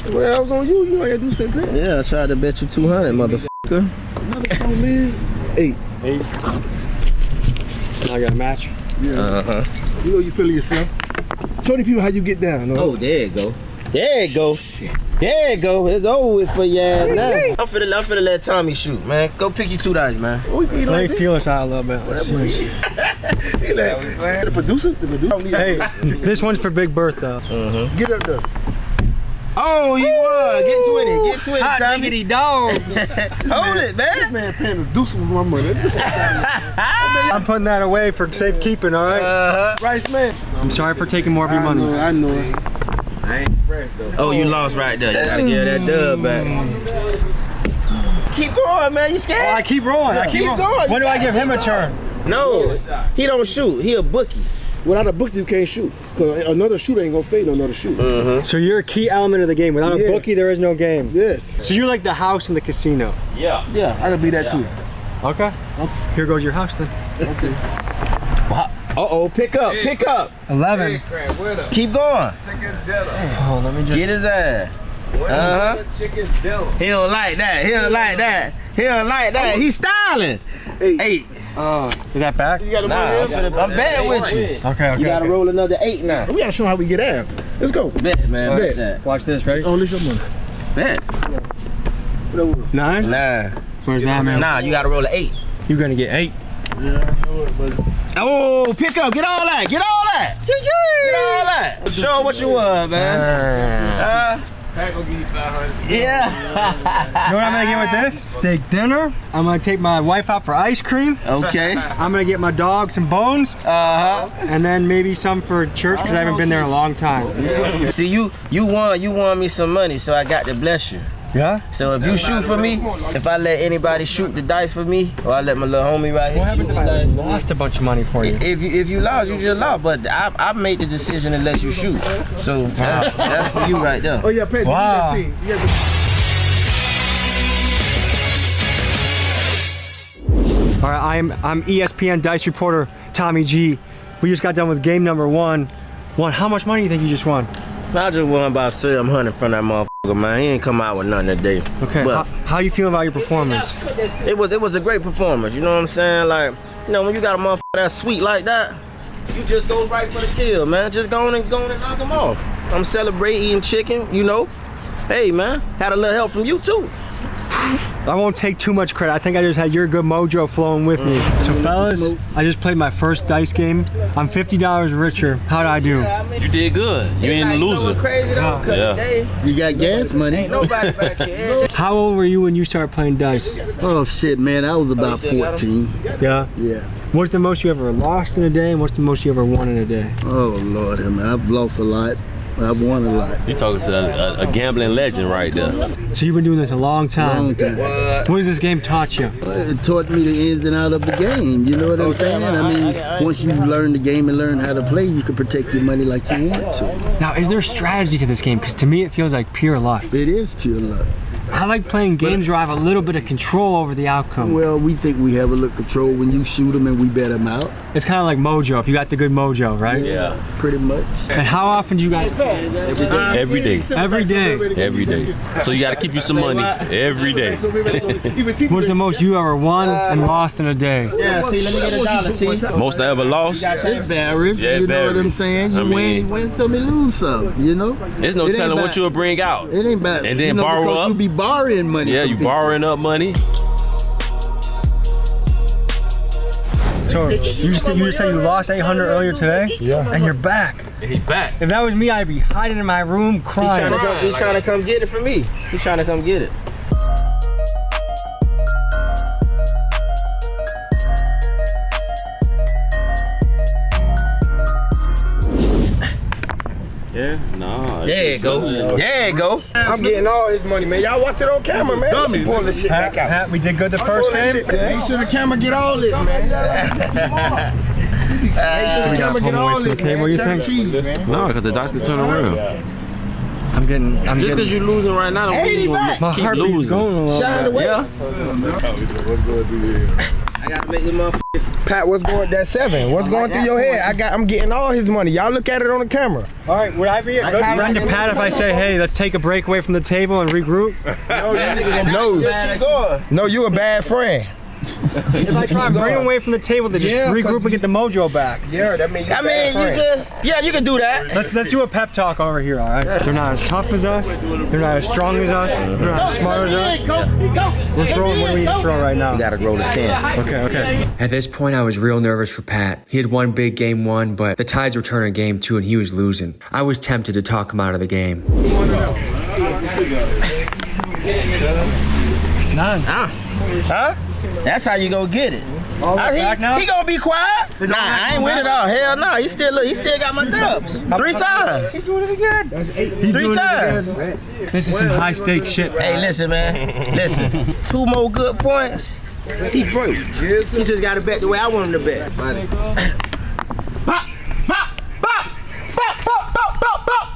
Well, I was on you. You ain't do something. Yeah, I tried to bet you 200, motherfucker. Another phone, man. 8. Now I got a match. Yeah. You know you feeling yourself. Show the people how you get down. No? Oh, there you go. There you go. There you go. It's over with for ya now. I'm finna let Tommy shoot, man. Go pick you 2 dice, man. Let me feel us out a little bit. The producer? Hey, this one's for Big Berth, though. Get up there. Oh, you won. Get to it. Get to it, Hot Tommy. diggity dog. Hold it, man. This man paying the deuce with my money. I'm putting that away for safekeeping, all right? Rice, man. I'm sorry for taking more of your money. I know it. I ain't fresh, though. Oh, you lost right there. You gotta give that dub back. Keep going, man. You scared? Oh, I keep rolling. I keep going. When do I give him a turn? No, he don't shoot. He a bookie. Without a bookie, you can't shoot. Because another shooter ain't gonna fade another shooter. So you're a key element of the game. Without a bookie, there is no game. Yes. So you're like the house in the casino. Yeah. Yeah, I can be that too. Okay. Here goes your house then. Okay. Uh-oh, pick up. 11. Keep going. Oh, let me just... Get his ass. He don't like that. He don't like that. He's styling. 8. Is that back? Nah, I'm bad with you. Okay. You gotta roll another 8 now. We gotta show how we get out. Let's go. Bet, man. Bet. Bet. Watch this, ready? Oh, your money. Bet. 9? Nah. Where's 9, man? Nah, you gotta roll an 8. You're gonna get 8. Yeah, I know it, buddy. Oh, pick up. Get all that. Get all that. Show what you want, man. I gonna give you 500. Yeah. You know what I'm gonna get with this? Steak dinner. I'm gonna take my wife out for ice cream. Okay. I'm gonna get my dog some bones. And then maybe some for church because I haven't been there in a long time. See, you won me some money, so I got to bless you. Yeah? So if you shoot for me, if I let anybody shoot the dice for me, or I let my little homie right here What happened shoot if I the dice, lost a bunch of money for you? If you lost, you just lost. But I made the decision to let you shoot. So that's for you right there. Oh yeah, Pedro. Wow. You All right, I'm ESPN Dice reporter Tommy G. We just got done with game number 1. How much money do you think you just won? I just won about 700 from that motherfucker, man. He ain't come out with nothing today. Okay. But how you feeling about your performance? It was a great performance. You know what I'm saying? Like, you know, when you got a motherfucker that's sweet like that, you just go right for the kill, man. Just go on and knock him off. I'm celebrating eating chicken, you know. Hey, man, had a little help from you too. I won't take too much credit. I think I just had your good mojo flowing with me. So fellas, I just played my first dice game. I'm $50 richer. How'd I do? You did good. You ain't a loser. Yeah. You got gas money. Ain't nobody back here. How old were you when you started playing dice? Oh shit, man, I was about 14. Yeah? Yeah. What's the most you ever lost in a day and what's the most you ever won in a day? Oh Lord, man, I've lost a lot. I've won a lot. You talking to a gambling legend right there. So you've been doing this a long time. Long time. What has this game taught you? It taught me the ins and outs of the game. You know what I'm saying? I mean, once you learn the game and learn how to play, you can protect your money like you want to. Now, is there strategy to this game? Because to me, it feels like pure luck. It is pure luck. I like playing games where I have a little bit of control over the outcome. Well, we think we have a little control when you shoot them and we bet them out. It's kind of like mojo, if you got the good mojo, right? Yeah, pretty much. And how often do you guys play? Every day. Every day? Every day. So you got to keep you some money every day. What's the most you ever won and lost in a day? Yeah, T, let me get $1, T. Most I ever lost? It varies, Yeah, you know what I'm saying? You win some, you lose some, you know? There's no telling what you'll bring out. It ain't bad. And then you know, borrow up. You be borrowing money. Yeah, you borrowing up money. So you just said you lost 800 earlier today? Yeah. And you're back. And he back. If that was me, I'd be hiding in my room crying. He's trying to come get it from me. He's trying to come get it. Yeah? Nah. There you go. There you go. I'm getting all his money, man. Y'all watch it on camera, man. Dummy. Pull this shit back out. Pat, we did good the first game. Make sure the camera get all this, man. Make sure the camera get all this, man. What do you think? Cheese, man. No, because the dice can turn around. I'm getting. Just because you're losing right now, don't mean you're going to keep losing. Shine away. Yeah. I gotta make them motherfuckers. Pat, what's going? That's 7. What's going through your head? I'm getting all his money. Y'all look at it on the camera. All right, would I be a good friend to Pat if I say, hey, let's take a break away from the table and regroup? No, you a bad friend. If I try and bring him away from the table to just regroup and get the mojo back. Yeah, that means you can do that. Let's do a pep talk over here, all right? They're not as tough as us. They're not as strong as us. They're not as smart as us. We're throwing what do we need to throw right now? We gotta roll the 10. Okay. At this point, I was real nervous for Pat. He had won big game 1, but the tides were turning game 2 and he was losing. I was tempted to talk him out of the game. None. Huh? That's how you go get it. He gonna be quiet? Nah, I ain't with it all. Hell no. He still got my dubs. 3 times. He's doing it again. 3 times. This is some high stakes shit. Hey, listen, man. Listen. 2 more good points. He broke. He just got to bet the way I want him to bet. Pop, pop, pop, pop, pop, pop, pop, pop.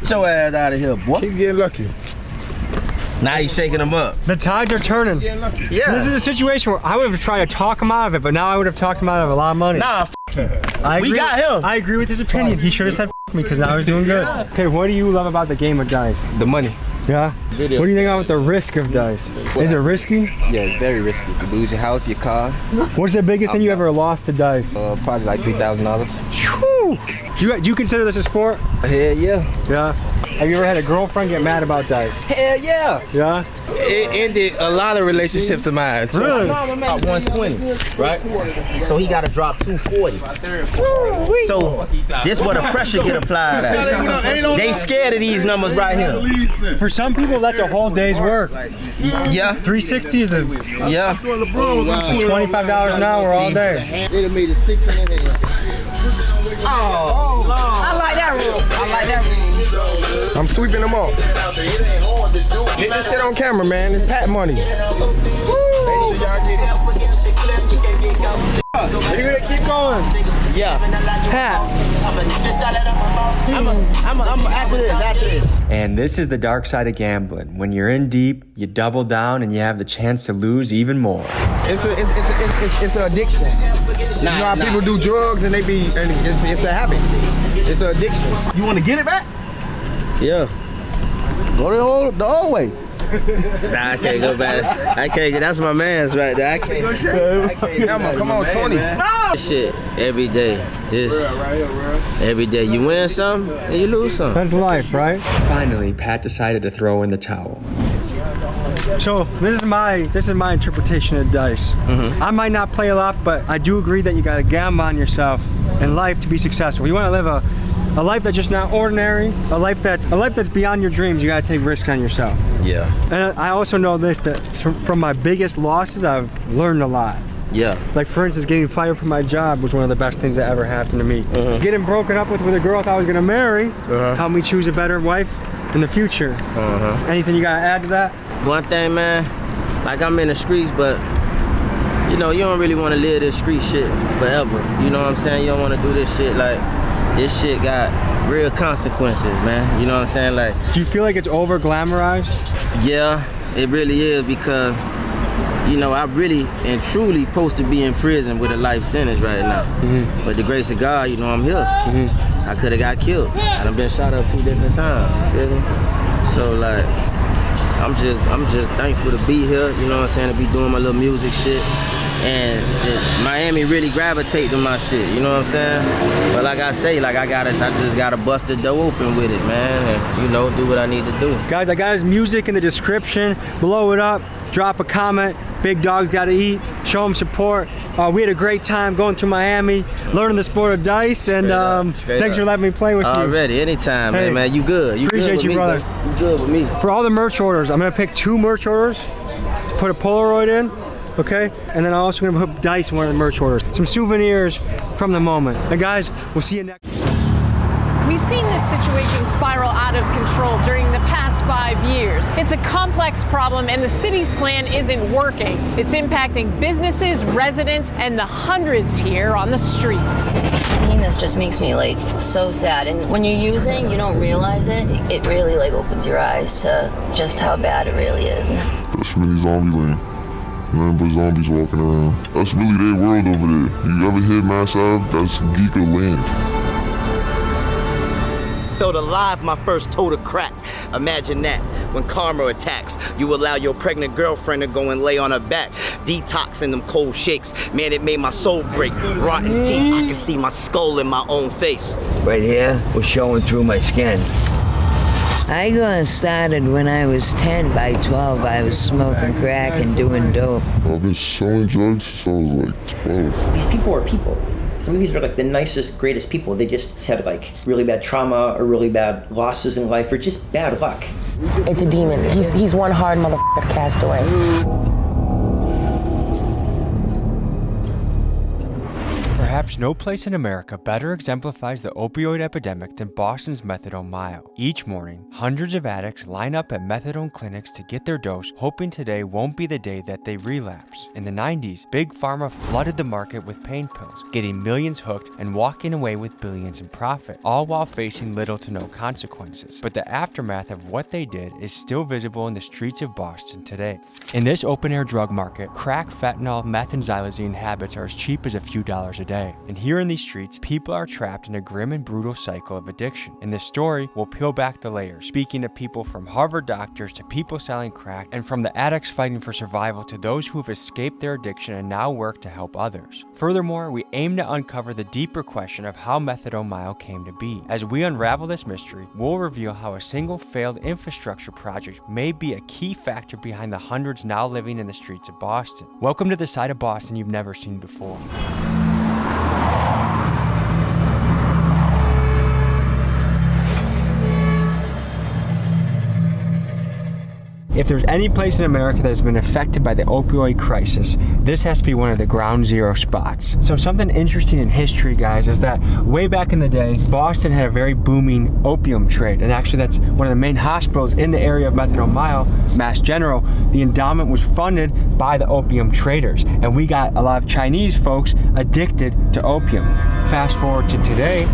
Get your ass out of here, boy. Keep getting lucky. Now he's shaking him up. The tides are turning. Yeah. So this is a situation where I would have tried to talk him out of it, but now I would have talked him out of a lot of money. Nah, we got him. I agree with his opinion. He should have said me because now he's doing good. Okay, what do you love about the game of dice? The money. Yeah? What do you think about the risk of dice? Is it risky? Yeah, it's very risky. You lose your house, your car. What's the biggest thing you ever lost to dice? Probably like $3,000. Do you consider this a sport? Hell yeah. Yeah? Have you ever had a girlfriend get mad about dice? Hell yeah. Yeah? It ended a lot of relationships of mine. Really? About 120, right? So he got to drop 240. So this where the pressure get applied at. They scared of these numbers right here. For some people, that's a whole day's work. Yeah. 360 is a $25 an hour all day. They done made it 6 in the head. Oh, I like that room. I'm sweeping them off. Get this shit on camera, man. It's Pat money. Are you gonna keep going? Yeah. Pat. I'm after this. And this is the dark side of gambling. When you're in deep, you double down and you have the chance to lose even more. It's an addiction. You know how people do drugs and it's a habit. It's an addiction. You want to get it back? Yeah. Go the old way. Nah, I can't go back. I can't. That's my man's right there. I can't. Come on, Tony. Shit, every day. Every day. You win some and you lose some. That's life, right? Finally, Pat decided to throw in the towel. So this is my interpretation of dice. I might not play a lot, but I do agree that you got to gamble on yourself in life to be successful. You want to live a life that's just not ordinary, a life that's beyond your dreams. You got to take risks on yourself. Yeah. And I also know this, that from my biggest losses, I've learned a lot. Yeah. Like for instance, getting fired from my job was one of the best things that ever happened to me. Getting broken up with a girl I thought I was gonna marry helped me choose a better wife in the future. Anything you gotta add to that? One thing, man, like I'm in the streets, but you know, you don't really want to live this street shit forever. You know what I'm saying? You don't want to do this shit like, this shit got real consequences, man. You know what I'm saying? Like, do you feel like it's over glamorized? Yeah, it really is, because you know, I really and truly supposed to be in prison with a life sentence right now. But the grace of God, you know, I'm here. I could have got killed. I done been shot up 2 different times, you feel me? So like, I'm just thankful to be here, you know what I'm saying, to be doing my little music shit. And Miami really gravitate to my shit, you know what I'm saying? But like I say, like I just gotta bust the door open with it, man, and you know, do what I need to do. Guys, I got his music in the description. Blow it up, drop a comment. Big Dog's Gotta Eat, show him support. We had a great time going through Miami, learning the sport of dice, and thanks for letting me play with you. Already, anytime, hey, man. You good. You appreciate good you, me, brother. You good with me. For all the merch orders, I'm gonna pick 2 merch orders, put a Polaroid in, okay? And then I'm also gonna put dice in one of the merch orders. Some souvenirs from the moment. And guys, we'll see you next. We've seen this situation spiral out of control during the past 5 years. It's a complex problem, and the city's plan isn't working. It's impacting businesses, residents, and the hundreds here on the streets. Seeing this just makes me like so sad. And when you're using, you don't realize it. It really like opens your eyes to just how bad it really is. That's really zombie land. Nothing but zombies walking around. That's really their world over there. You ever hit Mass Ave? That's geeker land. Felt alive my first tote of crack. Imagine that. When karma attacks, you allow your pregnant girlfriend to go and lay on her back. Detoxing them cold shakes. Man, it made my soul break. Rotten teeth, I can see my skull in my own face. Right here was showing through my skin. I got started when I was 10. By 12, I was smoking crack and doing dope. I've been selling drugs since I was like 12. These people are people. Some of these are like the nicest, greatest people. They just had like really bad trauma or really bad losses in life or just bad luck. It's a demon. He's one hard motherfucker to cast away. Perhaps no place in America better exemplifies the opioid epidemic than Boston's Methadone Mile. Each morning, hundreds of addicts line up at methadone clinics to get their dose, hoping today won't be the day that they relapse. In the 90s, Big Pharma flooded the market with pain pills, getting millions hooked and walking away with billions in profit, all while facing little to no consequences. But the aftermath of what they did is still visible in the streets of Boston today. In this open-air drug market, crack, fentanyl, meth, and xylazine habits are as cheap as a few dollars a day. And here in these streets, people are trapped in a grim and brutal cycle of addiction. In this story, we'll peel back the layers, speaking to people from Harvard doctors to people selling crack, and from the addicts fighting for survival to those who have escaped their addiction and now work to help others. Furthermore, we aim to uncover the deeper question of how Methadone Mile came to be. As we unravel this mystery, we'll reveal how a single failed infrastructure project may be a key factor behind the hundreds now living in the streets of Boston. Welcome to the side of Boston you've never seen before. If there's any place in America that has been affected by the opioid crisis, this has to be one of the ground zero spots. So something interesting in history, guys, is that way back in the day, Boston had a very booming opium trade. And actually that's one of the main hospitals in the area of Methadone Mile, Mass General. The endowment was funded by the opium traders. And we got a lot of Chinese folks addicted to opium. Fast forward to today,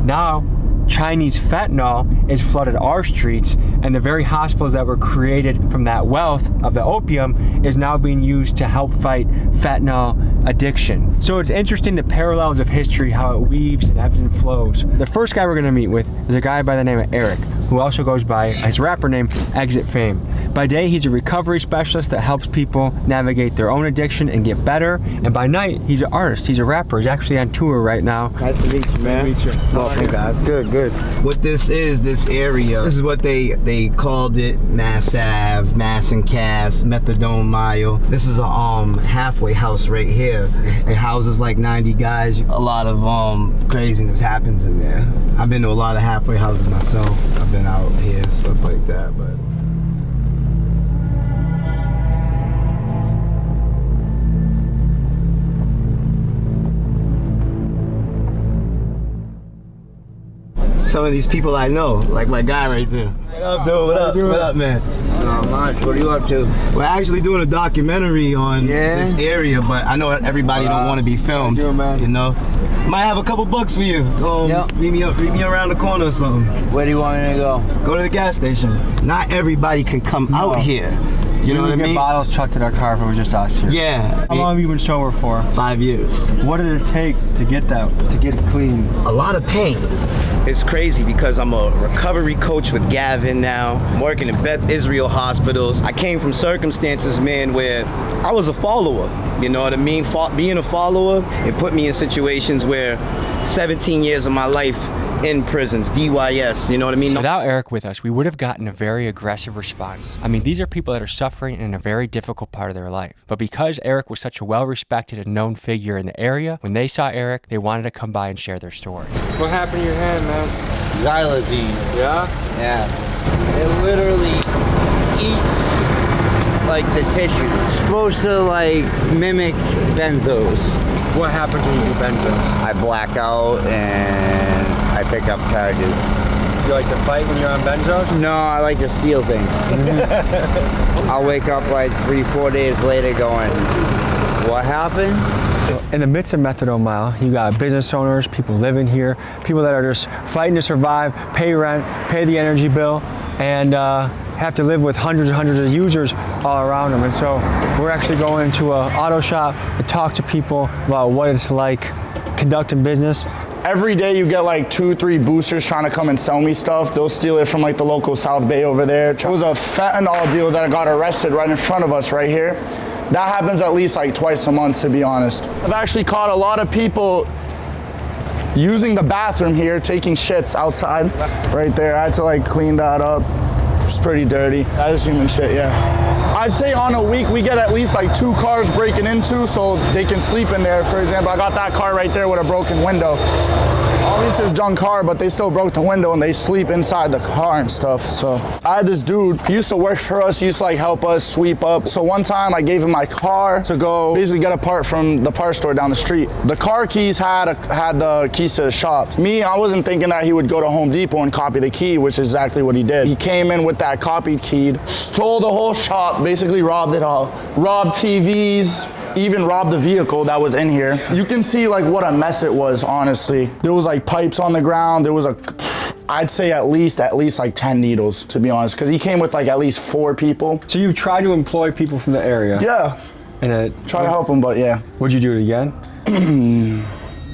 now Chinese fentanyl is flooded our streets, and the very hospitals that were created from that wealth of the opium is now being used to help fight fentanyl addiction. So it's interesting the parallels of history, how it weaves and ebbs and flows. The first guy we're gonna meet with is a guy by the name of Eric, who also goes by his rapper name, Exit Fame. By day, he's a recovery specialist that helps people navigate their own addiction and get better. And by night, he's an artist, he's a rapper. He's actually on tour right now. Nice to meet you, man. Nice to meet you. Welcome, guys. Good, good. What this is, this area, this is what they called it, Mass Ave, Mass and Cass, Methadone Mile. This is a halfway house right here. It houses like 90 guys. A lot of craziness happens in there. I've been to a lot of halfway houses myself. I've been out here, stuff like that, but some of these people I know, like my guy right there. What up, dude? What up? What up, man? Not much. What are you up to? We're actually doing a documentary on this area, but I know everybody don't want to be filmed. You know, might have a couple bucks for you. Meet me around the corner or something. Where do you want me to go? Go to the gas station. Not everybody can come out here. You know what I mean? Bottles chucked at our car if it was just us here. Yeah. How long have you been sober for? 5 years. What did it take to get that, to get it clean? A lot of pain. It's crazy because I'm a recovery coach with Gavin now. I'm working in Black Israel hospitals. I came from circumstances, man, where I was a follower. You know what I mean? Being a follower, it put me in situations where 17 years of my life in prisons, DYS, you know what I mean? Without Eric with us, we would have gotten a very aggressive response. I mean, these are people that are suffering in a very difficult part of their life. But because Eric was such a well-respected and known figure in the area, when they saw Eric, they wanted to come by and share their story. What happened to your hand, man? Xylazine. Yeah? Yeah. It literally eats like the tissue. It's supposed to like mimic benzos. What happens when you do benzos? I black out and I pick up charges. You like to fight when you're on benzos? No, I like to steal things. I'll wake up like 3-4 days later going, what happened? In the midst of Methadone Mile, you got business owners, people living here, people that are just fighting to survive, pay rent, pay the energy bill, and have to live with hundreds and hundreds of users all around them. And so we're actually going to an auto shop to talk to people about what it's like conducting business. Every day you get like 2-3 boosters trying to come and sell me stuff. They'll steal it from like the local South Bay over there. It was a fentanyl deal that got arrested right in front of us right here. That happens at least like twice a month, to be honest. I've actually caught a lot of people using the bathroom here, taking shits outside right there. I had to like clean that up. It's pretty dirty. That is human shit, yeah. I'd say on a week we get at least like 2 cars breaking into so they can sleep in there. For example, I got that car right there with a broken window. Obviously it's a junk car, but they still broke the window and they sleep inside the car and stuff. So I had this dude, he used to work for us, he used to like help us sweep up. So one time I gave him my car to go basically get a part from the part store down the street. The car keys had the keys to the shop. Me, I wasn't thinking that he would go to Home Depot and copy the key, which is exactly what he did. He came in with that copied key, stole the whole shop, basically robbed it all. Robbed TVs, even robbed the vehicle that was in here. You can see like what a mess it was, honestly. There was like pipes on the ground. There was I'd say at least like 10 needles, to be honest, because he came with like at least 4 people. So you've tried to employ people from the area? Yeah. And try to help them, but yeah. Would you do it again?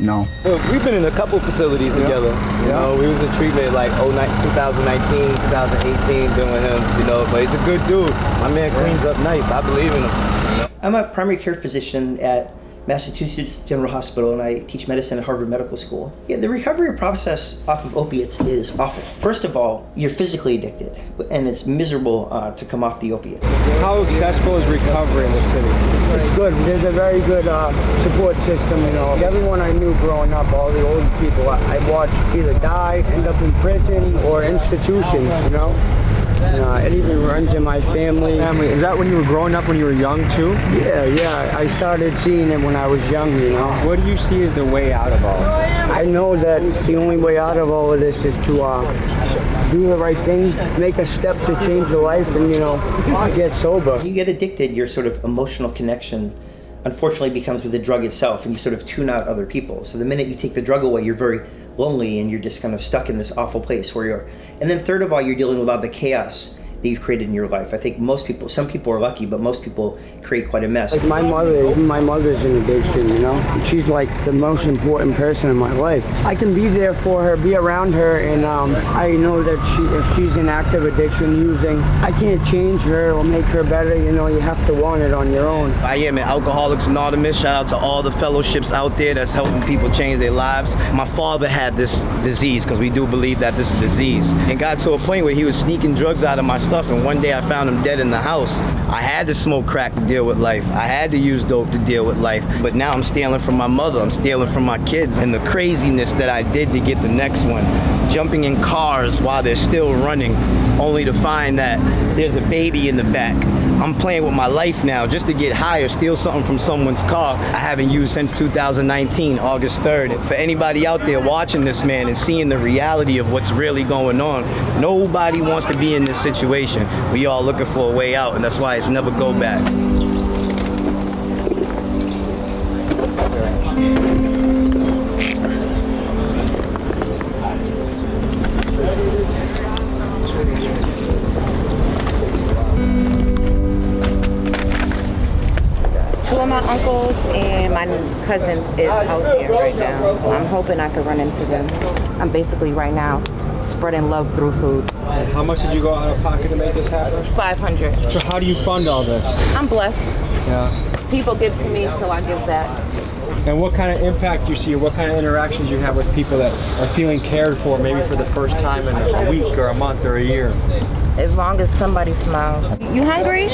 No. Well, we've been in a couple facilities together. You know, we was in treatment like 2019, 2018, been with him, you know, but he's a good dude. My man cleans up nice. I believe in him. I'm a primary care physician at Massachusetts General Hospital, and I teach medicine at Harvard Medical School. Yeah, the recovery process off of opiates is awful. First of all, you're physically addicted, and it's miserable to come off the opiates. How accessible is recovery in the city? It's good. There's a very good support system, you know. Everyone I knew growing up, all the old people, I watched either die, end up in prison, or institutions, you know. It even runs in my family. Is that when you were growing up, when you were young too? Yeah. I started seeing it when I was young, you know. What do you see as the way out of all of this? I know that the only way out of all of this is to do the right thing, make a step to change your life, and, you know, get sober. When you get addicted, your sort of emotional connection unfortunately becomes with the drug itself, and you sort of tune out other people. So the minute you take the drug away, you're very lonely and you're just kind of stuck in this awful place where you're. And then third of all, you're dealing with all the chaos that you've created in your life. I think some people are lucky, but most people create quite a mess. Like my mother's in addiction, you know? She's like the most important person in my life. I can be there for her, be around her, and I know that if she's in active addiction using, I can't change her or make her better, you know, you have to want it on your own. I am an Alcoholics Anonymous. Shout out to all the fellowships out there that's helping people change their lives. My father had this disease, because we do believe that this is a disease, and got to a point where he was sneaking drugs out of my stuff, and one day I found him dead in the house. I had to smoke crack to deal with life. I had to use dope to deal with life. But now I'm stealing from my mother, I'm stealing from my kids, and the craziness that I did to get the next one. Jumping in cars while they're still running, only to find that there's a baby in the back. I'm playing with my life now just to get high or steal something from someone's car I haven't used since 2019, August 3rd. For anybody out there watching this, man, and seeing the reality of what's really going on, nobody wants to be in this situation. We all looking for a way out, and that's why it's never go back. Two of my uncles and my cousins is out here right now. I'm hoping I can run into them. I'm basically right now spreading love through food. How much did you go out of pocket to make this happen? $500. So how do you fund all this? I'm blessed. Yeah. People give to me, so I give back. And what kind of impact you see, or what kind of interactions you have with people that are feeling cared for, maybe for the first time in a week or a month or a year? As long as somebody smiles. You hungry?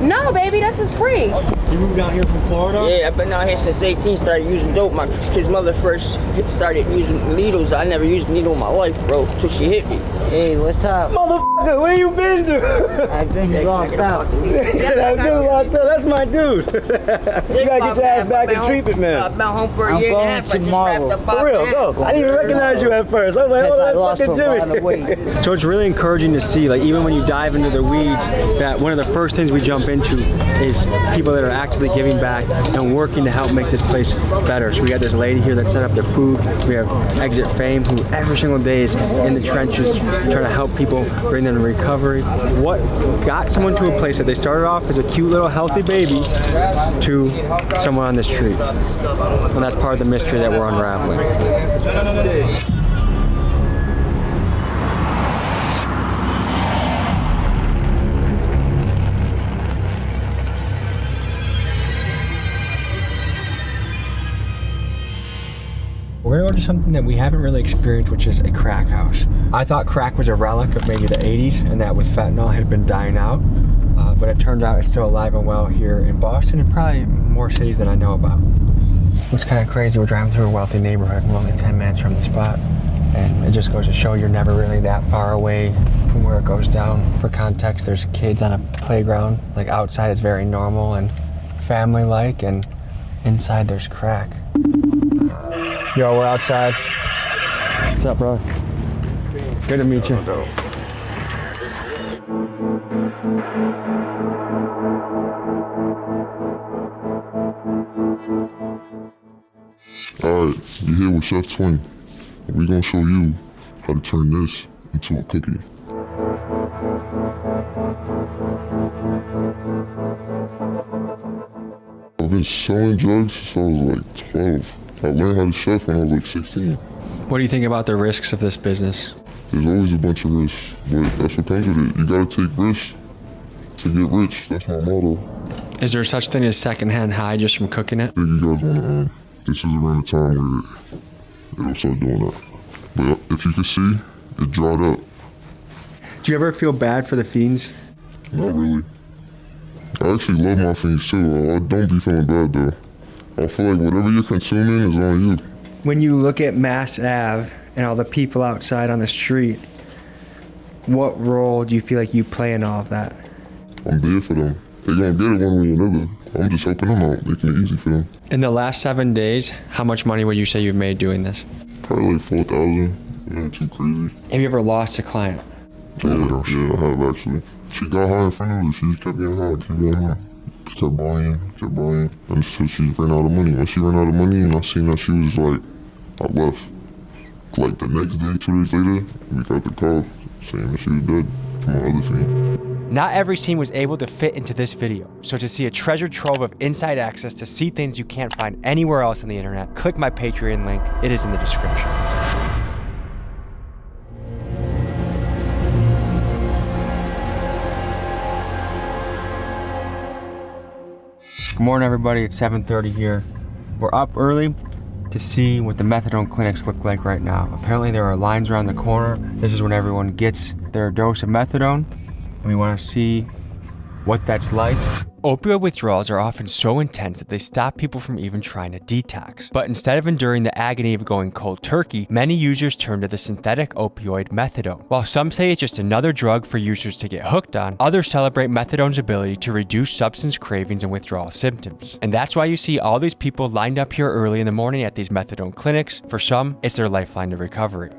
No, baby, this is free. You moved down here from Florida? Yeah, I've been out here since 18, started using dope. My kid's mother first started using needles. I never used a needle in my life, bro, till she hit me. Hey, what's up? Motherfucker, where you been to? I've been locked out. He said, I've been locked up. That's my dude. You gotta get your ass back in treatment, man. I've been home for a year and a half. I just wrapped up For real, go. I didn't even recognize you at first. I was like, oh, that's fucking Jimmy. So it's really encouraging to see, like, even when you dive into the weeds, that one of the first things we jump into is people that are actively giving back and working to help make this place better. So we got this lady here that set up the food. We have Exit Fame, who every single day is in the trenches trying to help people, bring them to recovery. What got someone to a place that they started off as a cute little healthy baby to someone on the street? And that's part of the mystery that we're unraveling. We're gonna go to something that we haven't really experienced, which is a crack house. I thought crack was a relic of maybe the 80s and that with fentanyl had been dying out, but it turned out it's still alive and well here in Boston and probably more cities than I know about. What's kind of crazy, we're driving through a wealthy neighborhood. We're only 10 minutes from the spot, and it just goes to show you're never really that far away from where it goes down. For context, there's kids on a playground. Like outside is very normal and family-like, and inside there's crack. Yo, we're outside. What's up, bro? Good to meet you. Alright, you here with Chef Twin. We're gonna show you how to turn this into a cookie. I've been selling drugs since I was like 12. I learned how to chef when I was like 16. What do you think about the risks of this business? There's always a bunch of risks, but that's what comes with it. You gotta take risks to get rich. That's my motto. Is there such thing as secondhand high just from cooking it? I think you guys wanna this is around the time where it'll start doing that. But if you can see, it dried up. Do you ever feel bad for the fiends? Not really. I actually love my fiends too. I don't be feeling bad though. I feel like whatever you're consuming is on you. When you look at Mass Ave and all the people outside on the street, what role do you feel like you play in all of that? I'm there for them. They're gonna get it one way or another. I'm just helping them out, making it easy for them. In the last 7 days, how much money would you say you've made doing this? Probably like 4,000. Not too crazy. Have you ever lost a client? Yeah, I have actually. She got high in front of us. She just kept getting high, kept getting high. Just kept buying, until she ran out of money. When she ran out of money and I seen that she was like, I left. Like the next day, 2 days later, we got the call saying that she was dead from my other fiend. Not every scene was able to fit into this video, so to see a treasure trove of inside access to see things you can't find anywhere else on the internet, click my Patreon link, it is in the description. Good morning, everybody. It's 7:30 here. We're up early to see what the methadone clinics look like right now. Apparently there are lines around the corner. This is when everyone gets their dose of methadone, and we want to see what that's like. Opioid withdrawals are often so intense that they stop people from even trying to detox. But instead of enduring the agony of going cold turkey, many users turn to the synthetic opioid methadone. While some say it's just another drug for users to get hooked on, others celebrate methadone's ability to reduce substance cravings and withdrawal symptoms. And that's why you see all these people lined up here early in the morning at these methadone clinics. For some, it's their lifeline to recovery.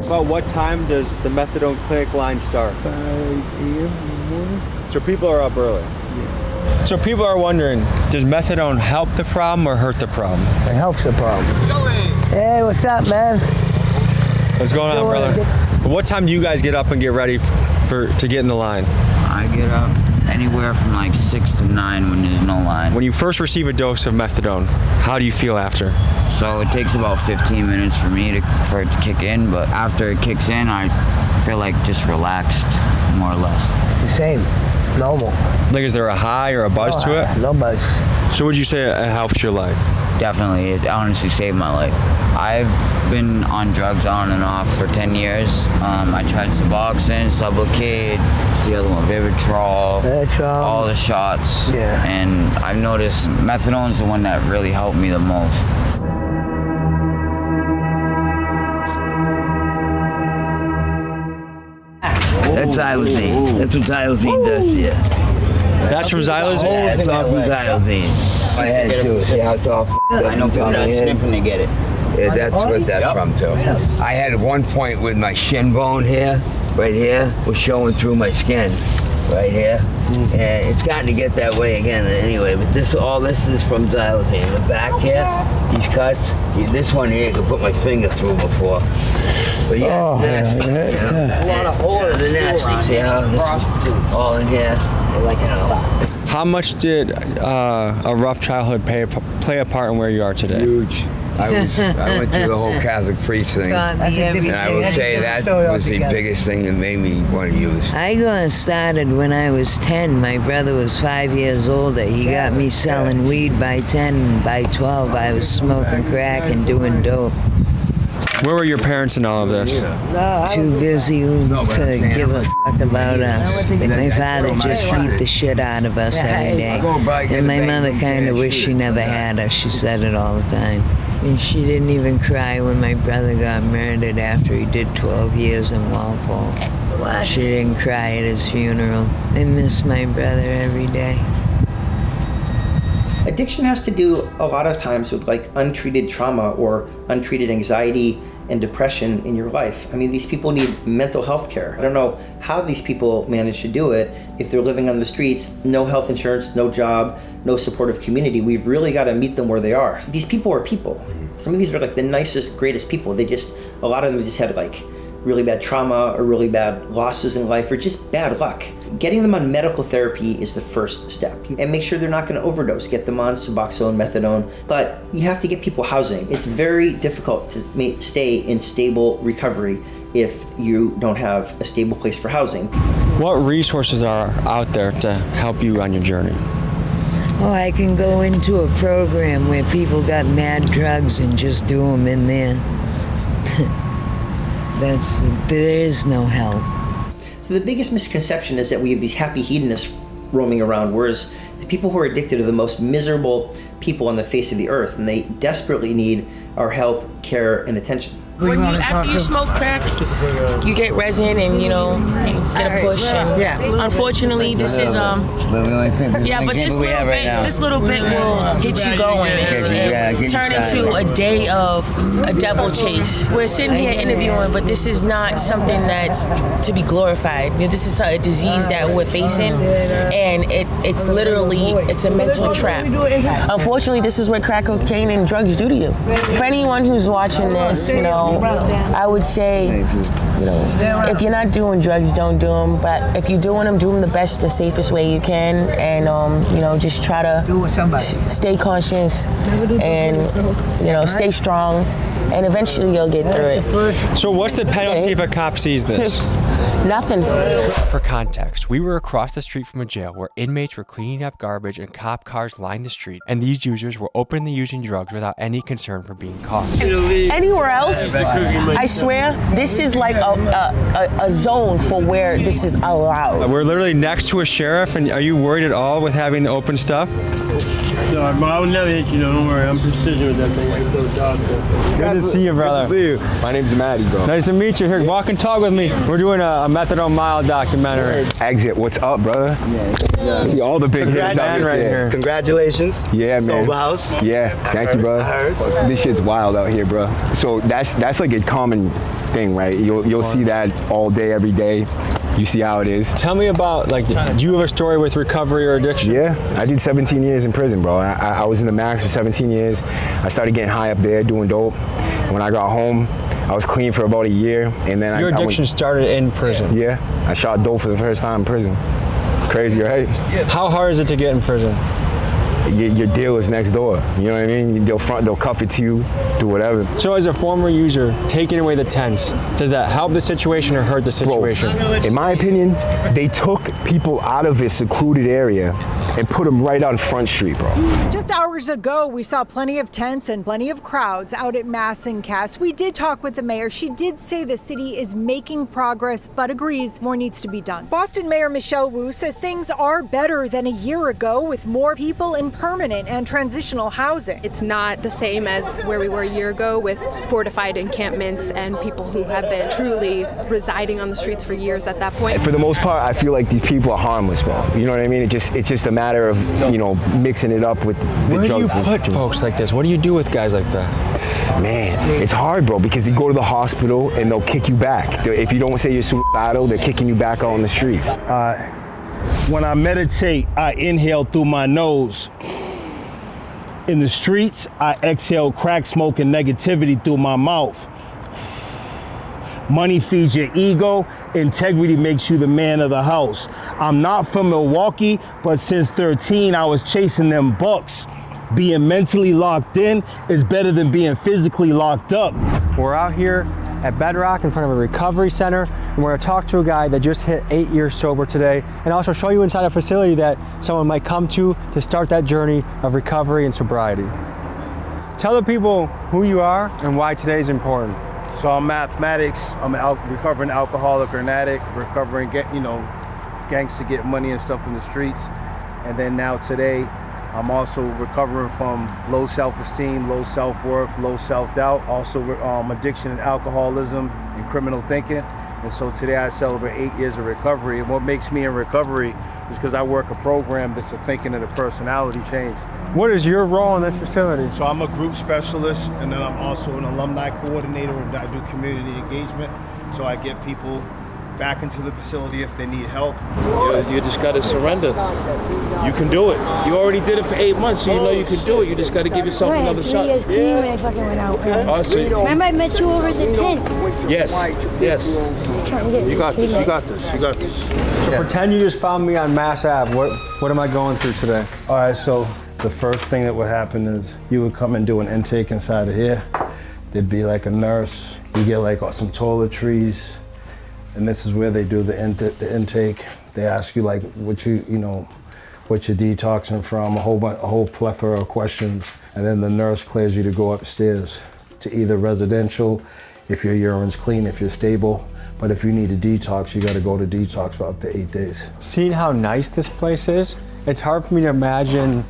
About what time does the methadone clinic line start? 5 a.m. in the morning. So people are up early. Yeah. So people are wondering, does methadone help the problem or hurt the problem? It helps the problem. Hey, what's up, man? What's going on, brother? What time do you guys get up and get ready to get in the line? I get up anywhere from like 6 to 9 when there's no line. When you first receive a dose of methadone, how do you feel after? So it takes about 15 minutes for it to kick in, but after it kicks in, I feel like just relaxed, more or less. The same. Normal. Like, is there a high or a buzz to it? No buzz. So would you say it helps your life? Definitely, it honestly saved my life. I've been on drugs on and off for 10 years. I tried Suboxone, Sublocade, what's the other one, Vivitrol, all the shots. Yeah. And I've noticed Methadone is the one that really helped me the most. That's xylazine. That's what xylazine does, yeah. That's from xylazine? Yeah, it's all from xylazine. My head too. See how it's all I know people that sniff when they get it. Yeah, that's what that's from too. I had one point with my shin bone here, right here, was showing through my skin, right here. And it's gotten to get that way again anyway, but all this is from xylazine. The back here, these cuts, this one here, I could put my finger through before. But yeah, nasty. A lot of holes. The nasty, see how this is all in here. Like, How much did a rough childhood play a part in where you are today? Huge. I went through the whole Catholic priest thing, and I will say that was the biggest thing that made me want to use. I got started when I was 10. My brother was 5 years older. He got me selling weed by 10, and by 12 I was smoking crack and doing dope. Where were your parents in all of this? Too busy to give a fuck about us. My father just beat the shit out of us every day. And my mother kind of wished she never had us. She said it all the time. And she didn't even cry when my brother got murdered after he did 12 years in Walpole. She didn't cry at his funeral. I miss my brother every day. Addiction has to do a lot of times with like untreated trauma or untreated anxiety and depression in your life. I mean, these people need mental health care. I don't know how these people manage to do it if they're living on the streets, no health insurance, no job, no supportive community. We've really got to meet them where they are. These people are people. Some of these are like the nicest, greatest people. A lot of them just had like really bad trauma or really bad losses in life or just bad luck. Getting them on medical therapy is the first step. And make sure they're not going to overdose. Get them on Suboxone, Methadone. But you have to get people housing. It's very difficult to stay in stable recovery if you don't have a stable place for housing. What resources are out there to help you on your journey? Oh, I can go into a program where people got mad drugs and just do them in there. There is no help. So the biggest misconception is that we have these happy hedonists roaming around, whereas the people who are addicted are the most miserable people on the face of the earth, and they desperately need our help, care, and attention. After you smoke crack, you get resin and you get a push. And unfortunately, this is this little bit will get you going and turn into a day of a devil chase. We're sitting here interviewing, but this is not something that's to be glorified. This is a disease that we're facing, and it's a mental trap. Unfortunately, this is what crack cocaine and drugs do to you. For anyone who's watching this, I would say, if you're not doing drugs, don't do them. But if you're doing them, do them the best, the safest way you can, and just try to stay conscious and stay strong, and eventually you'll get through it. So what's the penalty if a cop sees this? Nothing. For context, we were across the street from a jail where inmates were cleaning up garbage and cop cars lined the street, and these users were openly using drugs without any concern for being caught. Anywhere else, I swear, this is like a zone for where this is allowed. We're literally next to a sheriff, and are you worried at all with having open stuff? No, I would never hit you, don't worry. I'm precision with that thing. Good to see you, brother. Good to see you. My name's Maddie, bro. Nice to meet you. Here, walk and talk with me. We're doing a Methadone Mile documentary. Exit, what's up, brother? See all the big hitters out right here. Congratulations. Yeah, man. Sober house. Yeah, thank you, bro. I heard. This shit's wild out here, bro. So that's like a common thing, right? You'll see that all day, every day. You see how it is. Tell me about, do you have a story with recovery or addiction? Yeah, I did 17 years in prison, bro. I was in the max for 17 years. I started getting high up there doing dope. When I got home, I was clean for about a year, and then Your addiction started in prison? Yeah, I shot dope for the first time in prison. It's crazy, right? How hard is it to get in prison? your deal is next door. You know what I mean? They'll cuff it to you, do whatever. So as a former user, taking away the tents, does that help the situation or hurt the situation? Bro, in my opinion, they took people out of a secluded area and put them right on Front Street, bro. Just hours ago, we saw plenty of tents and plenty of crowds out at Mass and Cass. We did talk with the mayor. She did say the city is making progress, but agrees more needs to be done. Boston Mayor Michelle Wu says things are better than a year ago with more people in permanent and transitional housing. It's not the same as where we were a year ago with fortified encampments and people who have been truly residing on the streets for years at that point. For the most part, I feel like these people are harmless, bro. You know what I mean? It's just a matter of, you know, mixing it up with the Where drugs. do you put folks like this? What do you do with guys like that? Man, it's hard, bro, because you go to the hospital and they'll kick you back. If you don't say you're suicidal, they're kicking you back out on the streets. When I meditate, I inhale through my nose. In the streets, I exhale crack smoke and negativity through my mouth. Money feeds your ego, integrity makes you the man of the house. I'm not from Milwaukee, but since 13, I was chasing them bucks. Being mentally locked in is better than being physically locked up. We're out here at Bedrock in front of a recovery center, and we're gonna talk to a guy that just hit 8 years sober today, and also show you inside a facility that someone might come to start that journey of recovery and sobriety. Tell the people who you are and why today is important. So I'm mathematics, I'm a recovering alcoholic or an addict, recovering, gangster getting money and stuff in the streets. And then now today, I'm also recovering from low self-esteem, low self-worth, low self-doubt, also addiction and alcoholism and criminal thinking. And so today I celebrate 8 years of recovery. And what makes me in recovery is because I work a program that's a thinking and a personality change. What is your role in this facility? So I'm a group specialist, and then I'm also an alumni coordinator, and I do community engagement. So I get people back into the facility if they need help. You just gotta surrender. You can do it. You already did it for 8 months, so you know you can do it. You just gotta give yourself another shot. 3 years clean when I fucking went out. Remember I met you over the tent? Yes. You got this, you got this, you got this. So pretend you just found me on Mass Ave. What am I going through today? All right, so the first thing that would happen is you would come and do an intake inside of here. There'd be like a nurse. You get like some toiletries. And this is where they do the intake. They ask you like what you're detoxing from, a whole plethora of questions. And then the nurse clears you to go upstairs to either residential, if your urine's clean, if you're stable. But if you need a detox, you gotta go to detox for up to 8 days. Seeing how nice this place is, it's hard for me to imagine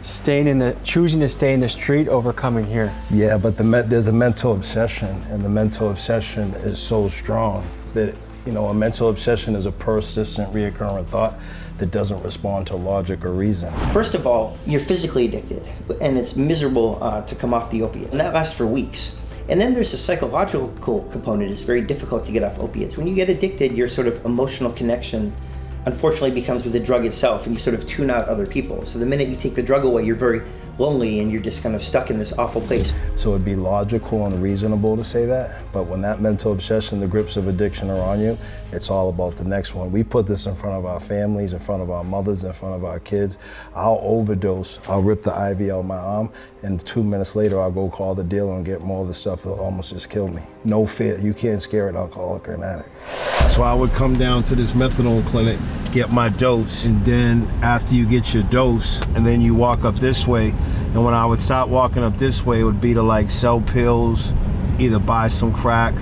choosing to stay in the street over coming here. Yeah, but there's a mental obsession, and the mental obsession is so strong that, a mental obsession is a persistent, reoccurring thought that doesn't respond to logic or reason. First of all, you're physically addicted, and it's miserable to come off the opiates, and that lasts for weeks. And then there's a psychological component. It's very difficult to get off opiates. When you get addicted, your sort of emotional connection unfortunately becomes with the drug itself, and you sort of tune out other people. So the minute you take the drug away, you're very lonely and you're just kind of stuck in this awful place. So it'd be logical and reasonable to say that, but when that mental obsession, the grips of addiction are on you, it's all about the next one. We put this in front of our families, in front of our mothers, in front of our kids. I'll overdose, I'll rip the IV out my arm, and 2 minutes later I'll go call the dealer and get more of the stuff that'll almost just kill me. No fear, you can't scare an alcoholic or an addict. So I would come down to this methadone clinic, get my dose, and then after you get your dose, and then you walk up this way, and when I would stop walking up this way, it would be to like sell pills, either buy some crack.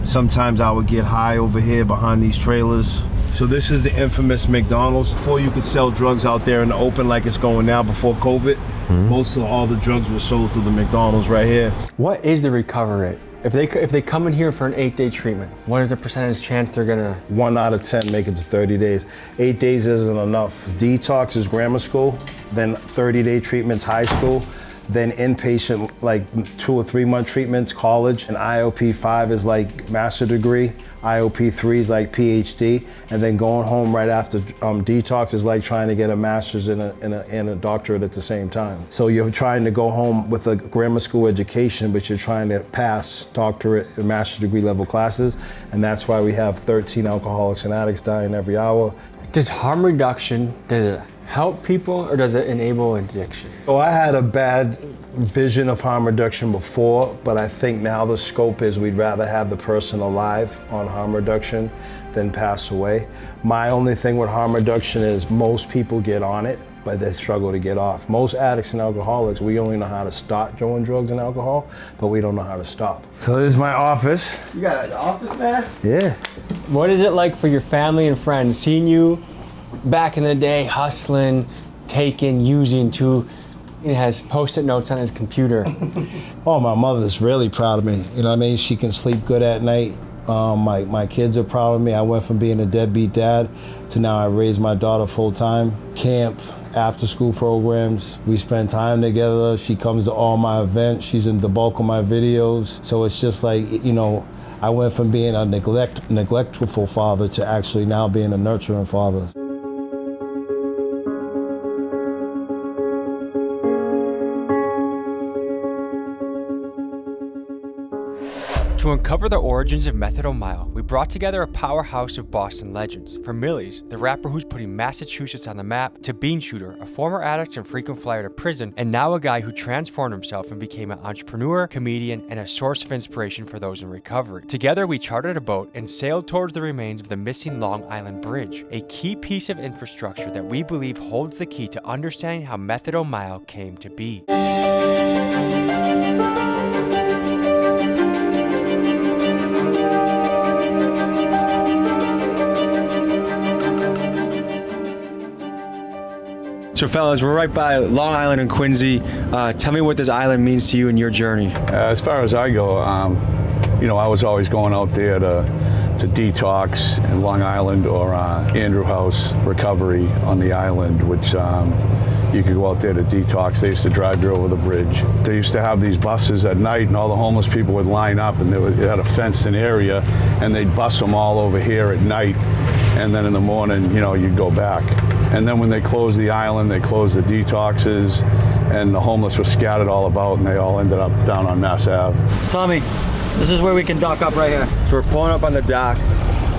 Sometimes I would get high over here behind these trailers. So this is the infamous McDonald's. Before you could sell drugs out there in the open like it's going now before COVID, most of all the drugs were sold through the McDonald's right here. What is the recovery rate? If they come in here for an 8-day treatment, what is the percentage chance they're gonna? 1 out of 10 make it to 30 days. 8 days isn't enough. Detox is grammar school, then 30-day treatments, high school, then inpatient, like 2 or 3 month treatments, college, and IOP 5 is like master degree, IOP 3 is like PhD, and then going home right after detox is like trying to get a master's and a doctorate at the same time. So you're trying to go home with a grammar school education, but you're trying to pass doctorate and master's degree level classes, and that's why we have 13 alcoholics and addicts dying every hour. Does harm reduction, does it help people or does it enable addiction? So I had a bad vision of harm reduction before, but I think now the scope is we'd rather have the person alive on harm reduction than pass away. My only thing with harm reduction is most people get on it, but they struggle to get off. Most addicts and alcoholics, we only know how to start doing drugs and alcohol, but we don't know how to stop. So this is my office. You got an office, man? Yeah. What is it like for your family and friends seeing you back in the day hustling, taking, using to, he has Post-it notes on his computer. Oh, my mother's really proud of me. You know what I mean? She can sleep good at night. My kids are proud of me. I went from being a deadbeat dad to now I raise my daughter full time. Camp, after school programs, we spend time together. She comes to all my events. She's in the bulk of my videos. So it's just like, you know, I went from being a neglectful father to actually now being a nurturing father. To uncover the origins of Methadone, we brought together a powerhouse of Boston legends. From Millie's, the rapper who's putting Massachusetts on the map, to Bean Shooter, a former addict and frequent flyer to prison, and now a guy who transformed himself and became an entrepreneur, comedian, and a source of inspiration for those in recovery. Together, we chartered a boat and sailed towards the remains of the missing Long Island Bridge, a key piece of infrastructure that we believe holds the key to understanding how Methadone came to be. So fellas, we're right by Long Island and Quincy. Tell me what this island means to you in your journey. As far as I go, you know, I was always going out there to detox in Long Island or Andrew House recovery on the island, which you could go out there to detox. They used to drive you over the bridge. They used to have these buses at night and all the homeless people would line up and it had a fenced-in area and they'd bus them all over here at night. And then in the morning, you know, you'd go back. And then when they closed the island, they closed the detoxes, and the homeless were scattered all about, and they all ended up down on Mass Ave. Tommy, this is where we can dock up right here. So we're pulling up on the dock,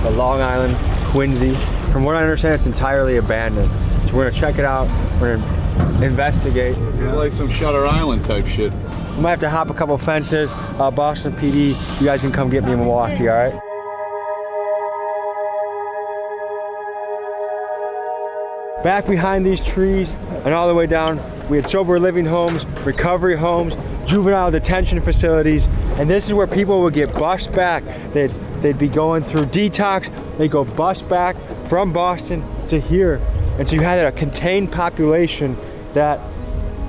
the Long Island, Quincy. From what I understand, it's entirely abandoned. So we're gonna check it out, we're gonna investigate. It's like some Shutter Island type shit. We might have to hop a couple fences. Boston PD, you guys can come get me in Milwaukee, all right? Back behind these trees and all the way down, we had sober living homes, recovery homes, juvenile detention facilities, and this is where people would get bused back. They'd be going through detox, they'd go bus back from Boston to here. And so you had a contained population that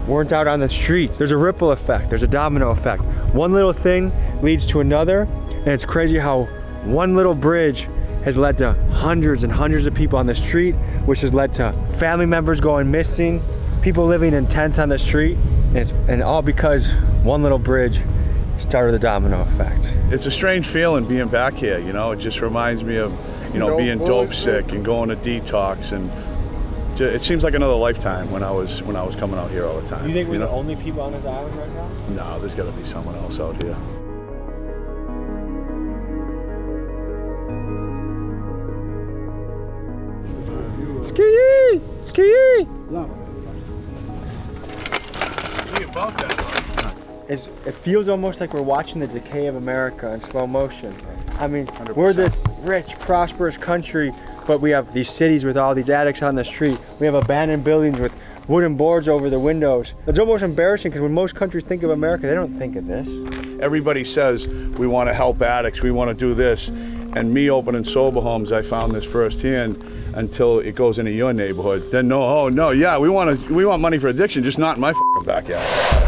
weren't out on the streets. There's a ripple effect, there's a domino effect. One little thing leads to another, and it's crazy how one little bridge has led to hundreds and hundreds of people on the street, which has led to family members going missing, people living in tents on the street, and all because one little bridge started the domino effect. It's a strange feeling being back here, you know. It just reminds me of, you know, being dope sick and going to detox, and it seems like another lifetime when I was coming out here all the time. You think we're the only people on this island right now? No, there's got to be someone else out here. Ski! Ski! It feels almost like we're watching the decay of America in slow motion. I mean, 100%. We're this rich, prosperous country, but we have these cities with all these addicts on the street. We have abandoned buildings with wooden boards over the windows. It's almost embarrassing because when most countries think of America, they don't think of this. Everybody says we want to help addicts, we want to do this. And me opening sober homes, I found this firsthand until it goes into your neighborhood. Then we want money for addiction, just not in my fucking backyard.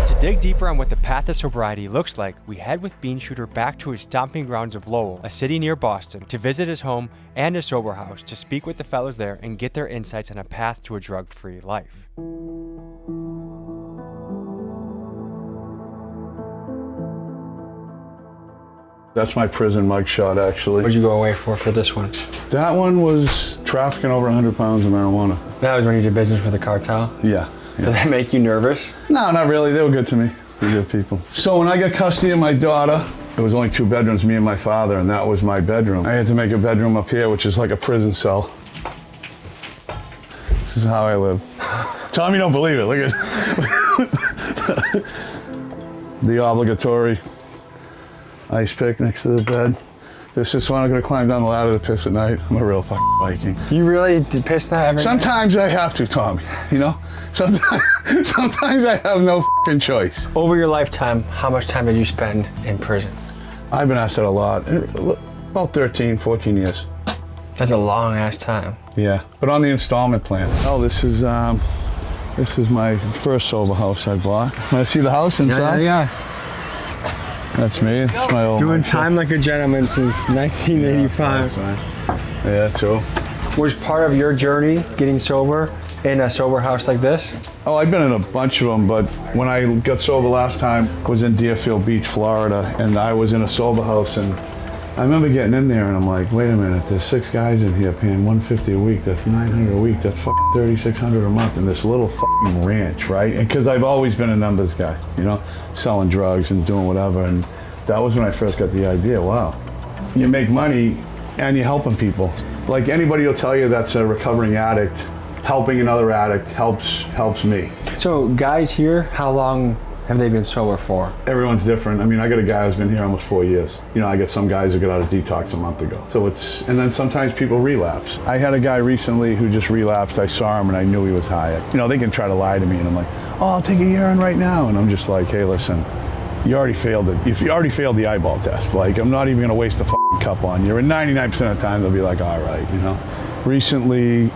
To dig deeper on what the path of sobriety looks like, we head with Bean Shooter back to his stomping grounds of Lowell, a city near Boston, to visit his home and his sober house, to speak with the fellows there and get their insights on a path to a drug-free life. That's my prison mugshot, actually. What'd you go away for this one? That one was trafficking over 100 pounds of marijuana. That was when you did business with the cartel? Yeah. Did that make you nervous? No, not really. They were good to me. They were good people. So when I got custody of my daughter, it was only 2 bedrooms, me and my father, and that was my bedroom. I had to make a bedroom up here, which is like a prison cell. This is how I live. Tell me you don't believe it. Look at the obligatory ice pick next to the bed. This is when I'm gonna climb down the ladder to piss at night. I'm a real fucking Viking. You really did piss that every Sometimes I have to, Tommy, you know? Sometimes I have no fucking choice. Over your lifetime, how much time did you spend in prison? I've been asked that a lot. About 13, 14 years. That's a long ass time. Yeah, but on the installment plan. Oh, this is my first sober house I bought. Want to see the house inside? Yeah. That's me. It's my old Doing time like a gentleman since 1985. Yeah, too. Was part of your journey getting sober in a sober house like this? Oh, I've been in a bunch of them, but when I got sober last time, I was in Deerfield Beach, Florida, and I was in a sober house, and I remember getting in there and I'm like, wait a minute, there's 6 guys in here paying $150 a week, that's $900 a week, that's fucking $3,600 a month in this little fucking ranch, right? And because I've always been a numbers guy, you know, selling drugs and doing whatever, and that was when I first got the idea, wow, you make money and you're helping people. Like anybody will tell you that's a recovering addict, helping another addict helps me. So guys here, how long have they been sober for? Everyone's different. I mean, I got a guy who's been here almost 4 years. You know, I got some guys who got out of detox a month ago. So and then sometimes people relapse. I had a guy recently who just relapsed. I saw him and I knew he was high. You know, they can try to lie to me and I'm like, oh, I'll take a urine right now. And I'm just like, hey, listen, you already failed it. If you already failed the eyeball test, like I'm not even gonna waste a fucking cup on you. And 99% of the time they'll be like, all right, you know. Recently,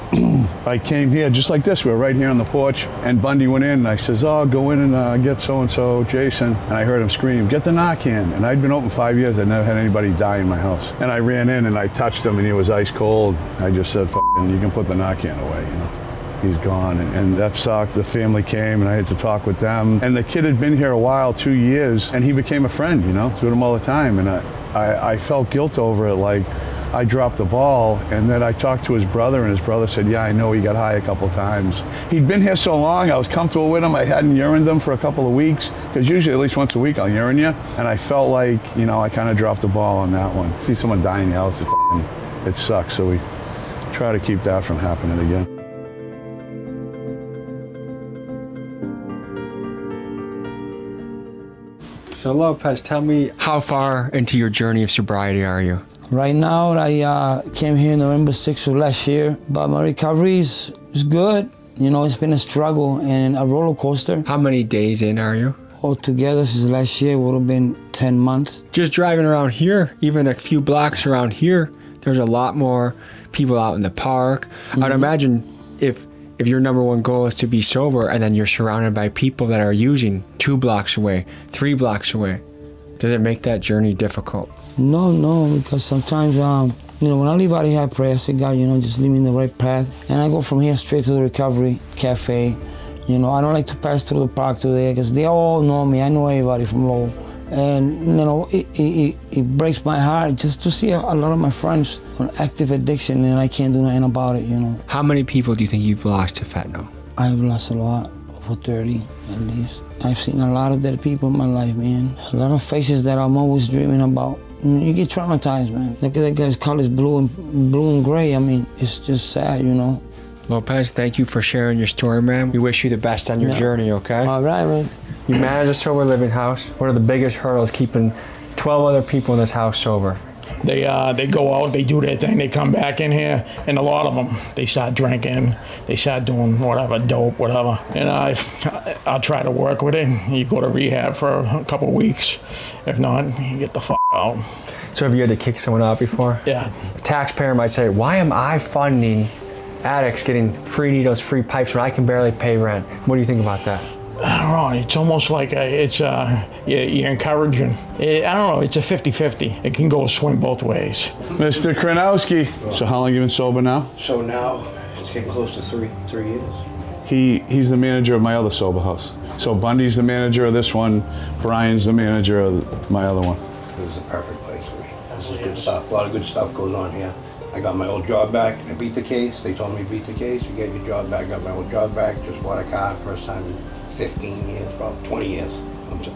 I came here just like this. We were right here on the porch, and Bundy went in, and I says, oh, go in and get so-and-so, Jason. And I heard him scream, get the Narcan. And I'd been open 5 years. I'd never had anybody die in my house. And I ran in, and I touched him, and he was ice cold. I just said, fucking, you can put the Narcan away, you know. He's gone, and that sucked. The family came, and I had to talk with them. And the kid had been here a while, 2 years, and he became a friend, you know, with him all the time. And I felt guilt over it, like, I dropped the ball, and then I talked to his brother, and his brother said, yeah, I know he got high a couple times. He'd been here so long, I was comfortable with him. I hadn't urined him for a couple of weeks, because usually at least once a week I'll urine you. And I felt like, you know, I kind of dropped the ball on that one. See someone die in the house, it sucks, so we try to keep that from happening again. So Lopez, tell me, how far into your journey of sobriety are you? Right now, I came here November 6th of last year, but my recovery is good. You know, it's been a struggle and a roller coaster. How many days in are you? Altogether, since last year, it would have been 10 months. Just driving around here, even a few blocks around here, there's a lot more people out in the park. I'd imagine if your number one goal is to be sober and then you're surrounded by people that are using 2 blocks away, 3 blocks away, does it make that journey difficult? No, because sometimes, you know, when I leave out of here, I pray, I say, God, you know, just lead me in the right path. And I go from here straight to the recovery cafe. You know, I don't like to pass through the park today because they all know me. I know everybody from Lowell. And, you know, it breaks my heart just to see a lot of my friends on active addiction and I can't do nothing about it, you know. How many people do you think you've lost to fentanyl? I've lost a lot, over 30 at least. I've seen a lot of dead people in my life, man. A lot of faces that I'm always dreaming about. You get traumatized, man. Look at that guy's colors, blue and gray. I mean, it's just sad, you know. Lopez, thank you for sharing your story, man. We wish you the best on your journey, okay? All right, man. You manage a sober living house. What are the biggest hurdles keeping 12 other people in this house sober? They go out, they do their thing, they come back in here, and a lot of them, they start drinking, they start doing whatever, dope, whatever. And I'll try to work with it. You go to rehab for a couple of weeks. If not, you get the fuck out. So have you had to kick someone out before? Yeah. A taxpayer might say, why am I funding addicts getting free needles, free pipes when I can barely pay rent? What do you think about that? I don't know, it's almost like you're encouraging. I don't know, it's a 50-50. It can go swing both ways. Mr. Kranowski. So how long you been sober now? So now, it's getting close to three years. He's the manager of my other sober house. So Bundy's the manager of this one, Brian's the manager of my other one. It was the perfect place for me. This is good stuff. A lot of good stuff goes on here. I got my old job back. I beat the case. They told me beat the case. You get your job back. Got my old job back. Just bought a car. First time in 15 years, probably 20 years.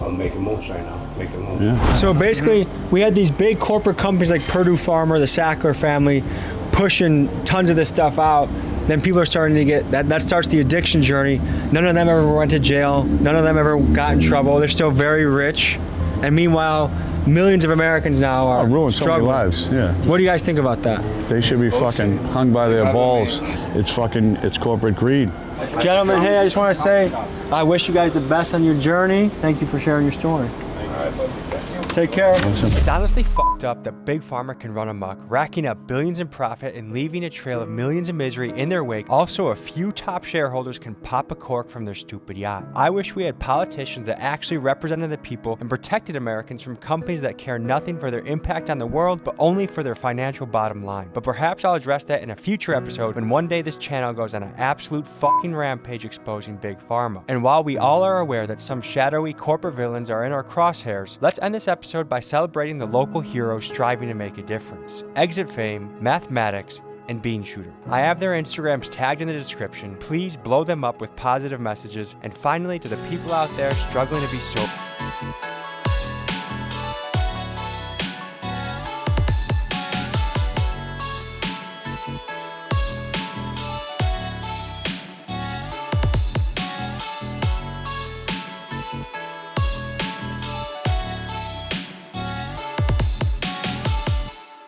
I'm making moves right now. Making moves. Yeah. So basically, we had these big corporate companies like Purdue Pharma, the Sackler family, pushing tons of this stuff out. then people are starting to get, that starts the addiction journey. None of them ever went to jail. None of them ever got in trouble. They're still very rich. And meanwhile, millions of Americans now are ruined so many struggling. lives, yeah. What do you guys think about that? They should be fucking hung by their balls. It's corporate greed. Gentlemen, hey, I just want to say, I wish you guys the best on your journey. Thank you for sharing your story. Take care. It's honestly fucked up that Big Pharma can run amok, racking up billions in profit and leaving a trail of millions in misery in their wake. Also, a few top shareholders can pop a cork from their stupid yacht. I wish we had politicians that actually represented the people and protected Americans from companies that care nothing for their impact on the world, but only for their financial bottom line. But perhaps I'll address that in a future episode when one day this channel goes on an absolute fucking rampage exposing Big Pharma. And while we all are aware that some shadowy corporate villains are in our crosshairs, let's end this episode by celebrating the local heroes striving to make a difference. Exit Fame, Mathematics, and Bean Shooter. I have their Instagrams tagged in the description. Please blow them up with positive messages. And finally, to the people out there struggling to be sober.